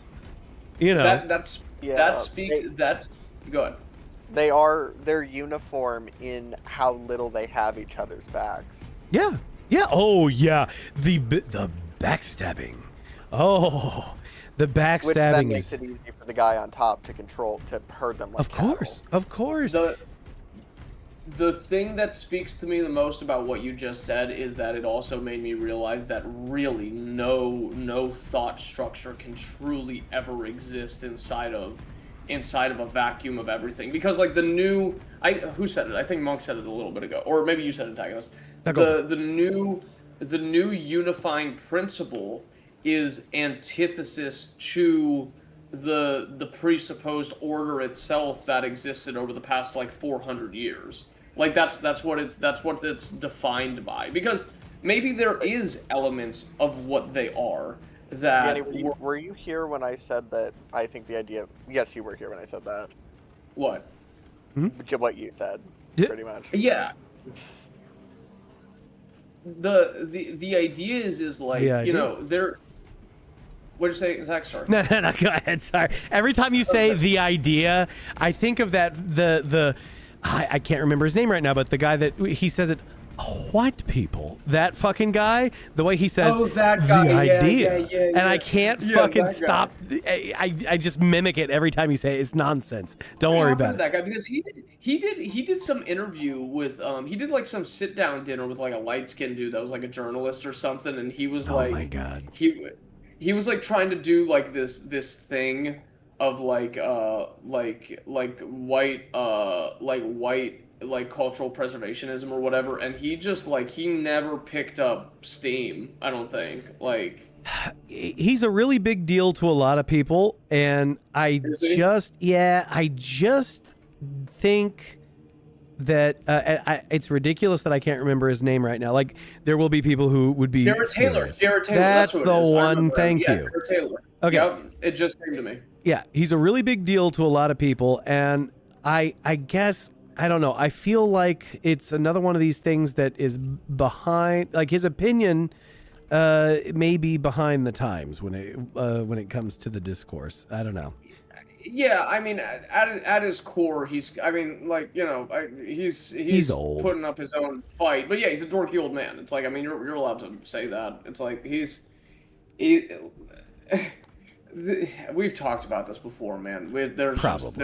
that Yeah, speaks. That's go ahead. They're uniform in how little they have each other's backs. Yeah. Yeah. Oh, yeah. The backstabbing. Oh, the backstabbing Which then makes is. it easy for the guy on top to herd them like cattle. Of course. The thing that speaks to me the most about what you just said is that it also made me realize that really no thought structure can truly ever exist inside of a vacuum of everything, because like who said it? I think Monk said it a little bit ago, or maybe you said it, Antagonist. The new unifying principle is antithesis to the presupposed order itself that existed over the past like 400 years. Like that's what it's defined by, because maybe there is elements of what they are that Danny, were you here when I said that? I think the idea. Yes, you were here when I said that. what? What you said, Yeah. pretty much. Yeah. the idea is like, The you idea. know, they're. What'd you say, Zach? Sorry. No, go ahead. Sorry. Every time you say the idea, I think of that I can't remember his name right now, but the guy that he says it. White people, that fucking guy, the way he says that guy. the idea, Yeah. and I can't fucking stop. I just mimic it every time you say it. It's nonsense. Don't worry about it. That guy, because he did some interview with he did like some sit down dinner with like a light skinned dude that was like a journalist or something, and he was like, oh my god, he was like trying to do like this thing of like white like cultural preservationism or whatever, and he just like he never picked up steam, I don't think. Like, he's a really big deal to a lot of people, and I just think that it's ridiculous that I can't remember his name right now. Like, there will be people who would be Jared Taylor. That's who it the is. one. Thank you. Jared Taylor. Okay. Yep, it just came to me. Yeah, he's a really big deal to a lot of people, and I guess, I don't know, I feel like it's another one of these things that is behind, like his opinion may be behind the times when it comes to the discourse. I don't know. Yeah, I mean, at his core, he's old, putting up his own fight. But yeah, he's a dorky old man. It's like, I mean, you're allowed to say that. It's like we've talked about this before, man. There's just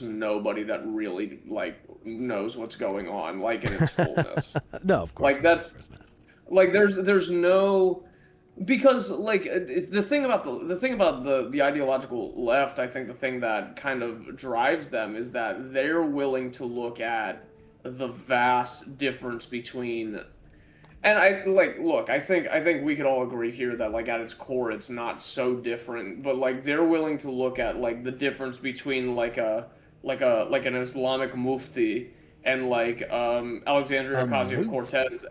nobody that really like knows what's going on, like in its fullness. No, of course. Like that's like there's no, because like the thing about the ideological left, I think the thing that kind of drives them is that they're willing to look at the vast difference between. And I think we could all agree here that like at its core it's not so different, but like they're willing to look at like the difference between like an Islamic mufti and like Alexandria Ocasio-Cortez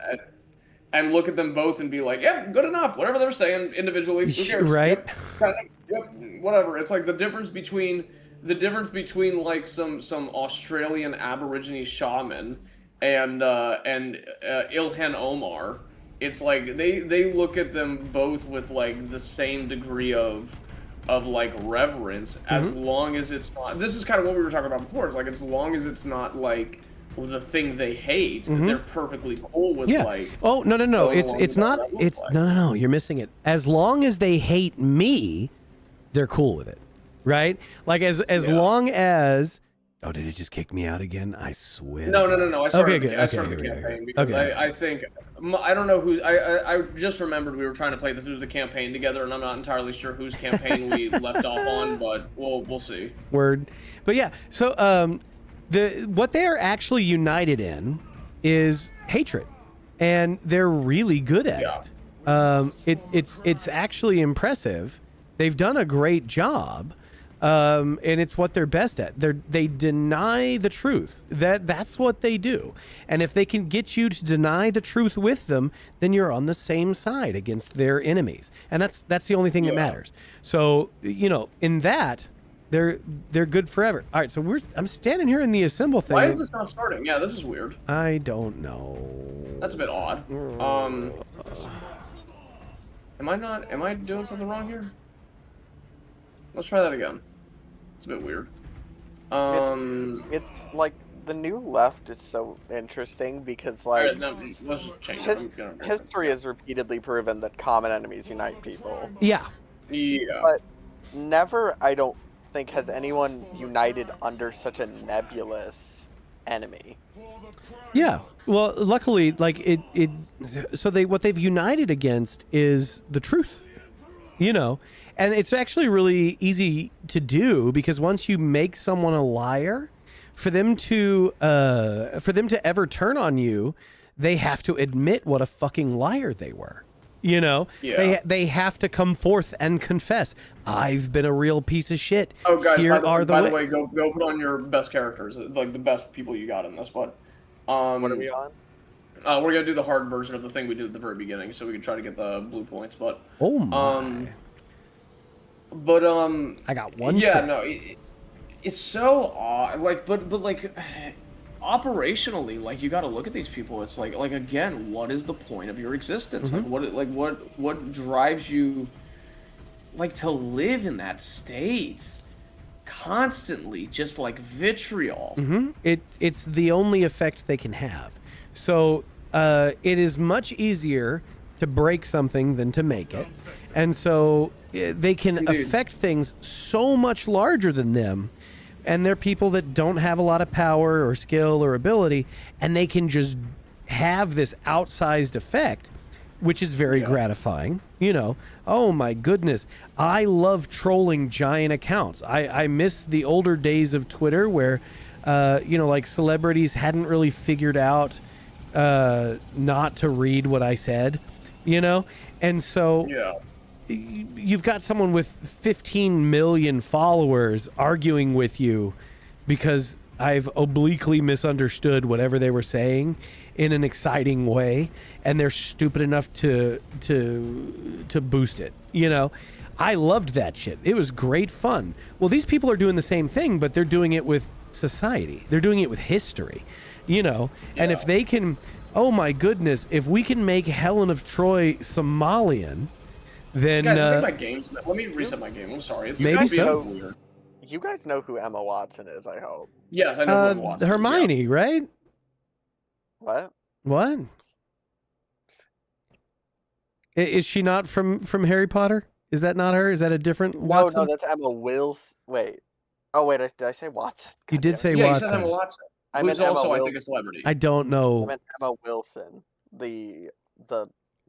and look at them both and be like, yeah, good enough, whatever they're saying individually, who cares? Right? Yep, whatever. It's like the difference between like some Australian Aborigine shaman and Ilhan Omar. It's like they look at them both with like the same degree of like reverence, as long as it's not. This is kind of what we were talking about before. It's like, as long as it's not like the thing they hate, they're perfectly cool with like. Oh no! It's not. It's like. No. You're missing it. As long as they hate me, they're cool with it, right? Like as long as. Oh, did it just kick me out again? I swear. No. I started the Okay. campaign because I think, I don't know who. I just remembered we were trying to play through the campaign together, and I'm not entirely sure whose campaign we left off on, but we'll see. Word, but yeah. So what they are actually united in is hatred, and they're really good at it. It's actually impressive. They've done a great job. And it's what they're best at. They deny the truth. That's what they do. And if they can get you to deny the truth with them, then you're on the same side against their enemies. And that's the only thing that matters. So, in that, they're good forever. All right, so I'm standing here in the assemble thing. Why is this not starting? Yeah, this is weird. I don't know. That's a bit odd. Am I doing something wrong here? Let's try that again. It's a bit weird. It's like the new left is so interesting because like let's change history has repeatedly proven that common enemies unite people. Yeah. But never, I don't think, has anyone united under such a nebulous enemy. Yeah. Well, luckily, like what they've united against is the truth. And it's actually really easy to do, because once you make someone a liar, for them to ever turn on you, they have to admit what a fucking liar they were. Yeah. They have to come forth and confess, I've been a real piece of shit. Oh, guys, by the way, ways. go put on your best characters, like the best people you got in this. But what are we on? We're gonna do the hard version of the thing we did at the very beginning, so we can try to get the blue points. But oh my. But I got one. Yeah, trick. no, it's so odd. Like, but like, operationally, like, you got to look at these people. It's like again, what is the point of your existence? What drives you, like, to live in that state constantly, just like vitriol? It's the only effect they can have. So it is much easier to break something than to make it, and so they can affect things so much larger than them. And they're people that don't have a lot of power or skill or ability, and they can just have this outsized effect, which is very gratifying. You know, oh my goodness, I love trolling giant accounts. I miss the older days of Twitter where, you know, like celebrities hadn't really figured out not to read what I said, you know? And so you've got someone with 15 million followers arguing with you because I've obliquely misunderstood whatever they were saying in an exciting way, and they're stupid enough to boost it. You know, I loved that shit. It was great fun. Well, these people are doing the same thing, but they're doing it with society. They're doing it with history. You know, and if they can, oh my goodness, if we can make Helen of Troy Somalian, then Guys, I think my game's... Let me reset my game. I'm sorry. It's maybe so. weird. You guys know who Emma Watson is, I hope. Yes, I know who Emma Watson is, Hermione, right? What? What? Is she not from Harry Potter? Is that not her? Is that a different Watson? No, that's Emma Wills. Wait. Oh, wait, did I say Watson? You God did damn it. say Yeah, you Watson. said Emma Watson. I Who's meant also, Emma I think, a celebrity. I don't I know. meant Emma Wilson, the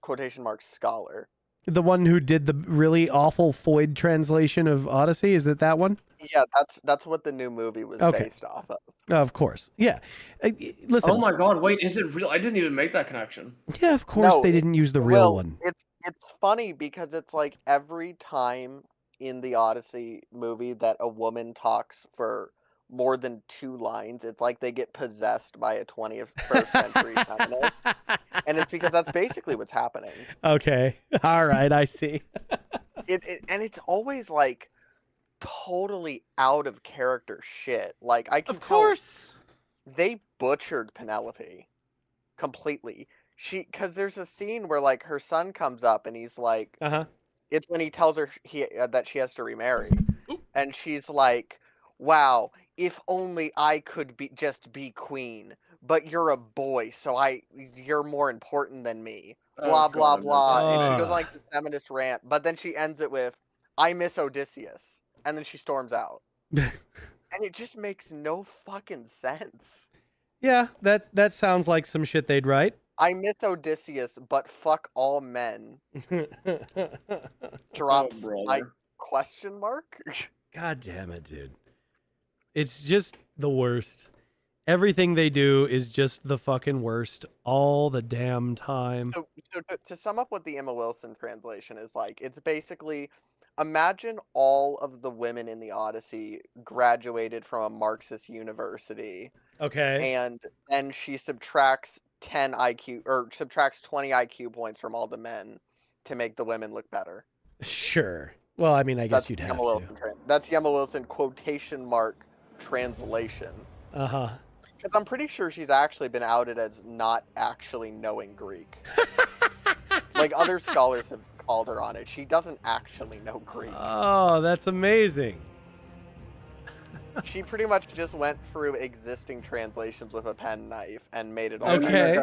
quotation mark scholar. The one who did the really awful Foyd translation of Odyssey? Is it that one? Yeah, that's what the new movie was based off of. Of course. Yeah. Listen. Oh my god, wait, is it real? I didn't even make that connection. Yeah, of course No, they didn't use the real one. It's funny because it's like every time in the Odyssey movie that a woman talks for more than 2 lines, it's like they get possessed by a 21st century feminist. And it's because that's basically what's happening. Okay. All right, I see. And it's always like totally out of character shit. Like I can Of course. tell they butchered Penelope completely. Because there's a scene where like her son comes up and he's like, it's when he tells her that she has to remarry, and she's like, "Wow, if only I could be queen, but you're a boy, so you're more important than me." Blah blah blah, and she goes on like this feminist rant, but then she ends it with, "I miss Odysseus," and then she storms out, and it just makes no fucking sense. Yeah, that sounds like some shit they'd write. I miss Odysseus, but fuck all men. Drops question mark? God damn it, dude. It's just the worst. Everything they do is just the fucking worst all the damn time. So to sum up what the Emma Wilson translation is like, it's basically, imagine all of the women in the Odyssey graduated from a Marxist university. Okay. And then she subtracts 20 IQ points from all the men to make the women look better. Sure. Well, I mean, I guess you'd have to. That's the Emma Wilson quotation mark translation. Uh-huh. Because I'm pretty sure she's actually been outed as not actually knowing Greek. Like, other scholars have called her on it. She doesn't actually know Greek. Oh, that's amazing. She pretty much just went through existing translations with a penknife and made it all. Okay.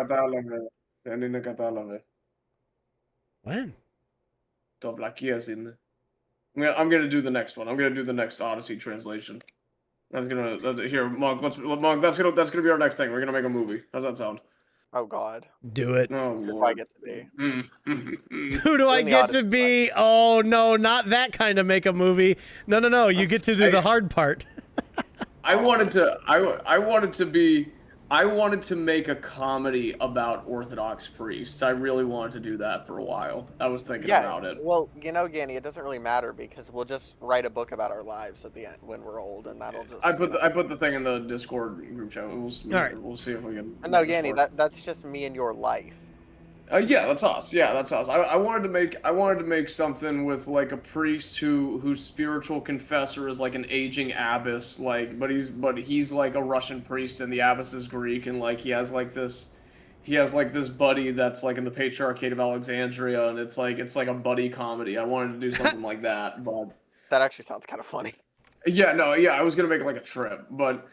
When? I'm gonna do the next one. I'm gonna do the next Odyssey translation. That's gonna Monk. Monk. That's gonna be our next thing. We're gonna make a movie. How's that sound? Oh God. Do it. Oh Who do I Lord. get to be? Who do I get to be? Oh no, not that kind of make a movie. No. You get to do the hard part. I wanted to make a comedy about Orthodox priests. I really wanted to do that for a while. I was thinking about it. Well, you know, Ganny, it doesn't really matter because we'll just write a book about our lives at the end when we're old, and that'll just. I put the thing in the Discord group chat. We'll see if we can. No, Ganny, that's just me and your life. Yeah, that's us. Yeah, that's us. I wanted to make something with like a priest whose spiritual confessor is like an aging abbess, like, but he's like a Russian priest and the abbess is Greek, and like he has like this buddy that's like in the Patriarchate of Alexandria, and it's like a buddy comedy. I wanted to do something like that, but That actually sounds kind of funny. yeah, no, yeah, I was gonna make like a trip, but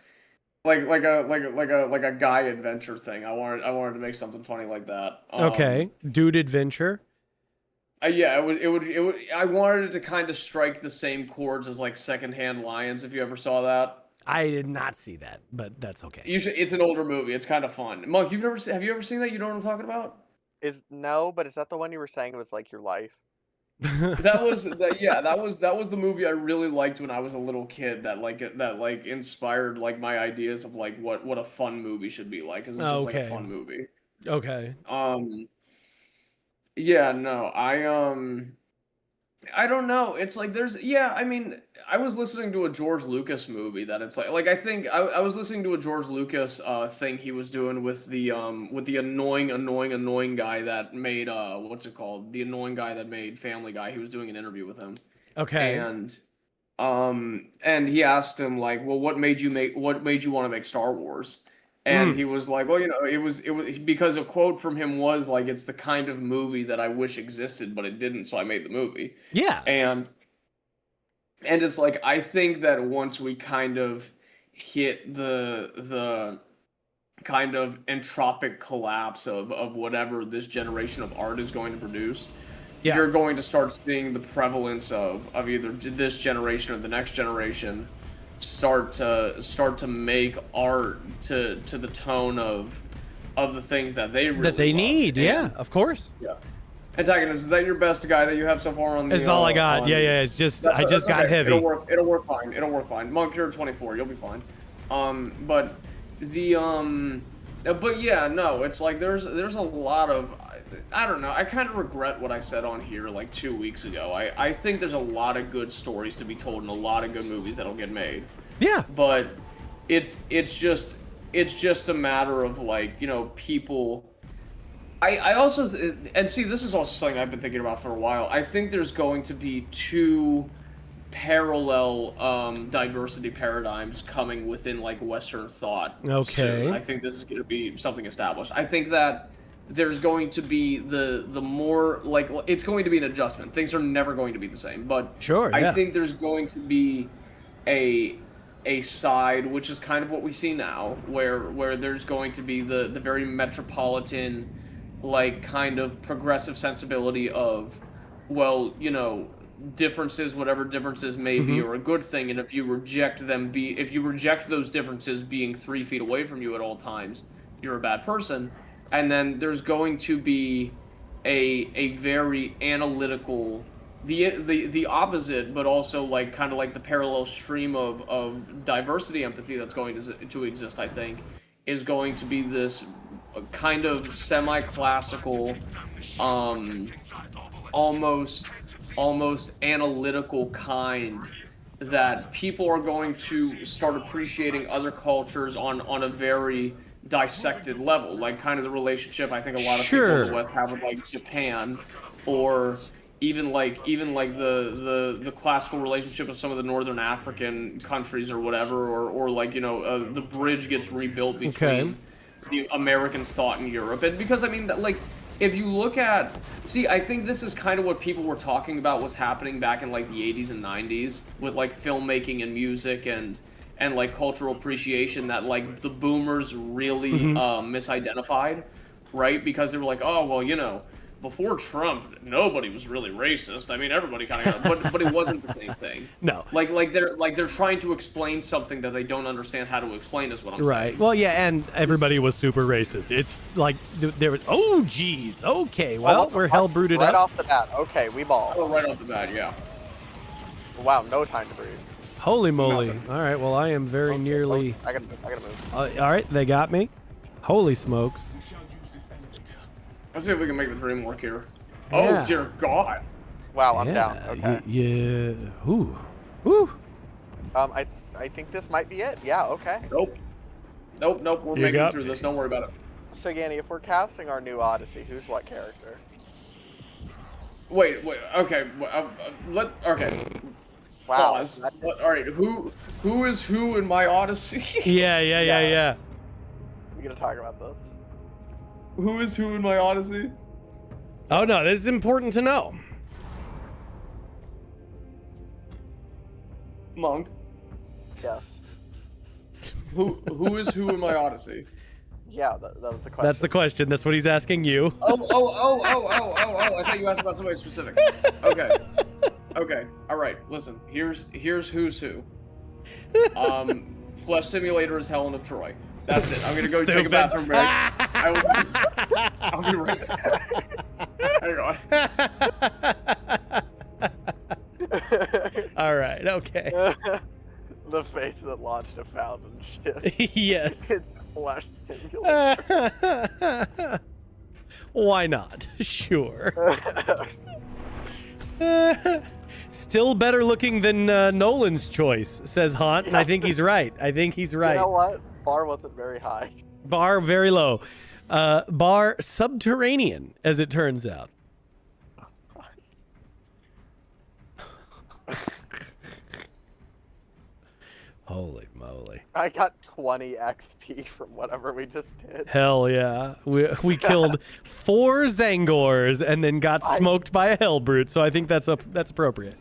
like a guy adventure thing. I wanted to make something funny like that. Okay, dude adventure. Yeah, it would. I wanted it to kind of strike the same chords as like Secondhand Lions, if you ever saw that. I did not see that, but that's okay. You should. It's an older movie. It's kind of fun. Monk, have you ever seen that? You know what I'm talking about? No, but is that the one you were saying was like your life? That was the movie I really liked when I was a little kid. That inspired like my ideas of like what a fun movie should be like. Cause it's just like a fun movie. Okay. Yeah, no, I don't know. It's like I mean, I was listening to a George Lucas movie that it's like I think I was listening to a George Lucas thing he was doing with the annoying guy that made what's it called? The annoying guy that made Family Guy. He was doing an interview with him. Okay. And he asked him like, "Well, what made you want to make Star Wars?" And he was like, "Well, you know, it was because a quote from him was like, it's the kind of movie that I wish existed, but it didn't, so I made the movie." Yeah. And it's like, I think that once we kind of hit the kind of entropic collapse of whatever this generation of art is going to produce, you're going to start seeing the prevalence of either this generation or the next generation start to make art to the tone of the things that they really need. Yeah, of course. Yeah. Antagonist, is that your best guy that you have so far on the? That's all I got. Yeah. It's just I just got heavy. It'll work fine. It'll work fine. Monk, you're 24. You'll be fine. But yeah, no. It's like there's a lot of. I don't know. I kind of regret what I said on here like 2 weeks ago. I think there's a lot of good stories to be told and a lot of good movies that'll get made. Yeah. But it's just a matter of like, you know, people. I also, and see, this is also something I've been thinking about for a while. I think there's going to be two parallel diversity paradigms coming within like Western thought. Okay. Soon. I think this is going to be something established. I think that there's going to be the more like it's going to be an adjustment. Things are never going to be the same, but sure, I think there's going to be a side, which is kind of what we see now, where there's going to be the very metropolitan, like kind of progressive sensibility of, well, you know, differences, whatever differences may be, are a good thing, and if you reject those differences being 3 feet away from you at all times, you're a bad person. And then there's going to be a very analytical, the opposite, but also like kind of like the parallel stream of diversity empathy that's going to exist. I think is going to be this kind of semi-classical, almost analytical kind that people are going to start appreciating other cultures on a very dissected level, like kind of the relationship I think a lot of people in the West have with like Japan, or even like the classical relationship of some of the northern African countries or whatever, or like, you know, the bridge gets rebuilt between the American thought in Europe. And because I mean, like, if you look at, I think this is kind of what people were talking about was happening back in like the 80s and 90s with like filmmaking and music and like cultural appreciation, that like the boomers really misidentified, right? Because they were like, oh, well, you know, before Trump, nobody was really racist. I mean, everybody kind of got, but it wasn't the same thing. No. Like they're trying to explain something that they don't understand how to explain, is what I'm saying. Right. Well, yeah, and everybody was super racist. It's like there was. Oh, geez. Okay. Well, we're hell brooded right up. off the bat. Okay, we ball. Oh, right off the bat, yeah. Wow, no time to breathe. Holy moly! All right. Well, I am very nearly. I gotta move. All right, they got me. Holy smokes! Let's see if we can make the dream work here. Yeah. Oh dear God! Wow, I'm down. Okay. Yeah. Ooh. Ooh. I think this might be it. Yeah. Okay. Nope. We're making it through this. Don't worry about it. So Yanni, if we're casting our new Odyssey, who's what character? Wait. Okay. Okay. Wow. Pause. All right. Who is who in my Odyssey? Yeah. We gonna talk about this? Who is who in my Odyssey? Oh no, this is important to know. Monk. Yes. Who is who in my Odyssey? Yeah, that was the question. That's the question. That's what he's asking you. Oh! I thought you asked about somebody specific. Okay. All right. Listen. Here's who's who. Flesh Simulator is Helen of Troy. That's it. I'm gonna go take a bathroom break. I'll be right back. Hang on. All right. Okay. The face that launched 1,000 shit. Yes. It's Flesh Simulator. Why not? Sure. Still better looking than Nolan's choice, says Haunt, and I think he's right. You know what? Bar wasn't very high. Bar very low. Bar subterranean, as it turns out. Holy moly. I got 20 XP from whatever we just did. Hell yeah. We killed 4 Zangors and then got smoked by a Hellbrute, so I think that's appropriate.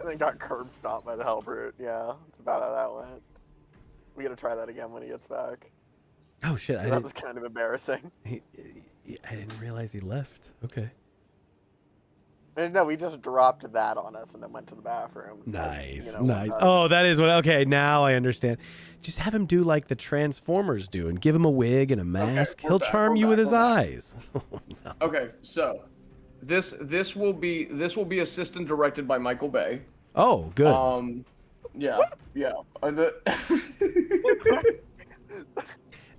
And then got curb stomped by the Hellbrute. Yeah, that's about how that went. We gotta try that again when he gets back. Oh shit, That was kind of embarrassing. I didn't realize he left. Okay. And no, we just dropped that on us and then went to the bathroom. Nice, You know, nice. Oh, that is what. Okay, now I understand. Just have him do like the Transformers do, and give him a wig and a mask. He'll charm you with his eyes. No. Okay. So, this will be assistant directed by Michael Bay. Oh, good. Yeah.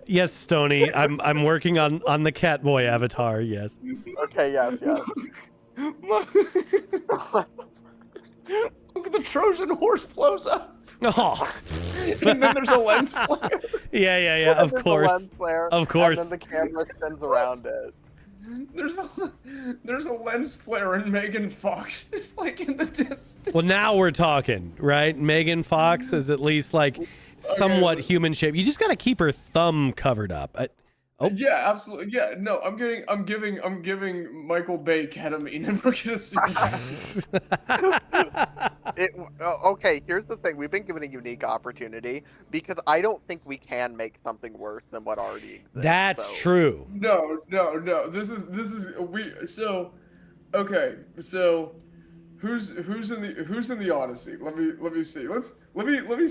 Yes, Stoney. I'm working on the Catboy avatar. Yes. Okay, yes. Look at the Trojan horse blows up. Oh. And then there's a lens flare. Yeah. Of There's a course. lens flare, Of course. And then the camera spins around it. There's a lens flare and Megan Fox is like in the distance. Well, now we're talking, right? Megan Fox is at least like somewhat human shape. You just got to keep her thumb covered up. Oh. Yeah, absolutely. Yeah, no, I'm giving Michael Bay ketamine, and we're gonna see. Okay, here's the thing. We've been given a unique opportunity because I don't think we can make something worse than what already exists. That's true. No. This is okay. So who's in the Odyssey? Let me see. Let me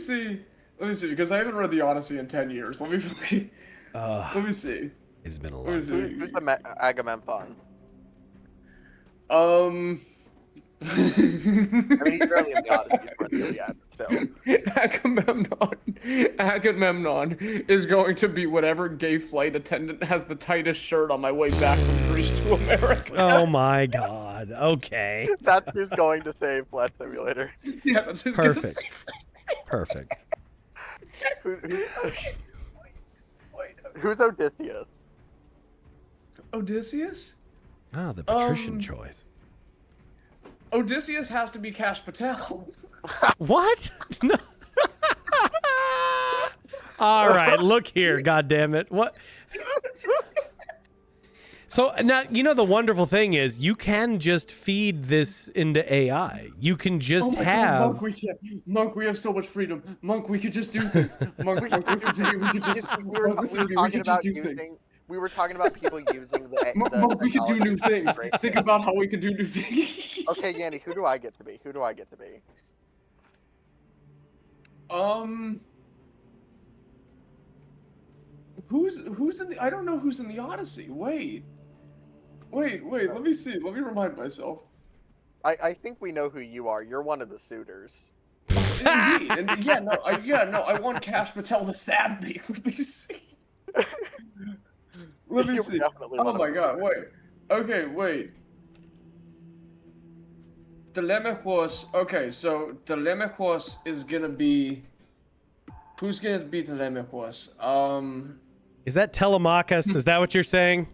see because I haven't read the Odyssey in 10 years. Let me see. It's been a long Who's the Agamemnon? I mean, he's barely in the Odyssey, but yeah, still. Agamemnon is going to be whatever gay flight attendant has the tightest shirt on my way back from Greece to America. Oh my god. Okay. That's who's going to save Flesh Simulator. Yeah, that's who's Perfect. gonna save. Perfect. Who's Odysseus? Odysseus? Ah, the patrician choice. Odysseus has to be Kash Patel. What? No. All right, look here, goddammit. What? So now, you know, the wonderful thing is you can just feed this into AI. You can just have... Monk, we have so much freedom. Monk, we could just do things. Monk, listen to me. We could just do things. We were talking about people using the Monk, we could do new things. Great Think about how we could do new things. Okay, Yanni, who do I get to be? Who's in the? I don't know who's in the Odyssey. Wait. Let me see. Let me remind myself. I think we know who you are. You're one of the suitors. Indeed. And I want Kash Patel to stab me. Let me see. Let me see. Oh my god, wait. Okay, wait. Telemachus. Okay, so Telemachus is gonna be... Who's gonna be Telemachus? Is that Telemachus? Is that what you're saying?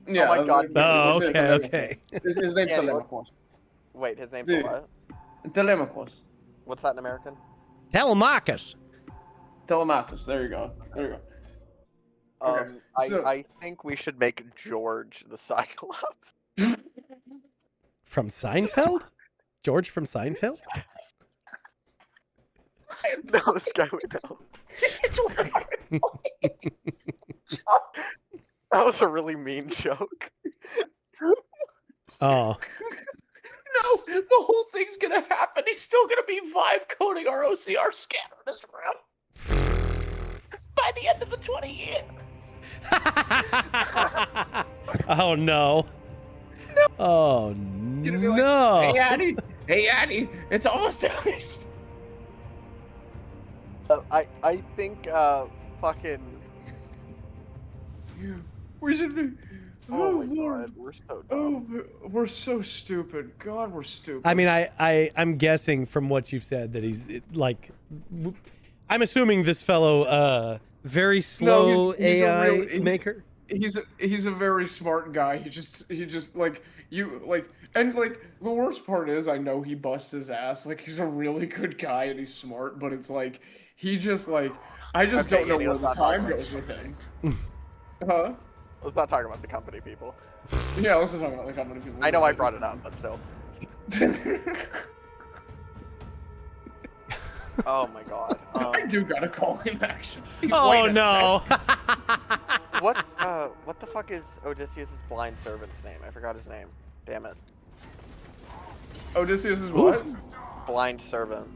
Yeah. my God. Oh, his okay, name's- okay. His name's Yeah, Telemachus. Wait, his name's Dude. what? Telemachus. What's that in American? Telemachus. Telemachus. There you go. Okay, so- I think we should make George the Cyclops. From Seinfeld? George from Seinfeld? No, this guy would know. It's one of That was a really mean joke. Oh. No, the whole thing's gonna happen. He's still gonna be vibe coding our OCR scanner in his room by the end of the 20 years. Oh no. Oh Gonna be like, no. Hey Addy, it's almost finished. I think fucking. We should be. Oh my Lord. God, we're so dumb. Oh, we're so stupid. God, we're stupid. I mean, I'm guessing from what you've said that he's like, I'm assuming this fellow, very slow he's a AI real- maker. he's a very smart guy. He just like you like and like the worst part is I know he busts his ass. Like he's a really good guy and he's smart, but it's like he just like I just Okay, don't know Andy, where let's the not talk time about goes with him. Huh? Let's not talk about the company people. Yeah, let's just talk about like how many people. I know I brought it up, but still. Oh my God. I do gotta call him actually. Oh Wait a no. What the fuck is Odysseus' blind servant's name? I forgot his name. Damn it. sec. Odysseus is what? Blind servant.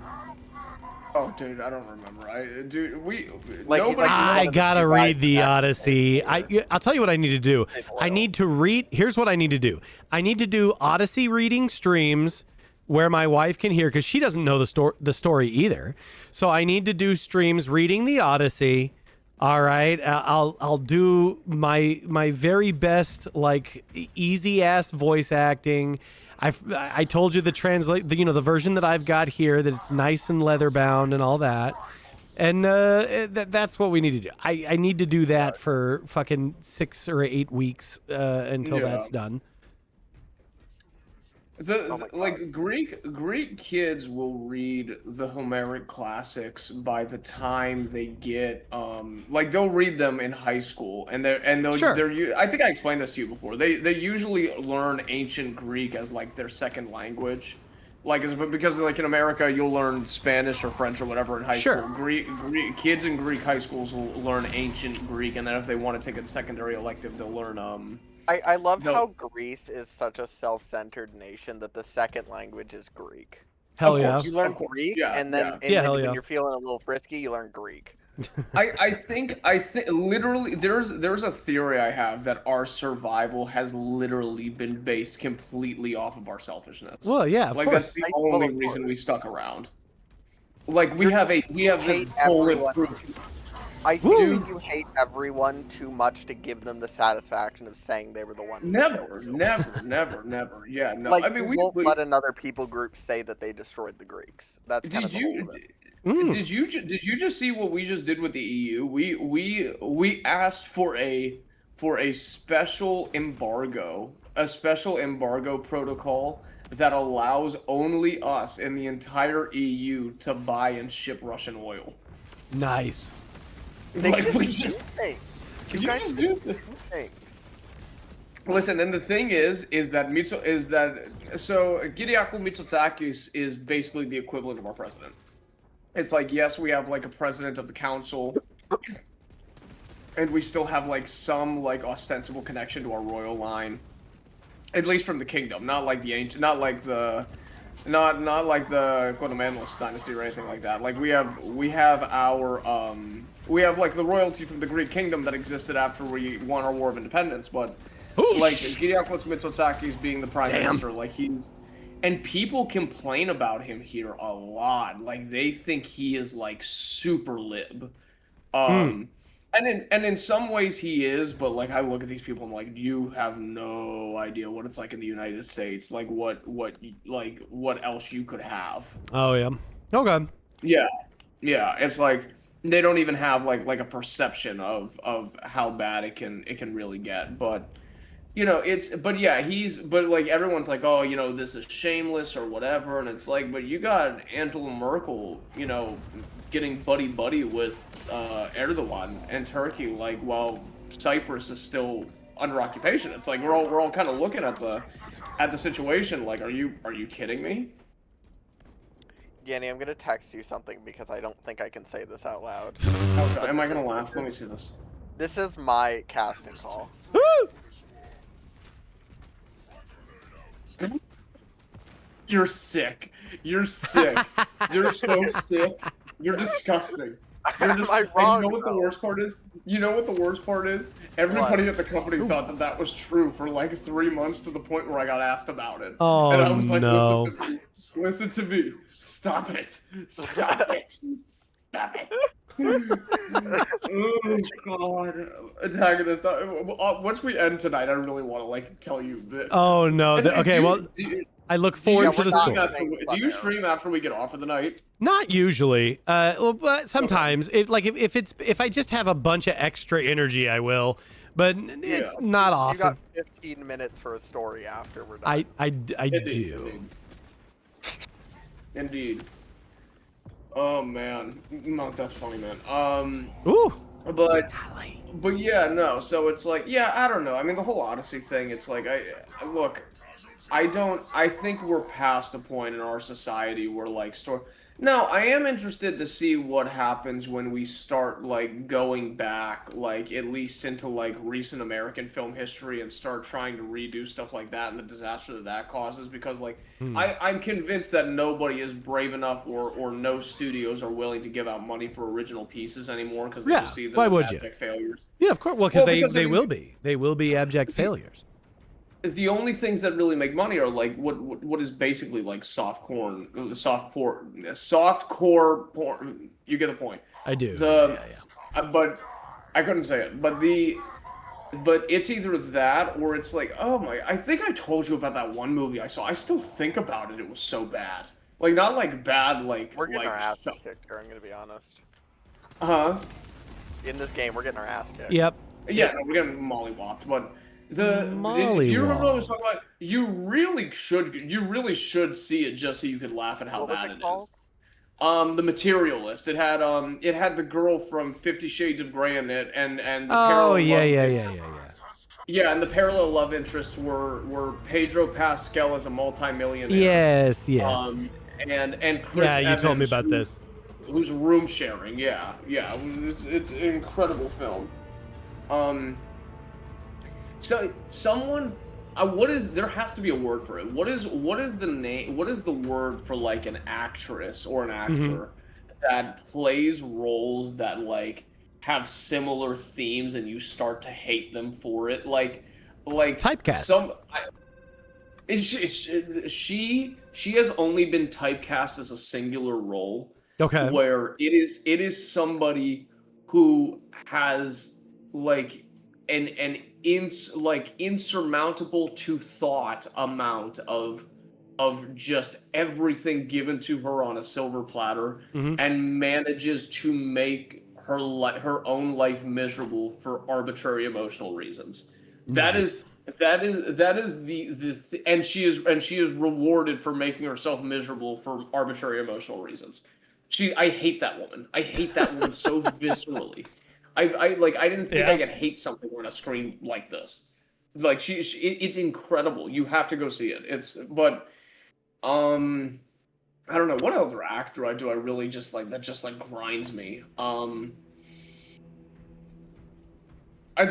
Oh, dude, I don't remember. We Like, he's nobody. like- I gotta Right, read the that's- Odyssey. I'll tell you what I need to do. I need to read. Here's what I need to do. I need to do Odyssey reading streams where my wife can hear because she doesn't know the story either. So I need to do streams reading the Odyssey. All right, I'll do my very best, like easy ass voice acting. I told you the version that I've got here, that it's nice and leather bound and all that. And that's what we need to do. I need to do that for fucking 6 or 8 weeks until Yeah. that's done. Oh my God. Greek kids will read the Homeric classics by the time they get like they'll read them in high school and they'll Sure. I think I explained this to you before. They usually learn ancient Greek as like their second language. Because like in America you'll learn Spanish or French or whatever in high Sure. school. Greek kids in Greek high schools will learn ancient Greek, and then if they want to take a secondary elective they'll learn I love No. how Greece is such a self-centered nation that the second language is Greek. Hell Of yeah. course. You learn Of course, Greek, yeah, and then yeah. and Yeah, then hell when yeah. you're feeling a little frisky, you learn Greek. I think literally there's a theory I have that our survival has literally been based completely off of our selfishness. Well, yeah, of like course. that's the Well, only of reason course. we stuck around. Like we have this hate everyone. bulletproof. I Woo. think you hate everyone too much to give them the satisfaction of saying they were the ones. that Never, killed you. never. Yeah, no. Like, I mean, you we won't let another people group say that they destroyed the Greeks. That's kind of did the whole you of it. did you just see what we just did with the EU? We asked for a special embargo, protocol that allows only us in the entire EU to buy and ship Russian oil. Nice. They Like, just we do just- things. You guys just just do do things. Listen, and the thing is that Kyriakos Mitsotakis is basically the equivalent of our president. It's like, yes, we have like a president of the council, and we still have like some like ostensible connection to our royal line, at least from the kingdom, not like the ancient, not like the Konomanos dynasty or anything like that. Like we have like the royalty from the Greek kingdom that existed after we won our War of Independence, but like Kyriakos Mitsotakis being the prime minister, like and people complain about him here a lot. Like they think he is like super lib. And in some ways he is, but like I look at these people and I'm like, you have no idea what it's like in the United States. Like what else you could have. Oh yeah. Okay. Yeah. It's like they don't even have like a perception of how bad it can really get. But you know, but yeah, but like everyone's like, oh, you know, this is shameless or whatever, and it's like, but you got Angela Merkel, you know, getting buddy with Erdogan and Turkey, like while Cyprus is still under occupation. It's like we're all kind of looking at the situation like, are you kidding me? Yanni, I'm gonna text you something because I don't think I can say this out loud. Okay, But am I this gonna is- laugh? this Let me is- see this. This is my casting call. You're sick. You're sick. You're so sick. You're disgusting. You're just, Am I and wrong, you know what the though? worst part is? You know what the worst part is? Everybody at the company thought that that was true for like 3 months to the point where I got asked about it. Oh, and I was like, no. listen to me. Stop it. Stop it. Stop it. Oh god, antagonist. Once we end tonight, I really want to like tell you that. Oh no. And Okay, do you- well, do you- I look do you forward to we're the not story. gonna- do you stream after we get off for the night? Not usually. Well, but sometimes, if I just have a bunch of extra energy, I will. But it's Yeah. not You often. got 15 minutes for a story after we're done. I Indeed, do. Indeed. Oh man, no, that's funny, man. Ooh. But yeah, no. So it's like, yeah, I don't know. I mean, the whole Odyssey thing. It's like, look, I think we're past a point in our society where like Now, I am interested to see what happens when we start like going back, like at least into like recent American film history and start trying to redo stuff like that and the disaster that causes. Because like I'm convinced that nobody is brave enough or no studios are willing to give out money for original pieces anymore because they Yeah, just see them why as would you? abject failures. Yeah, of course. Well, Well, because because they I mean- will be. They will be abject failures. The only things that really make money are like what is basically like softcore porn. You get the point. I do. The yeah. but I couldn't say it. But it's either that or it's like, oh my, I think I told you about that one movie I saw. I still think about it. It was so bad. Like not like bad like We're getting like our ass kicked here, I'm gonna be honest. huh? In this game, we're getting our ass kicked. Yep. Yeah, no, we're getting mollywopped, but do you remember what I was talking about? You really should see it just so you could laugh at how What was bad it it called? is. The Materialist. It had the girl from 50 Shades of Grey in it, and the Oh parallel yeah. yeah, and the parallel love interests were Pedro Pascal as a multimillionaire. Yes. And Chris Yeah, you told me Evans, about this. who's room sharing. Yeah. It's an incredible film. So someone, there has to be a word for it. What is the name? What is the word for like an actress or an actor that plays roles that like have similar themes and you start to hate them for it? Like Typecast. She has only been typecast as a singular role. Okay. Where it is somebody who has like an insurmountable to thought amount of just everything given to her on a silver platter and manages to make her own life miserable for arbitrary emotional reasons. That is the and she is rewarded for making herself miserable for arbitrary emotional reasons. I hate that woman. I hate that woman so viscerally. I didn't think I could hate something on a screen like this. Like it's incredible. You have to go see it. I don't know what other actor do I really just like that just like grinds me.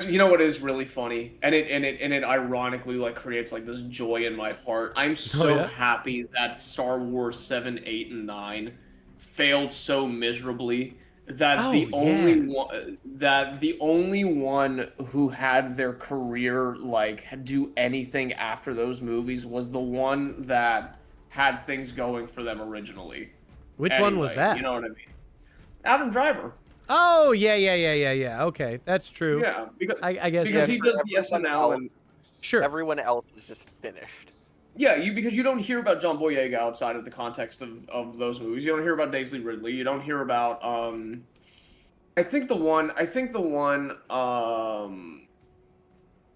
You know what is really funny, and it ironically like creates like this joy in my heart. I'm so happy that Star Wars 7, 8, and 9 failed so miserably that the only one who had their career like do anything after those movies was the one that had things going for them originally. Which one was that? You know what I mean? Adam Driver. Oh yeah. Okay, that's true. Yeah, because I guess because he does the SNL and sure. Everyone else is just finished. yeah, because you don't hear about John Boyega outside of the context of those movies. You don't hear about Daisy Ridley. You don't hear about I think the one.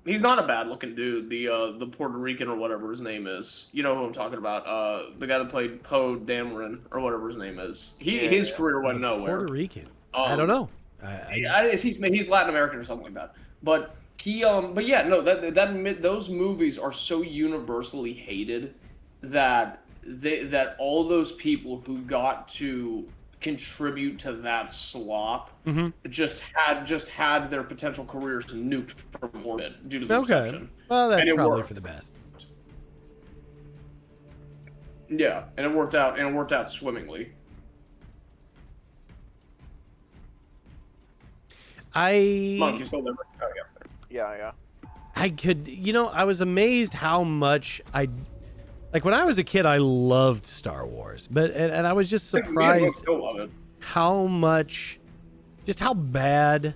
He's not a bad looking dude. The Puerto Rican or whatever his name is. You know who I'm talking about. The guy that played Poe Dameron or whatever his name is. His career went nowhere. Puerto Rican. I don't know. He's Latin American or something like that. But but yeah, no, those movies are so universally hated that all those people who got to contribute to that slop just had their potential careers nuked from orbit due to the reception. Well, that's probably for the best. Yeah, and it worked out swimmingly. Monk, you still there? Oh, Yeah. I could, I was amazed how much like when I was a kid, I loved Star Wars, and I was just surprised how much, just how bad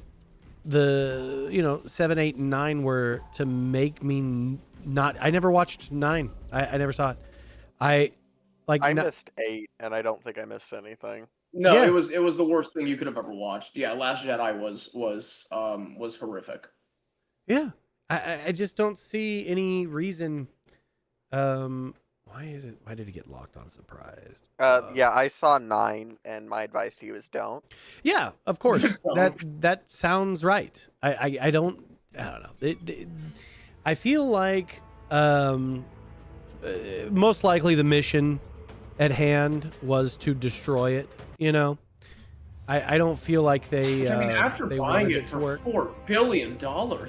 the 7, 8, and 9 were to make me not. I never watched 9. I never saw it. I missed 8, and I don't think I missed anything. No, yeah. It was the worst thing you could have ever watched. Yeah, Last Jedi was horrific. Yeah, I just don't see any reason. Why did it get locked on surprised? Yeah, I saw 9, and my advice to you is don't. Yeah, of course. that sounds right. I don't know. I feel like most likely the mission at hand was to destroy it. I don't feel like they. I mean, after they buying it for $4 billion,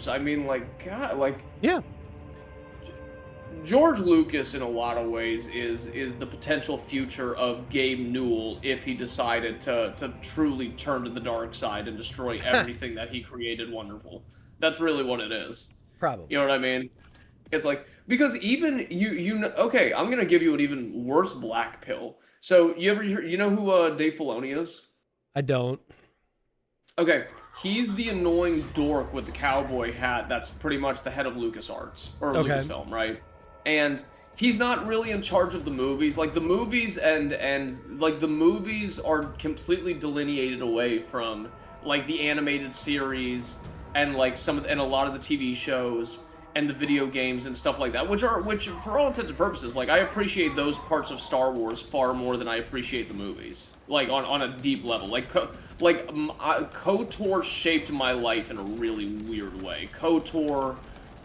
I mean, like, God, like. Yeah. George Lucas, in a lot of ways, is the potential future of Gabe Newell if he decided to truly turn to the dark side and destroy everything that he created wonderful. That's really what it is. Probably. You know what I mean? It's like, because even okay, I'm gonna give you an even worse black pill. So you know who Dave Filoni is? I don't. Okay, he's the annoying dork with the cowboy hat that's pretty much the head of LucasArts or Lucasfilm, right? And he's not really in charge of the movies. Like the movies and like the movies are completely delineated away from like the animated series and like and a lot of the TV shows and the video games and stuff like that, which for all intents and purposes, like I appreciate those parts of Star Wars far more than I appreciate the movies, like on a deep level. Like KOTOR shaped my life in a really weird way. KOTOR,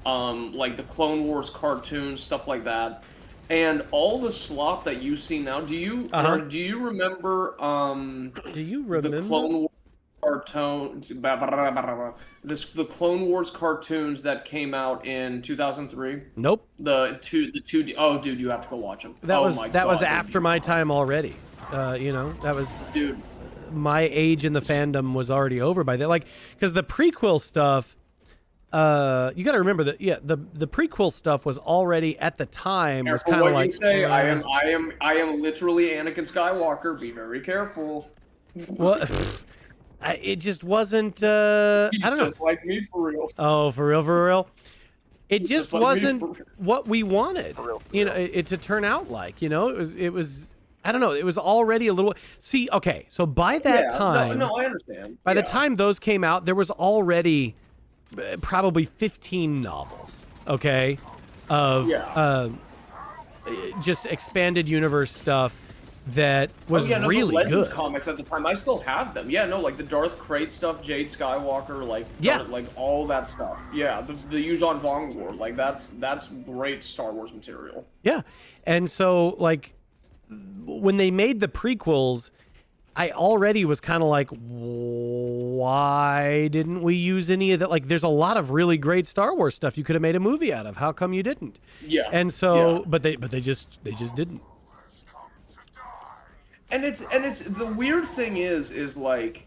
like the Clone Wars cartoons, stuff like that, and all the slop that you see now. Do you remember? The Clone Wars cartoons? The Clone Wars cartoons that came out in 2003. Nope. The two. Oh, dude, you have to go watch them. That was after my time already. That was, dude. My age in the fandom was already over by then. Like, because the prequel stuff. You got to remember that. Yeah, the prequel stuff was already at the time was kind of like. You say. I am literally Anakin Skywalker. Be very careful. Well, it just wasn't. I don't know. Just like me for real. Oh, for real. It just wasn't what we wanted. It to turn out like. It was. I don't know. It was already a little. See, okay. So by that time, no, I understand. By the time those came out, there was already probably 15 novels. Okay, of just expanded universe stuff that was really the Legends good. Comics at the time, I still have them. Yeah, no, like the Darth Krayt stuff, Jade Skywalker, like like all that stuff. Yeah, the Yuuzhan Vong War, like that's great Star Wars material. Yeah, and so like when they made the prequels, I already was kind of like, why didn't we use any of that? Like, there's a lot of really great Star Wars stuff you could have made a movie out of. How come you didn't? Yeah. And so, but they just didn't. And it's the weird thing is like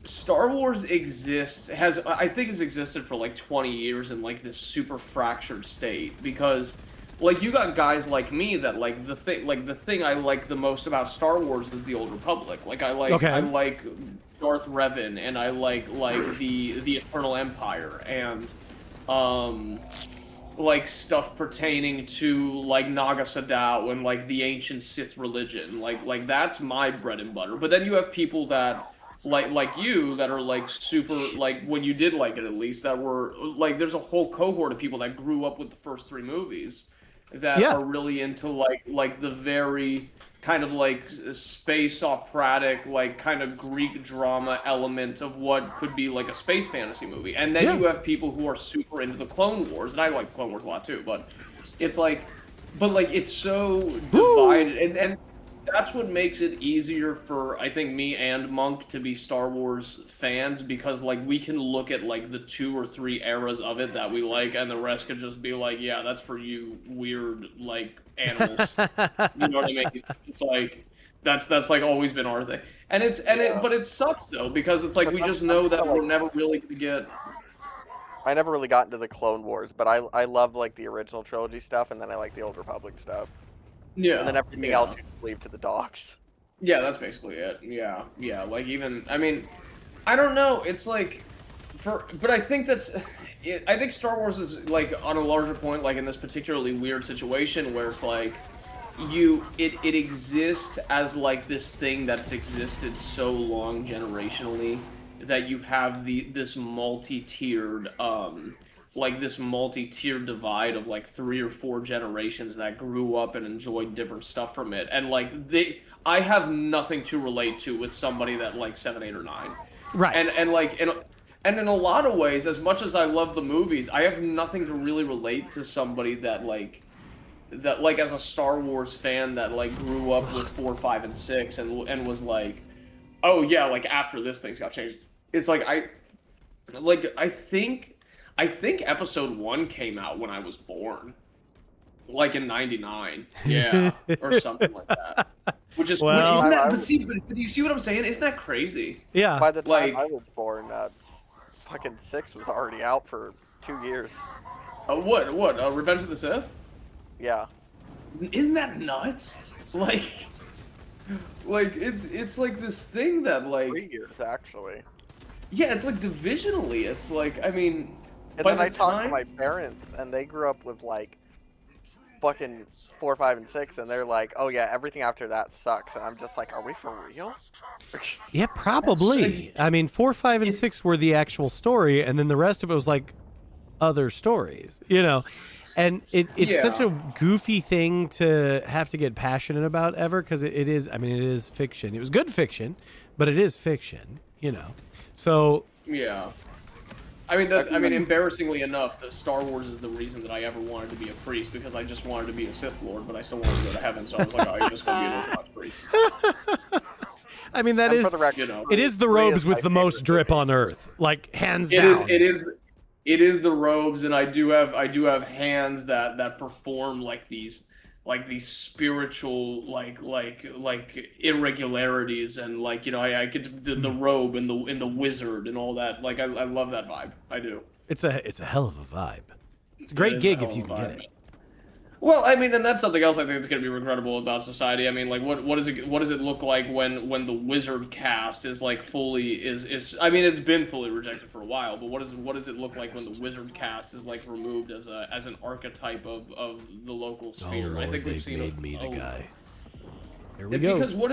Star Wars I think has existed for like 20 years in like this super fractured state, because like you got guys like me that like the thing I like the most about Star Wars is the Old Republic. Like I like Darth Revan, and I like the Eternal Empire, and like stuff pertaining to like Naga Sadow and like the ancient Sith religion. Like that's my bread and butter. But then you have people that like you that are like super like when you did like it at least that were like there's a whole cohort of people that grew up with the first three movies that Yeah. are really into like the very kind of like space operatic like kind of Greek drama element of what could be like a space fantasy movie. And then Yeah. you have people who are super into the Clone Wars, and I like Clone Wars a lot too, but it's like it's so divided and that's what makes it easier for I think me and Monk to be Star Wars fans because like we can look at like the 2 or 3 eras of it that we like and the rest could just be like, yeah, that's for you weird like animals. You know what I mean? It's like that's like always been our thing. And but it sucks though because it's like we just know that we're never really gonna get I never really got into the Clone Wars, but I love like the original trilogy stuff, and then I like the Old Republic stuff. yeah. And then everything else you just leave to the dogs. Yeah, that's basically it. Yeah, yeah. Like even, I mean, I don't know. It's like, but I think I think Star Wars is like on a larger point, like in this particularly weird situation where it's like, it exists as like this thing that's existed so long generationally that you have this multi-tiered divide of like 3 or 4 generations that grew up and enjoyed different stuff from it, and like I have nothing to relate to with somebody that like 7, 8, or 9, Right. and in a lot of ways, as much as I love the movies, I have nothing to really relate to somebody that as a Star Wars fan that like grew up with 4, 5, and 6 and was like, oh yeah, like after this things got changed. It's like I think episode 1 came out when I was born. Like in 99. Yeah. Or something like that. Which is Well- isn't that but do you see what I'm saying? Isn't that crazy? Yeah. By the time Like- I was born, fucking 6 was already out for 2 years. What? Revenge of the Sith? Yeah. Isn't that nuts? Like it's like this thing that like 3 years, actually. yeah, it's like divisionally. It's like I mean And by then the I talked to time- my parents, and they grew up with like fucking 4, 5, and 6, and they're like, "Oh yeah, everything after that sucks." And I'm just like, "Are we for real?" Yeah, probably. I mean, 4, 5, and 6 were the actual story, and then the rest of it was like other stories, you know. And it's such a goofy thing to have to get passionate about ever because it is. I mean, it is fiction. It was good fiction, but it is fiction, you know. So yeah. I mean, embarrassingly enough, the Star Wars is the reason that I ever wanted to be a priest because I just wanted to be a Sith Lord, but I still wanted to go to heaven, so I was like, oh, you're just going to be an Orthodox priest. I mean, that And is for the record, you know, it is the 3 robes my with the most favorite drip movie. on Earth, like hands down. It is the robes, and I do have hands that perform like these spiritual like irregularities, and like, you know, I could the robe and the wizard and all that. Like I love that vibe. I do. It's a hell of a vibe. It's a great It is gig a if hell you of can a get vibe. it. Well, I mean, and that's something else I think that's going to be regrettable about society. I mean, like, what does it look like when the wizard cast is like fully is I mean, it's been fully rejected for a while, but what does it look like when the wizard cast is like removed as an archetype of the local sphere? Lord, I think we've they've seen made me the a- guy. Here we go. Because what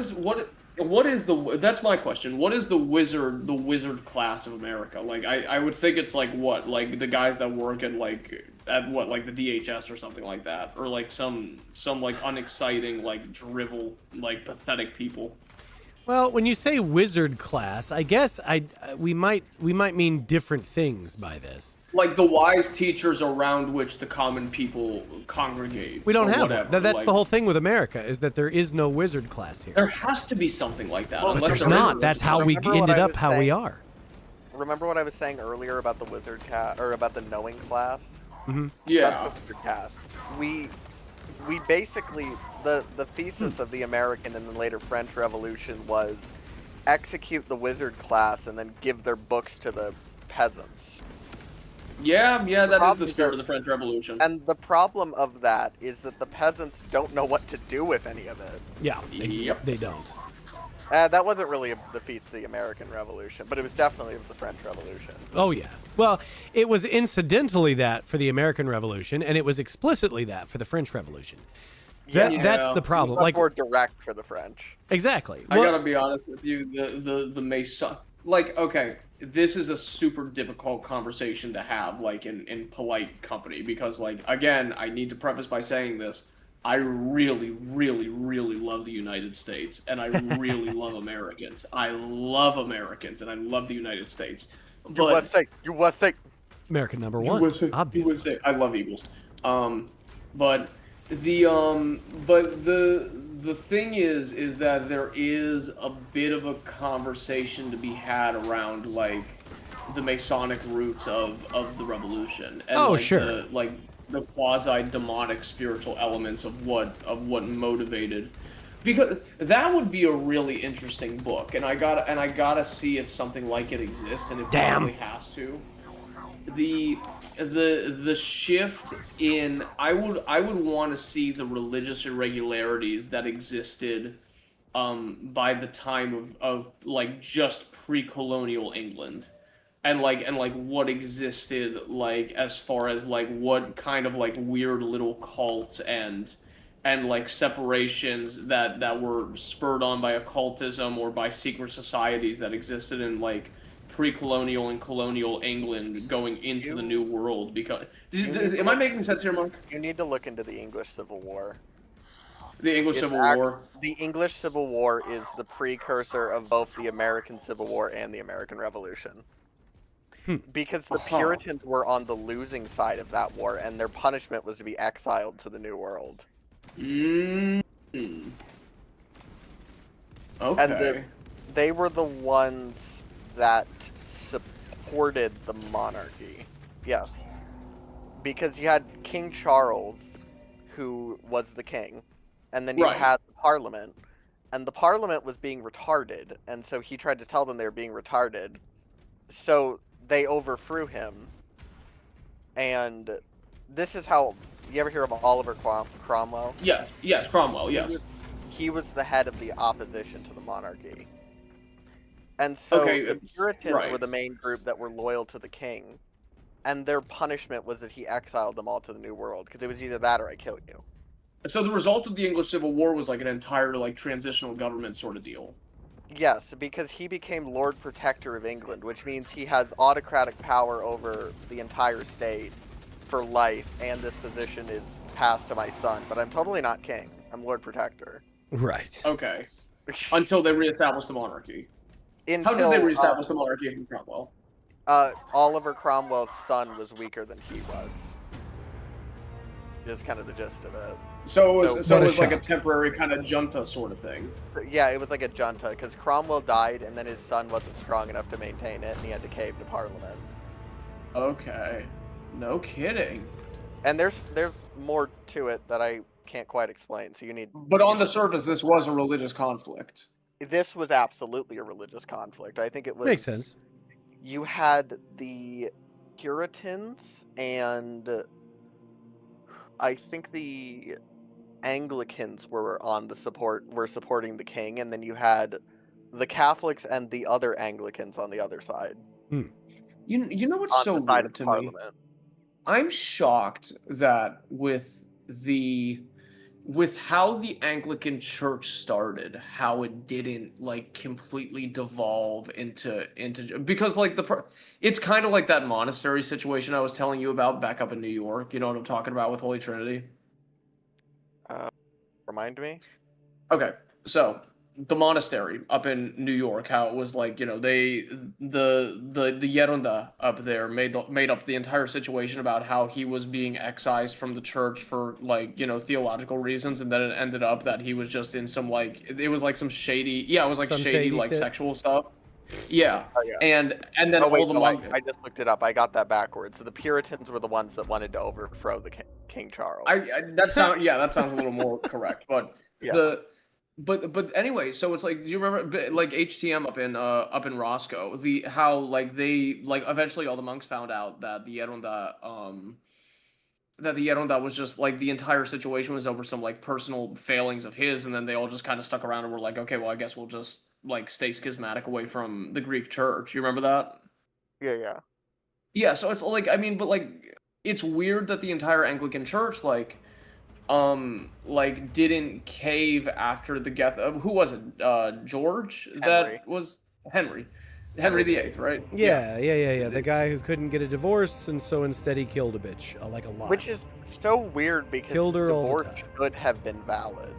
is the that's my question. What is the wizard class of America? Like I would think it's like what, like the guys that work at what, like the DHS or something like that, or like some like unexciting, like drivel, like pathetic people. Well, when you say wizard class, I guess we might mean different things by this. Like the wise teachers around which the common people congregate. We don't or have whatever. one. That's like, the whole thing with America is that there is no wizard class here. There has to be something like that. Well, But unless there's there is not. a That's wizard how we Remember what ended I up was how we saying? are. Remember what I was saying earlier about the wizard cast, or about the knowing class? Yeah. That's the wizard cast. We basically, the thesis of the American and then later French Revolution was execute the wizard class and then give their books to the peasants. Yeah, that is the problem spirit is- of the French Revolution. And the problem of that is that the peasants don't know what to do with any of it. Yeah, Yep. they don't. That wasn't really the feats of the American Revolution, but it was definitely of the French Revolution. Oh yeah. Well, it was incidentally that for the American Revolution, and it was explicitly that for the French Revolution. Yeah, That's Yeah. the it's problem. much Like, more direct for the French. exactly. I Well, gotta be honest with you, the Mason, like, okay, this is a super difficult conversation to have, like, in polite company, because, like, again, I need to preface by saying this, I really, really, really love the United States, and I really love Americans. I love Americans, and I love the United States. But USA, USA. American number one, USA, obviously. USA. I love Eagles. But the thing is that there is a bit of a conversation to be had around like the Masonic roots of the revolution and Oh, like sure. the quasi demonic spiritual elements of what motivated. Because that would be a really interesting book, and I gotta see if something like it exists, and it Damn. probably has to. The shift in I would want to see the religious irregularities that existed by the time of like just pre-colonial England and what existed like as far as like what kind of like weird little cults and like separations that were spurred on by occultism or by secret societies that existed in like pre-colonial and colonial England going into the New World. Because am I making sense here, Mark? You need to look into the English Civil War. The English It's Civil War. The English Civil War is the precursor of both the American Civil War and the American Revolution. Because the Puritans were on the losing side of that war, and their punishment was to be exiled to the New World. Mm. Okay. And they were the ones that supported the monarchy. Yes. Because you had King Charles, who was the king, and then you Right. had the Parliament, and the Parliament was being retarded, and so he tried to tell them they were being retarded. So they overthrew him, and this is how you ever hear of Oliver Cromwell? Yes, Cromwell, yes. He was the head of the opposition to the monarchy. And so Okay, the Puritans right. were the main group that were loyal to the king, and their punishment was that he exiled them all to the New World, because it was either that or I kill you. So the result of the English Civil War was like an entire like transitional government sort of deal. Yes, because he became Lord Protector of England, which means he has autocratic power over the entire state for life, and this position is passed to my son. But I'm totally not king. I'm Lord Protector. Right. Okay. Until they reestablished the monarchy. How did they reestablish the monarchy from Cromwell? Oliver Cromwell's son was weaker than he was. Just kind of the gist of it. So it was like a shock. temporary kind of junta sort of thing. Yeah, it was like a junta, because Cromwell died, and then his son wasn't strong enough to maintain it, and he had to cave to Parliament. Okay. No kidding. And there's more to it that I can't quite explain, so you need... But on the surface, this was a religious conflict. This was absolutely a religious conflict. I think it was... Makes sense. You had the Puritans, and I think the Anglicans were supporting the king, and then you had the Catholics and the other Anglicans on the other side. You know what's On so the side weird of to me? Parliament. I'm shocked that with how the Anglican Church started, how it didn't like completely devolve into because like it's kind of like that monastery situation I was telling you about back up in New York. You know what I'm talking about with Holy Trinity? Remind me? Okay, so the monastery up in New York, how it was like, you know, the Yerunda up there made up the entire situation about how he was being excised from the church for like, you know, theological reasons, and then it ended up that he was just in some like it was like some shady, yeah, it was like Some shady shady like shit. sexual stuff. Yeah. Oh, yeah. And then Oh wait, all the no, monks. I just looked it up. I got that backwards. So the Puritans were the ones that wanted to overthrow the King Charles. That sounds a little more correct, but Yeah. But anyway, so it's like, do you remember like HTM up in Roscoe, how like they like eventually all the monks found out that the Yerunda was just like the entire situation was over some like personal failings of his, and then they all just kind of stuck around and were like, okay, well I guess we'll just like stay schismatic away from the Greek church. You remember that? Yeah. Yeah, so it's like, I mean, but like it's weird that the entire Anglican church like like didn't cave after the death of, who was it? George? Henry. That was Henry. Henry VIII, right? Yeah. The guy who couldn't get a divorce, and so instead he killed a bitch, like a lot. Which is so weird because Killed his her all the divorce time. should have been valid.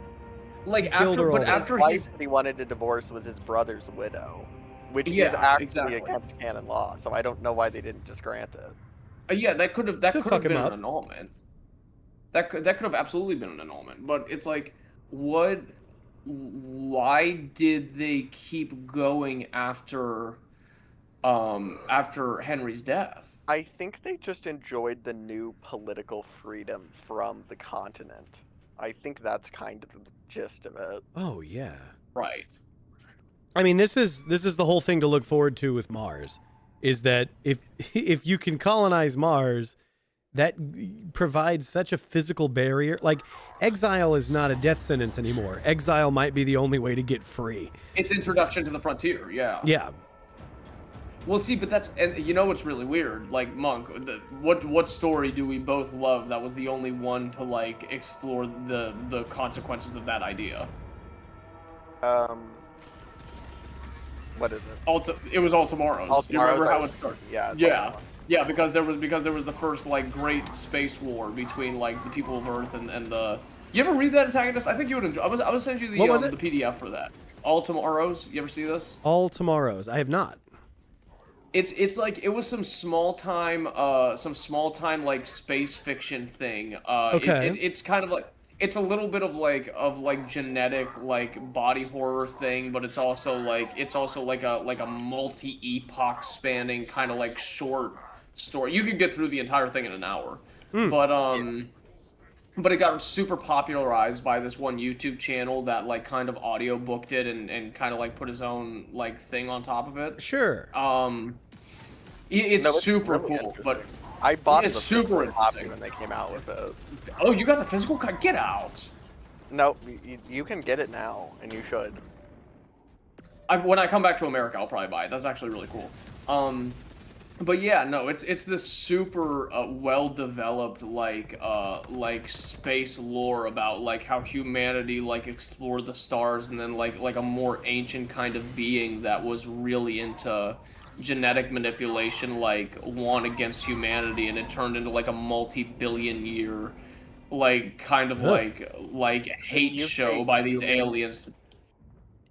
Like killed her after, but all the after His he's wife that he wanted to divorce was his brother's widow, which is Yeah, actually exactly. against canon law. So I don't know why they didn't just grant it. yeah, that could To have fuck him been an up. annulment. That could have absolutely been an annulment. But it's like, why did they keep going after Henry's death? I think they just enjoyed the new political freedom from the continent. I think that's kind of the gist of it. Oh yeah. Right. I mean, this is the whole thing to look forward to with Mars, is that if you can colonize Mars, that provides such a physical barrier. Like, exile is not a death sentence anymore. Exile might be the only way to get free. It's introduction to the frontier, yeah. Yeah. Well, see, but that's, and you know what's really weird? Like, Monk, what story do we both love that was the only one to, like, explore the consequences of that idea? What is it? It was All Tomorrows. All Do you remember Tomorrows, how it started? Yeah. It's Yeah. Yeah, because there was the first, like, great space war between, like, the people of Earth and the... You ever read that, Antagonist? I think you would enjoy... I would send you the, What was it? the PDF for that. All Tomorrows. You ever see this? All Tomorrows. I have not. It's like, it was some small time like space fiction thing. Okay. It's kind of like, it's a little bit of like genetic like body horror thing, but it's also like a multi-epoch spanning kind of like short story. You could get through the entire thing in an hour. But it got super popularized by this one YouTube channel that like kind of audio booked it and kind of like put his own like thing on top of it. Sure. It's No, super really cool, but interesting. I bought it's the super physical copy interesting. when they came out with it. Oh, you got the physical copy? Get out! No, you can get it now, and you should. When I come back to America, I'll probably buy it. That's actually really cool. But yeah, no, it's this super well developed like space lore about like how humanity like explored the stars, and then like a more ancient kind of being that was really into genetic manipulation, like won against humanity, and it turned into like a multi-billion year like kind of like hate show by these aliens.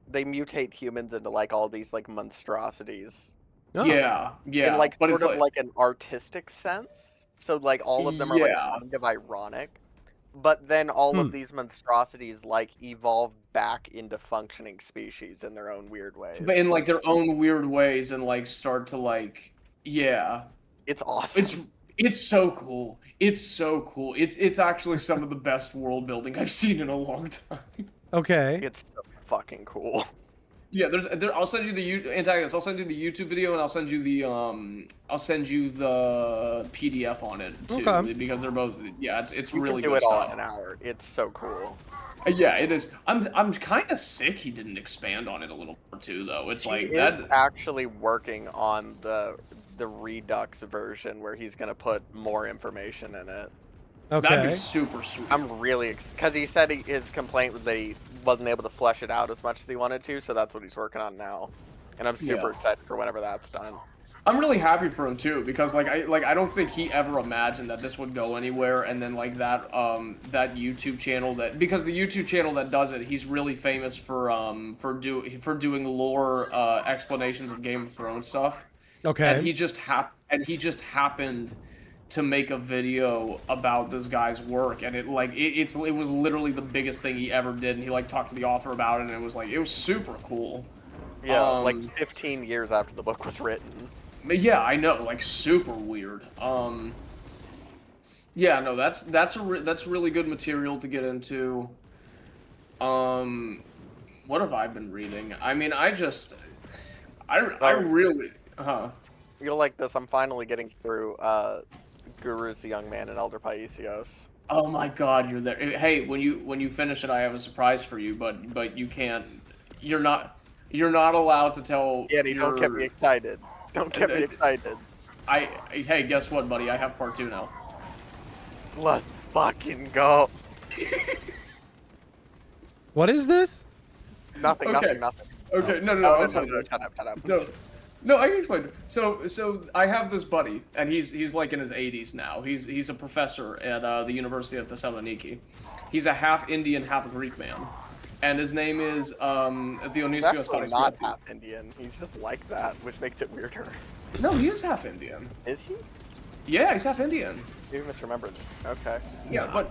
They mutate humans into like all these like monstrosities. Oh. Yeah, In like but sort it's of like an artistic sense. So like all of them are like kind of ironic. But then all of these monstrosities like evolve back into functioning species in their own weird ways. but in like their own weird ways, and like start to like It's awesome. it's so cool. It's so cool. It's actually some of the best world building I've seen in a long time. Okay. It's so fucking cool. Yeah, I'll send you the Antagonist. I'll send you the YouTube video, and I'll send you the PDF on it too, Okay. because they're both it's You really can do good it all stuff. in an hour. It's so cool. Yeah, it is. I'm kind of sick he didn't expand on it a little more too, though. It's like He that. is actually working on the Redux version where he's gonna put more information in it. That'd Okay. be super sweet. I'm really because he said his complaint was that he wasn't able to flesh it out as much as he wanted to, so that's what he's working on now. And I'm super Yeah. excited for whenever that's done. I'm really happy for him too, because I don't think he ever imagined that this would go anywhere, and then like that YouTube channel because the YouTube channel that does it, he's really famous for doing lore explanations of Game of Thrones stuff. Okay. And he just happened to make a video about this guy's work, and it was literally the biggest thing he ever did, and he like talked to the author about it, and it was super cool. Yeah, like 15 years after the book was written. Yeah, I know, like super weird. Yeah, no, that's really good material to get into. What have I been reading? I mean, I really, You'll like this. I'm finally getting through Guru's the Young Man and Elder Paisios. Oh my God, you're there. Hey, when you finish it, I have a surprise for you, but you can't. You're not allowed to tell. Danny, don't get me excited. Don't get me excited. Hey, guess what, buddy? I have part 2 now. Let's fucking go. What is this? Nothing, Okay. nothing. Okay, no, Oh, I'll no, tell no, you. shut up. So, no, I can explain. So I have this buddy, and he's like in his 80s now. He's a professor at the University of Thessaloniki. He's a half Indian, half Greek man, and his name is He's Dionysios actually not Tarismetti. half Indian. He's just like that, which makes it weirder. No, he is half Indian. Is he? Yeah, he's half Indian. You misremembered. Okay. Yeah, but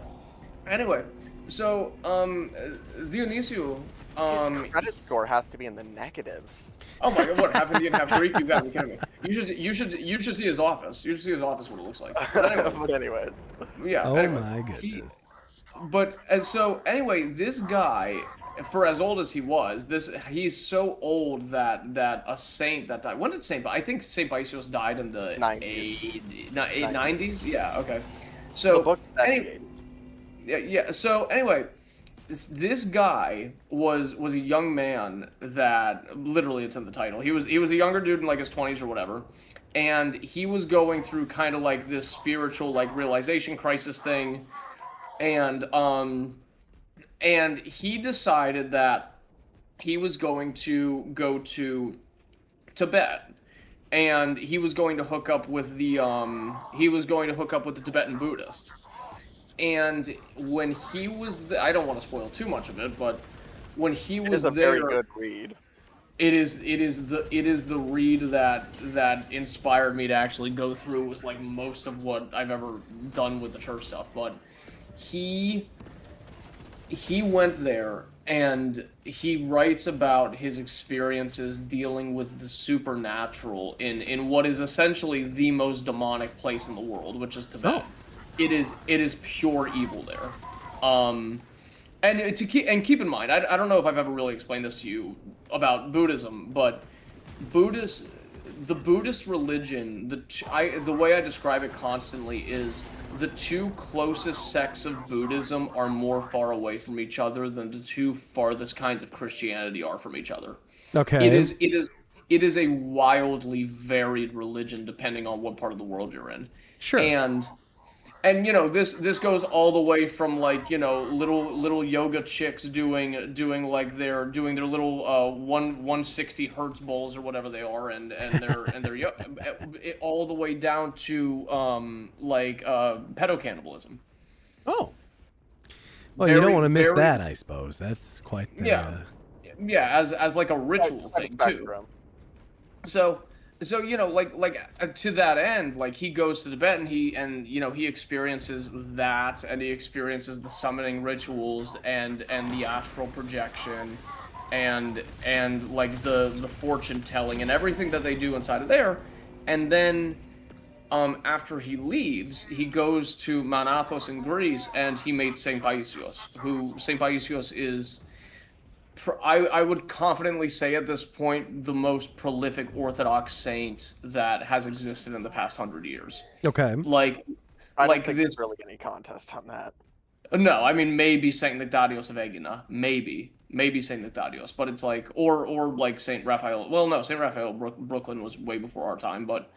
anyway, so Dionisio. His credit score has to be in the negatives. Oh my god, what, half Indian, half Greek? You gotta be kidding me. You should see his office. You should see his office, what it looks like. But anyway, But anyways. yeah. Oh anyway, my goodness. So anyway, this guy, for as old as he was, he's so old that a saint that died. When did I think Saint Paisios died in the 90s? Yeah, okay. So The book's anyway, yeah. So anyway, this guy was a young man that literally it's in the title. He was a younger dude in like his 20s or whatever, and he was going through kind of like this spiritual like realization crisis thing, and he decided that he was going to go to Tibet, and he was going to hook up with the Tibetan Buddhists. And when he was I don't want to spoil too much of it, but when he was It is a there, very good read. it is the read that inspired me to actually go through with like most of what I've ever done with the church stuff. But he went there and he writes about his experiences dealing with the supernatural in what is essentially the most demonic place in the world, which is Tibet. It is pure evil there. And keep in mind, I don't know if I've ever really explained this to you about Buddhism, but the Buddhist religion, the way I describe it constantly is the two closest sects of Buddhism are more far away from each other than the two farthest kinds of Christianity are from each other. Okay. It is a wildly varied religion depending on what part of the world you're in. Sure. And you know, this goes all the way from like, you know, little yoga chicks doing like their little 160 hertz bowls or whatever they are, and their all the way down to pedocannibalism. Oh. Well, you don't want to miss that, I suppose. That's quite the... Yeah, as like a ritual thing too. So you know, like to that end, like he goes to Tibet and he experiences that, and he experiences the summoning rituals and the astral projection, and like the fortune telling and everything that they do inside of there, and then after he leaves, he goes to Mount Athos in Greece, and he meets Saint Paisios, who Saint Paisios is. I would confidently say at this point the most prolific Orthodox saint that has existed in the past 100 years. Okay. I don't think there's really any contest on that. No, I mean maybe Saint Nectarios of Egina, maybe Saint Nectarios, but it's like or like Saint Raphael. Well, no, Saint Raphael Brooklyn was way before our time, but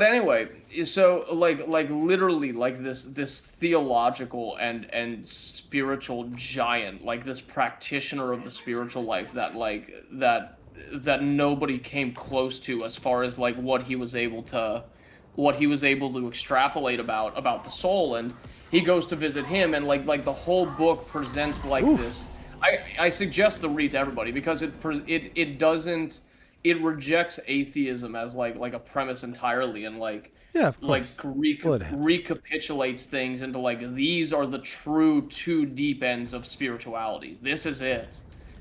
anyway, so like literally like this theological and spiritual giant, like this practitioner of the spiritual life that nobody came close to as far as like what he was able to extrapolate about the soul, and he goes to visit him, and like the whole book presents like this. I suggest the read to everybody because it doesn't. It rejects atheism as like a premise entirely, and like recapitulates things into like these are the true two deep ends of spirituality. This is it.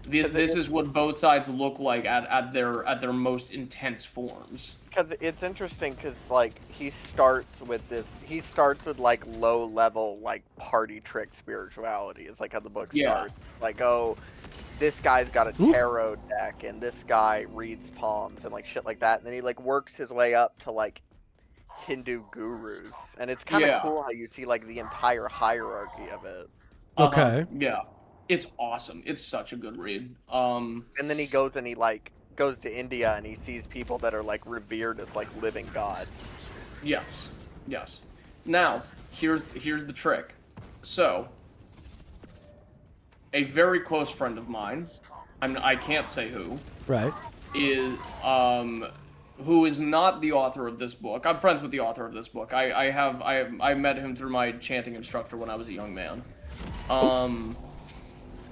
This is what both sides look like at their most intense forms. Because it's interesting, because like he starts with like low level like party trick spirituality is like how the book starts. Like, oh, this guy's got a tarot deck and this guy reads palms and like shit like that, and then he like works his way up to like Hindu gurus, and it's kind of cool how you see like the entire hierarchy of it. Okay. Yeah, it's awesome. It's such a good read. And then he goes to India and he sees people that are like revered as like living gods. Yes. Now, here's the trick. So, a very close friend of mine, I can't say who, Right. is who is not the author of this book. I'm friends with the author of this book. I met him through my chanting instructor when I was a young man.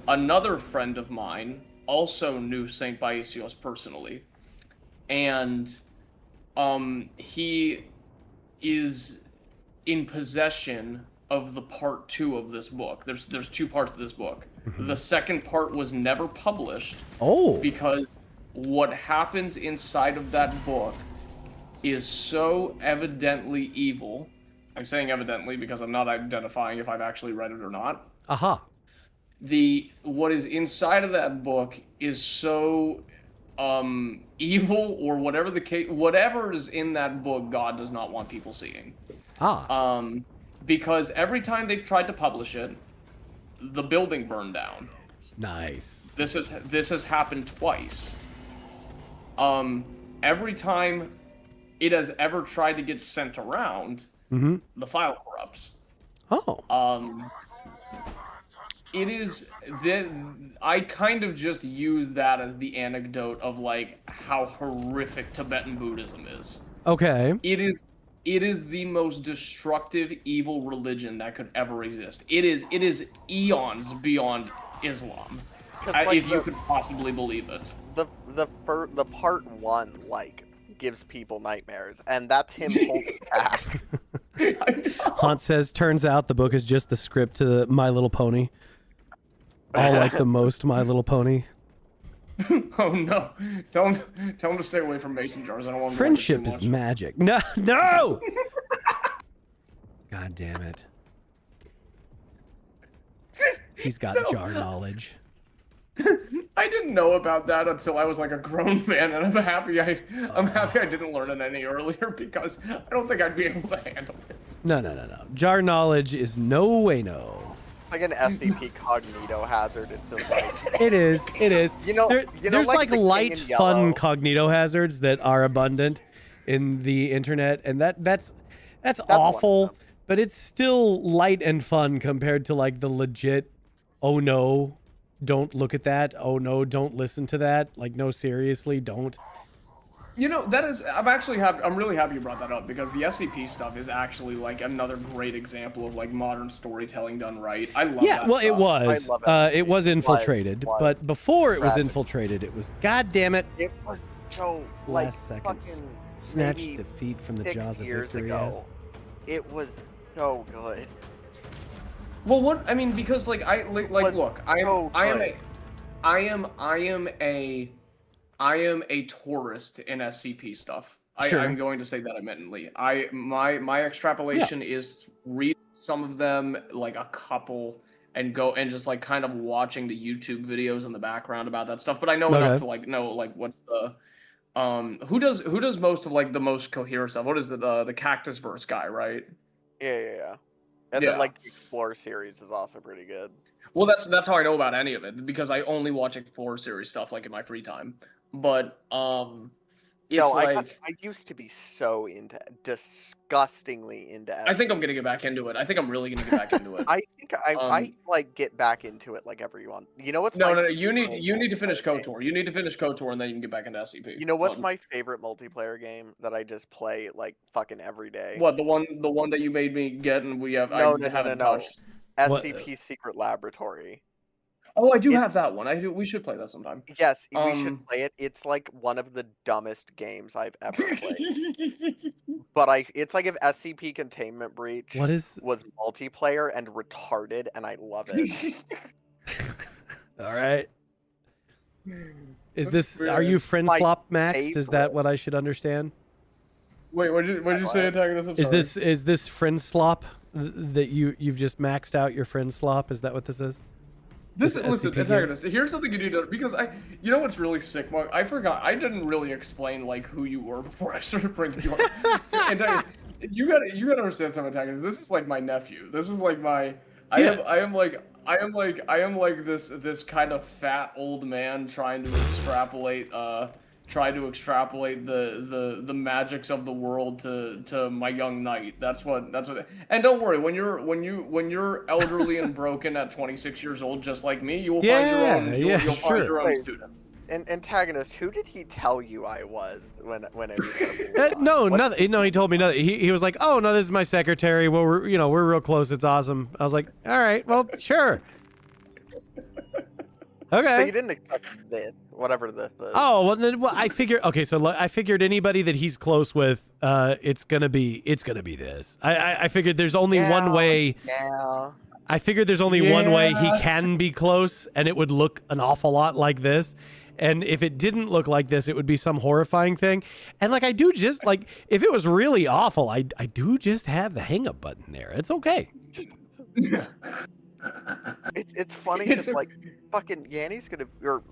Another friend of mine also knew Saint Baisios personally, and he is in possession of the part 2 of this book. There's 2 parts of this book. The second part was never published. Oh. Because what happens inside of that book is so evidently evil. I'm saying evidently because I'm not identifying if I've actually read it or not. Aha. What is inside of that book is so evil, or whatever the case, whatever is in that book, God does not want people seeing. Ah. Because every time they've tried to publish it, the building burned down. Nice. This has happened twice. Every time it has ever tried to get sent around, the file corrupts. Oh. It is I kind of just use that as the anecdote of like how horrific Tibetan Buddhism is. Okay. It is the most destructive, evil religion that could ever exist. It is eons beyond Islam, if you could possibly believe it. The part 1 like gives people nightmares, and that's him holding back. Hunt says, turns out the book is just the script to My Little Pony. All like the most My Little Pony. Oh no! Tell him to stay away from mason jars. I don't want. Friendship is magic. No, no. God damn it. He's got jar knowledge. I didn't know about that until I was like a grown man, and I'm happy I didn't learn it any earlier, because I don't think I'd be able to handle it. No. Jar knowledge is no way no. Like an SCP cognito hazard. It's just like It is. You know, There's like the king light, in fun yellow. cognito hazards that are abundant in the internet, and that's one of awful, them. but it's still light and fun compared to like the legit, oh no, don't look at that, oh no, don't listen to that, like no, seriously, don't. You know, that is, I'm actually happy. I'm really happy you brought that up, because the SCP stuff is actually like another great example of like modern storytelling done right. I love Yeah, that well, stuff. it was. I love It was infiltrated, was but before it was tragic. infiltrated, it was, god damn it, It was so like last seconds. fucking Snatched maybe defeat from the 6 jaws of years victory. ago. It was so good. Well, what I mean, because like was look, so I am a tourist in SCP stuff. Sure. I'm going to say that admittedly. My extrapolation is read some of them, like a couple, and go and just like kind of watching the YouTube videos in the background about that stuff. But I know enough to like know like what's the who does most of like the most coherent stuff. What is the Cactus Verse guy, right? Yeah. And Yeah. then like the Explore series is also pretty good. Well, that's how I know about any of it, because I only watch Explorer series stuff like in my free time. But it's No, like I used to be so disgustingly into. I think I'm gonna get back into it. I think I'm really gonna get back into it. I think I like get back into it like every one. You know what's No. my You need to finish multiplayer game? KOTOR. You need to finish KOTOR, and then you can get back into SCP. You know what's my favorite multiplayer game that I just play like fucking every day? What, the one that you made me get, and we have No. haven't touched. What? SCP Secret Laboratory. Oh, I do have that one. We should play that sometime. Yes, we should play it. It's like one of the dumbest games I've ever played. But it's like if SCP Containment Breach was multiplayer and retarded, and I love it. All right. Are you friend My slop maxed? Is that favorite. what I should understand? Wait, what did you say, Antagonist? I'm sorry. Is this friend slop that you've just maxed out your friend slop? Is that what this is? Listen, SCP game? Antagonist, here's something you need to, because you know what's really sick, Mark? I forgot, I didn't really explain, like, who you were before I started bringing you on. Antagonist, you gotta understand something, Antagonist. This is like my nephew. This is like my, I am like this kind of fat old man trying to extrapolate try to extrapolate the magics of the world to my young knight. That's what. And don't worry, when you're elderly and broken at 26 years old, just like me, you will find your own. You'll find your own Wait. student. Antagonist, who did he tell you I was when it was No, nothing. No, he told me nothing. He was like, "Oh no, this is my secretary. Well, we're real close. It's awesome." I was like, "All right, well, sure." So you Okay. didn't expect this, whatever this is. Oh well, then I figured. Okay, so I figured anybody that he's close with, it's gonna be this. I figured there's only one way. Yeah. I figured there's only one way he can be close, and it would look an awful lot like this. And if it didn't look like this, it would be some horrifying thing. And like I do just like if it was really awful, I do just have the hang up button there. It's okay. It's funny because like fucking Yanni's gonna or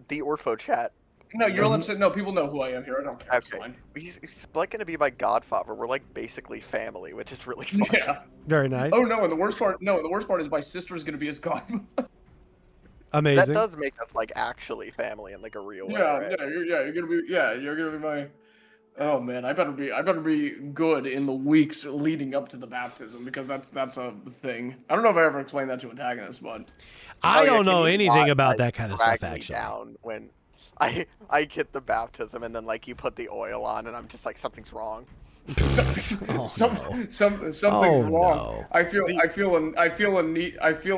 the Orpho chat. No, you're allowed to say no. People know who I am here. I don't care. It's Okay. fine. He's like gonna be my godfather. We're like basically family, which is really fun. Yeah. Very nice. Oh no, and the worst part. No, the worst part is my sister's gonna be his godmother. Amazing. That does make us like actually family in like a real way. Yeah, Right? you're gonna be my. Oh man, I better be good in the weeks leading up to the baptism because that's a thing. I don't know if I ever explained that to antagonists, but I Oh, yeah, don't can know you anything not, about like, that kind of drag stuff me actually. down when I get the baptism and then like you put the oil on and I'm just like something's wrong. something's Oh, wrong. no. I feel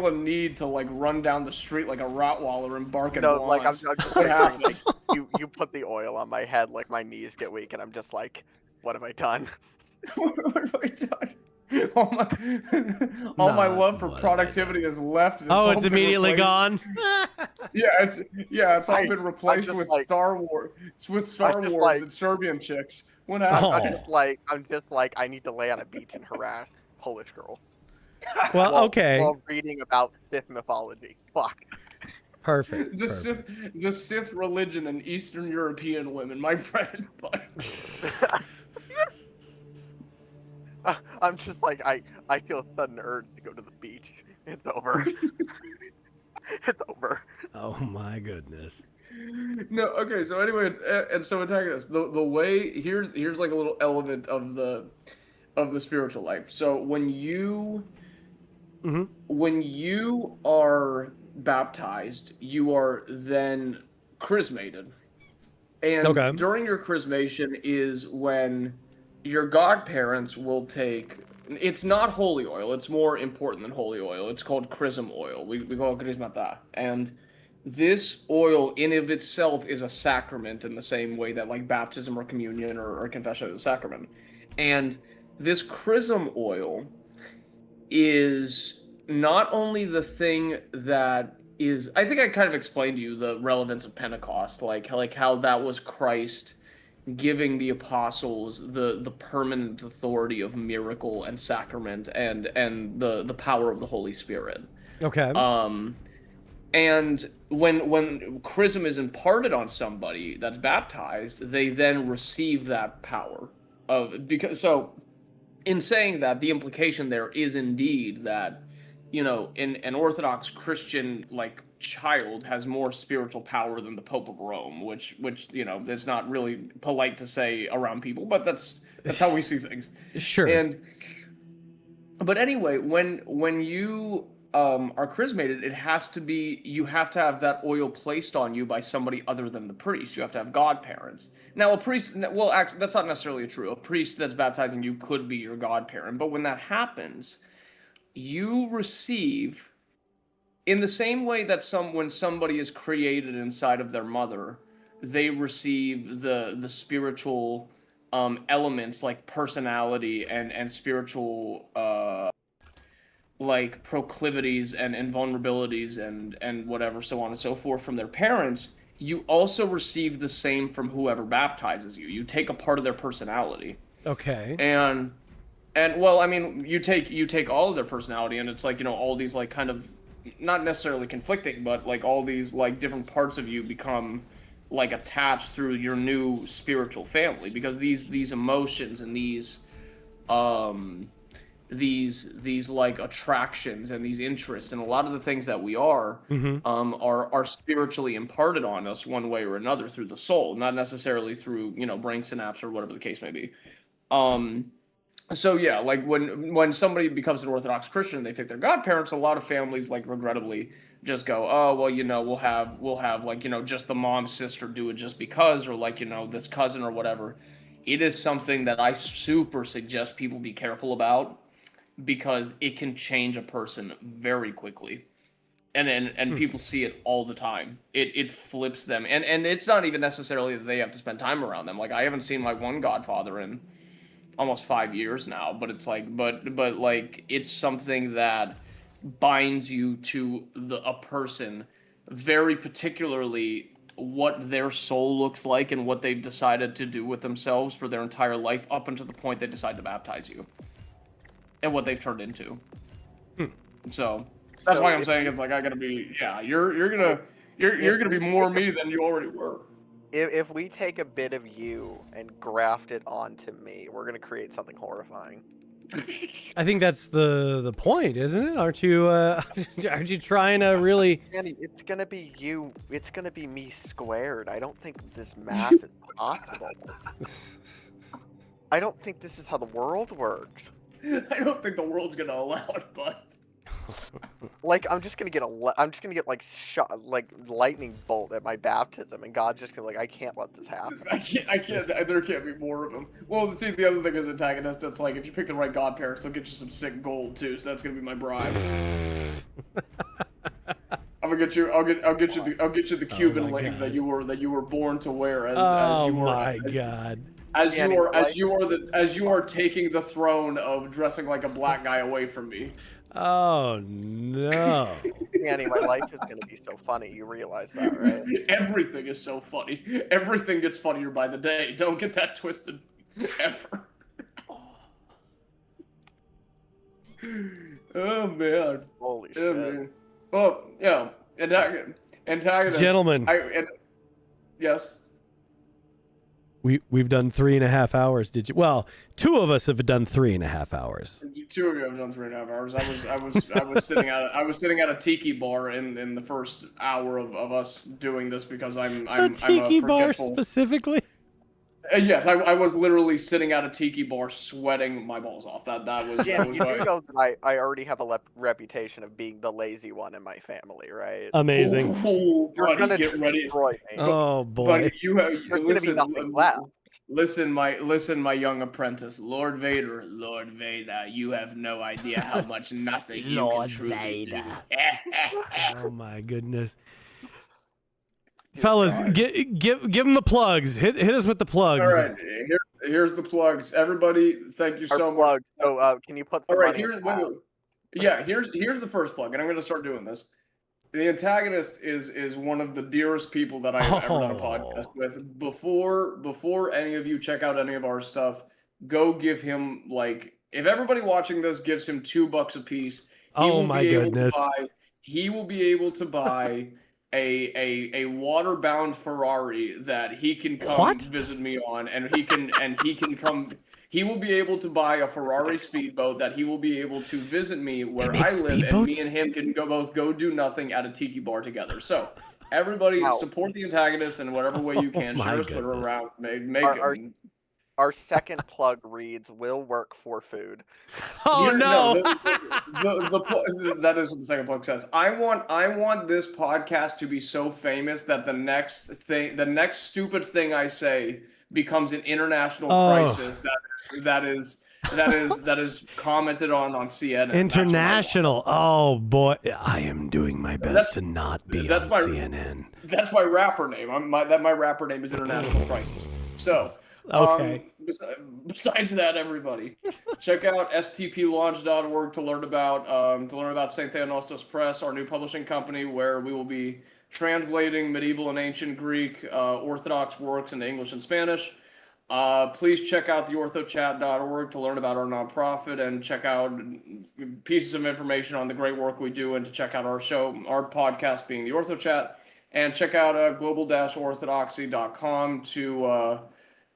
a need to like run down the street like a Rottweiler and bark at No, like I'm blondes. just What picturing, like happens? you put the oil on my head, like my knees get weak and I'm just like, what have I done? What have I done? All my Not love for what have I productivity has left. And Oh, all it's been immediately replaced- gone. It's all been replaced just with like- Star Wars. It's with Star just Wars like- and Serbian chicks. What Oh. happened? I'm just like I need to lay on a beach and harass Polish girls Well, okay. while reading about Sith mythology. Fuck. Perfect. The perfect. Sith religion and Eastern European women, my bread and butter. I'm just like I feel a sudden urge to go to the beach. It's over. It's over. Oh my goodness. No, okay. So anyway, and so antagonist. The way here's like a little element of the spiritual life. So when you are baptized, you are then chrismated, and Okay. during your chrismation is when your godparents will take. It's not holy oil. It's more important than holy oil. It's called chrism oil. We call it chrismata. And this oil in of itself is a sacrament in the same way that like baptism or communion or confession is a sacrament. And this chrism oil is not only the thing that is, I think I kind of explained to you the relevance of Pentecost, like how that was Christ giving the apostles the permanent authority of miracle and sacrament and the power of the Holy Spirit. Okay. And when chrism is imparted on somebody that's baptized, they then receive that power in saying that, the implication there is indeed that, you know, in an Orthodox Christian like child has more spiritual power than the Pope of Rome, which you know, it's not really polite to say around people, but that's how we see things. Sure. But anyway, when you are chrismated, you have to have that oil placed on you by somebody other than the priest. You have to have godparents. Now, a priest, well, actually, that's not necessarily true. A priest that's baptizing you could be your godparent, but when that happens, you receive, in the same way that when somebody is created inside of their mother, they receive the spiritual elements like personality and spiritual like proclivities and vulnerabilities and whatever, so on and so forth from their parents. You also receive the same from whoever baptizes you. You take a part of their personality. Okay. And well, I mean, you take all of their personality, and it's like, you know, all these like kind of not necessarily conflicting, but like all these like different parts of you become like attached through your new spiritual family, because these emotions and these these like attractions and these interests, and a lot of the things that we are spiritually imparted on us one way or another through the soul, not necessarily through brain synapse or whatever the case may be. So yeah, like when somebody becomes an Orthodox Christian, they pick their godparents. A lot of families, like, regrettably just go, oh well, we'll have like just the mom's sister do it just because, or like this cousin or whatever. It is something that I super suggest people be careful about, because it can change a person very quickly. And people see it all the time. It flips them, and it's not even necessarily that they have to spend time around them. Like, I haven't seen my one godfather in almost 5 years now, but it's like, but like, it's something that binds you to a person very particularly, what their soul looks like and what they've decided to do with themselves for their entire life up until the point they decide to baptize you, and what they've turned into. So that's why I'm saying it's like, I gotta be, yeah, you're gonna be more me than you already were. If we take a bit of you and graft it onto me, we're gonna create something horrifying. I think that's the point, isn't it? Aren't you aren't you trying to really? Danny, it's gonna be you. It's gonna be me squared. I don't think this math is possible. I don't think this is how the world works. I don't think the world's gonna allow it, but Like, I'm just gonna get like shot, like lightning bolt at my baptism, and God's just gonna be like, I can't let this happen. I can't. There can't be more of them. Well, see, the other thing is antagonist. It's like, if you pick the right godparents, they'll get you some sick gold too. So that's gonna be my bribe. I'm gonna get you. I'll get you the Cuban link that you were born to wear as you were. Oh my god. As you are taking the throne of dressing like a black guy away from me. Oh no. Danny, my life is gonna be so funny. You realize that, right? Everything is so funny. Everything gets funnier by the day. Don't get that twisted. Ever. Oh man. Holy Oh, shit. man. Well, antagonist. Gentlemen. Yes. We've done 3.5 hours. Did you? Well, two of us have done 3.5 hours. Two of you have done 3.5 hours. I was sitting at a tiki bar in the first hour of us doing this, because I'm a tiki bar specifically. Yes, I was literally sitting at a tiki bar sweating my balls off. That was. Yeah, That was you do know that I already have a reputation of being the lazy one in my family, right? Amazing. Oh, You're buddy, gonna get ready. destroy me. Oh boy. Buddy, There's gonna be nothing left. Listen, my young apprentice, Lord Vader, you have no idea how much nothing you Lord can truly Vader. do. Oh my goodness. Fellas, give them the plugs. Hit us with the plugs. All right, here's the plugs. Everybody, thank you so much. So, can you put the All right, money here's the first plug, and I'm going to start doing this. The antagonist is one of the dearest people that I've ever done a podcast with. Before any of you check out any of our stuff, go give him, like, if everybody watching this gives him $2 a piece, he will be able to buy a water-bound Ferrari that he can come visit me on, and he can come. He will be able to buy a Ferrari speedboat that he will be able to visit me where I live, and me and him can both go do nothing at a tiki bar together. So everybody, support the antagonist in whatever way you can. Share his Twitter around. Our second plug reads, "Will work for food." Oh no! That is what the second plug says. I want this podcast to be so famous that the next stupid thing I say becomes an international crisis that is commented on CNN. International. Oh boy, I am doing my best to not be on CNN. That's my rapper name. My rapper name is International Crisis. So. Okay. Besides that, everybody, check out stplaunch.org to learn about St. Theonostos Press, our new publishing company, where we will be translating medieval and ancient Greek Orthodox works into English and Spanish. Please check out theorthochat.org to learn about our nonprofit and check out pieces of information on the great work we do, and to check out our podcast being the Ortho Chat, and check out global-orthodoxy.com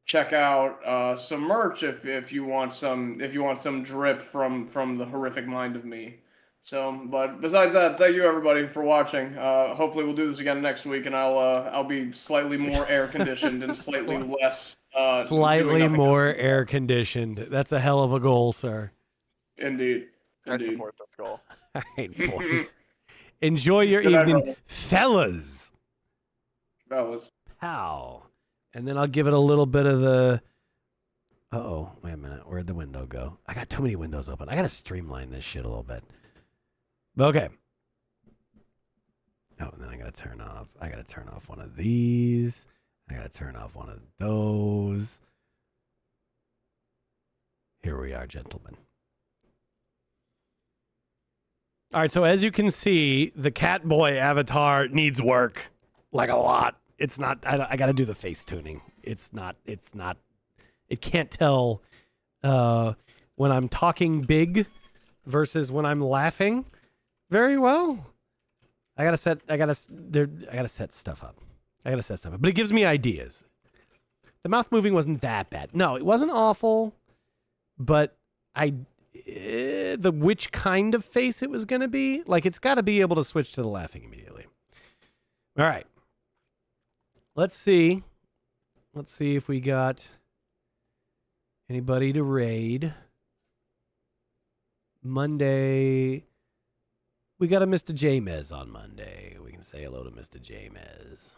check out some merch if you want some drip from the horrific mind of me. So, but besides that, thank you everybody for watching. Hopefully we'll do this again next week, and I'll be slightly more air conditioned and slightly less doing Slightly nothing. more air conditioned. That's a hell of a goal, sir. Indeed. I support this goal. All right, boys. Enjoy your Good night, evening, brother. fellas. Fellas. Pow. And then I'll give it a little bit of the... Uh-oh. Wait a minute. Where'd the window go? I got too many windows open. I got to streamline this shit a little bit. Okay. Oh, and then I got to turn off. I got to turn off one of these. I got to turn off one of those. Here we are, gentlemen. All right, so as you can see, the Catboy avatar needs work. Like a lot. It's not, I got to do the face tuning. It can't tell when I'm talking big versus when I'm laughing very well. I gotta set stuff up. But it gives me ideas. The mouth moving wasn't that bad. No, it wasn't awful, but the which kind of face it was gonna be, like it's got to be able to switch to the laughing immediately. All right. Let's see if we got anybody to raid. Monday. We got a Mr. Jamez on Monday. We can say hello to Mr. Jamez.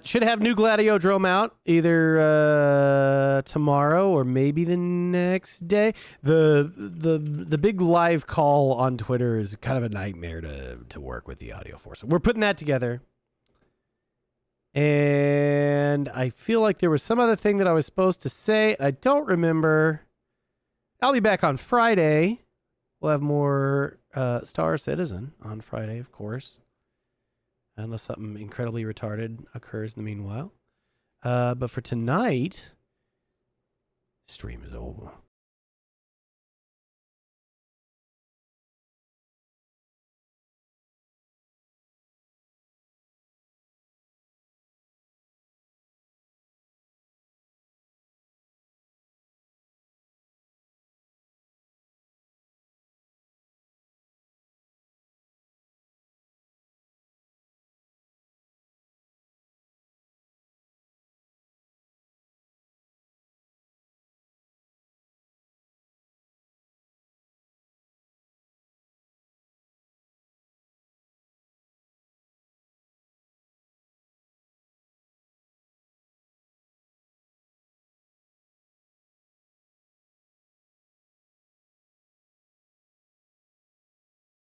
Should have new Gladiodrome out either tomorrow or maybe the next day. The big live call on Twitter is kind of a nightmare to work with the audio for. So we're putting that together. And I feel like there was some other thing that I was supposed to say. I don't remember. I'll be back on Friday. We'll have more Star Citizen on Friday, of course. Unless something incredibly retarded occurs in the meanwhile. But for tonight, stream is over.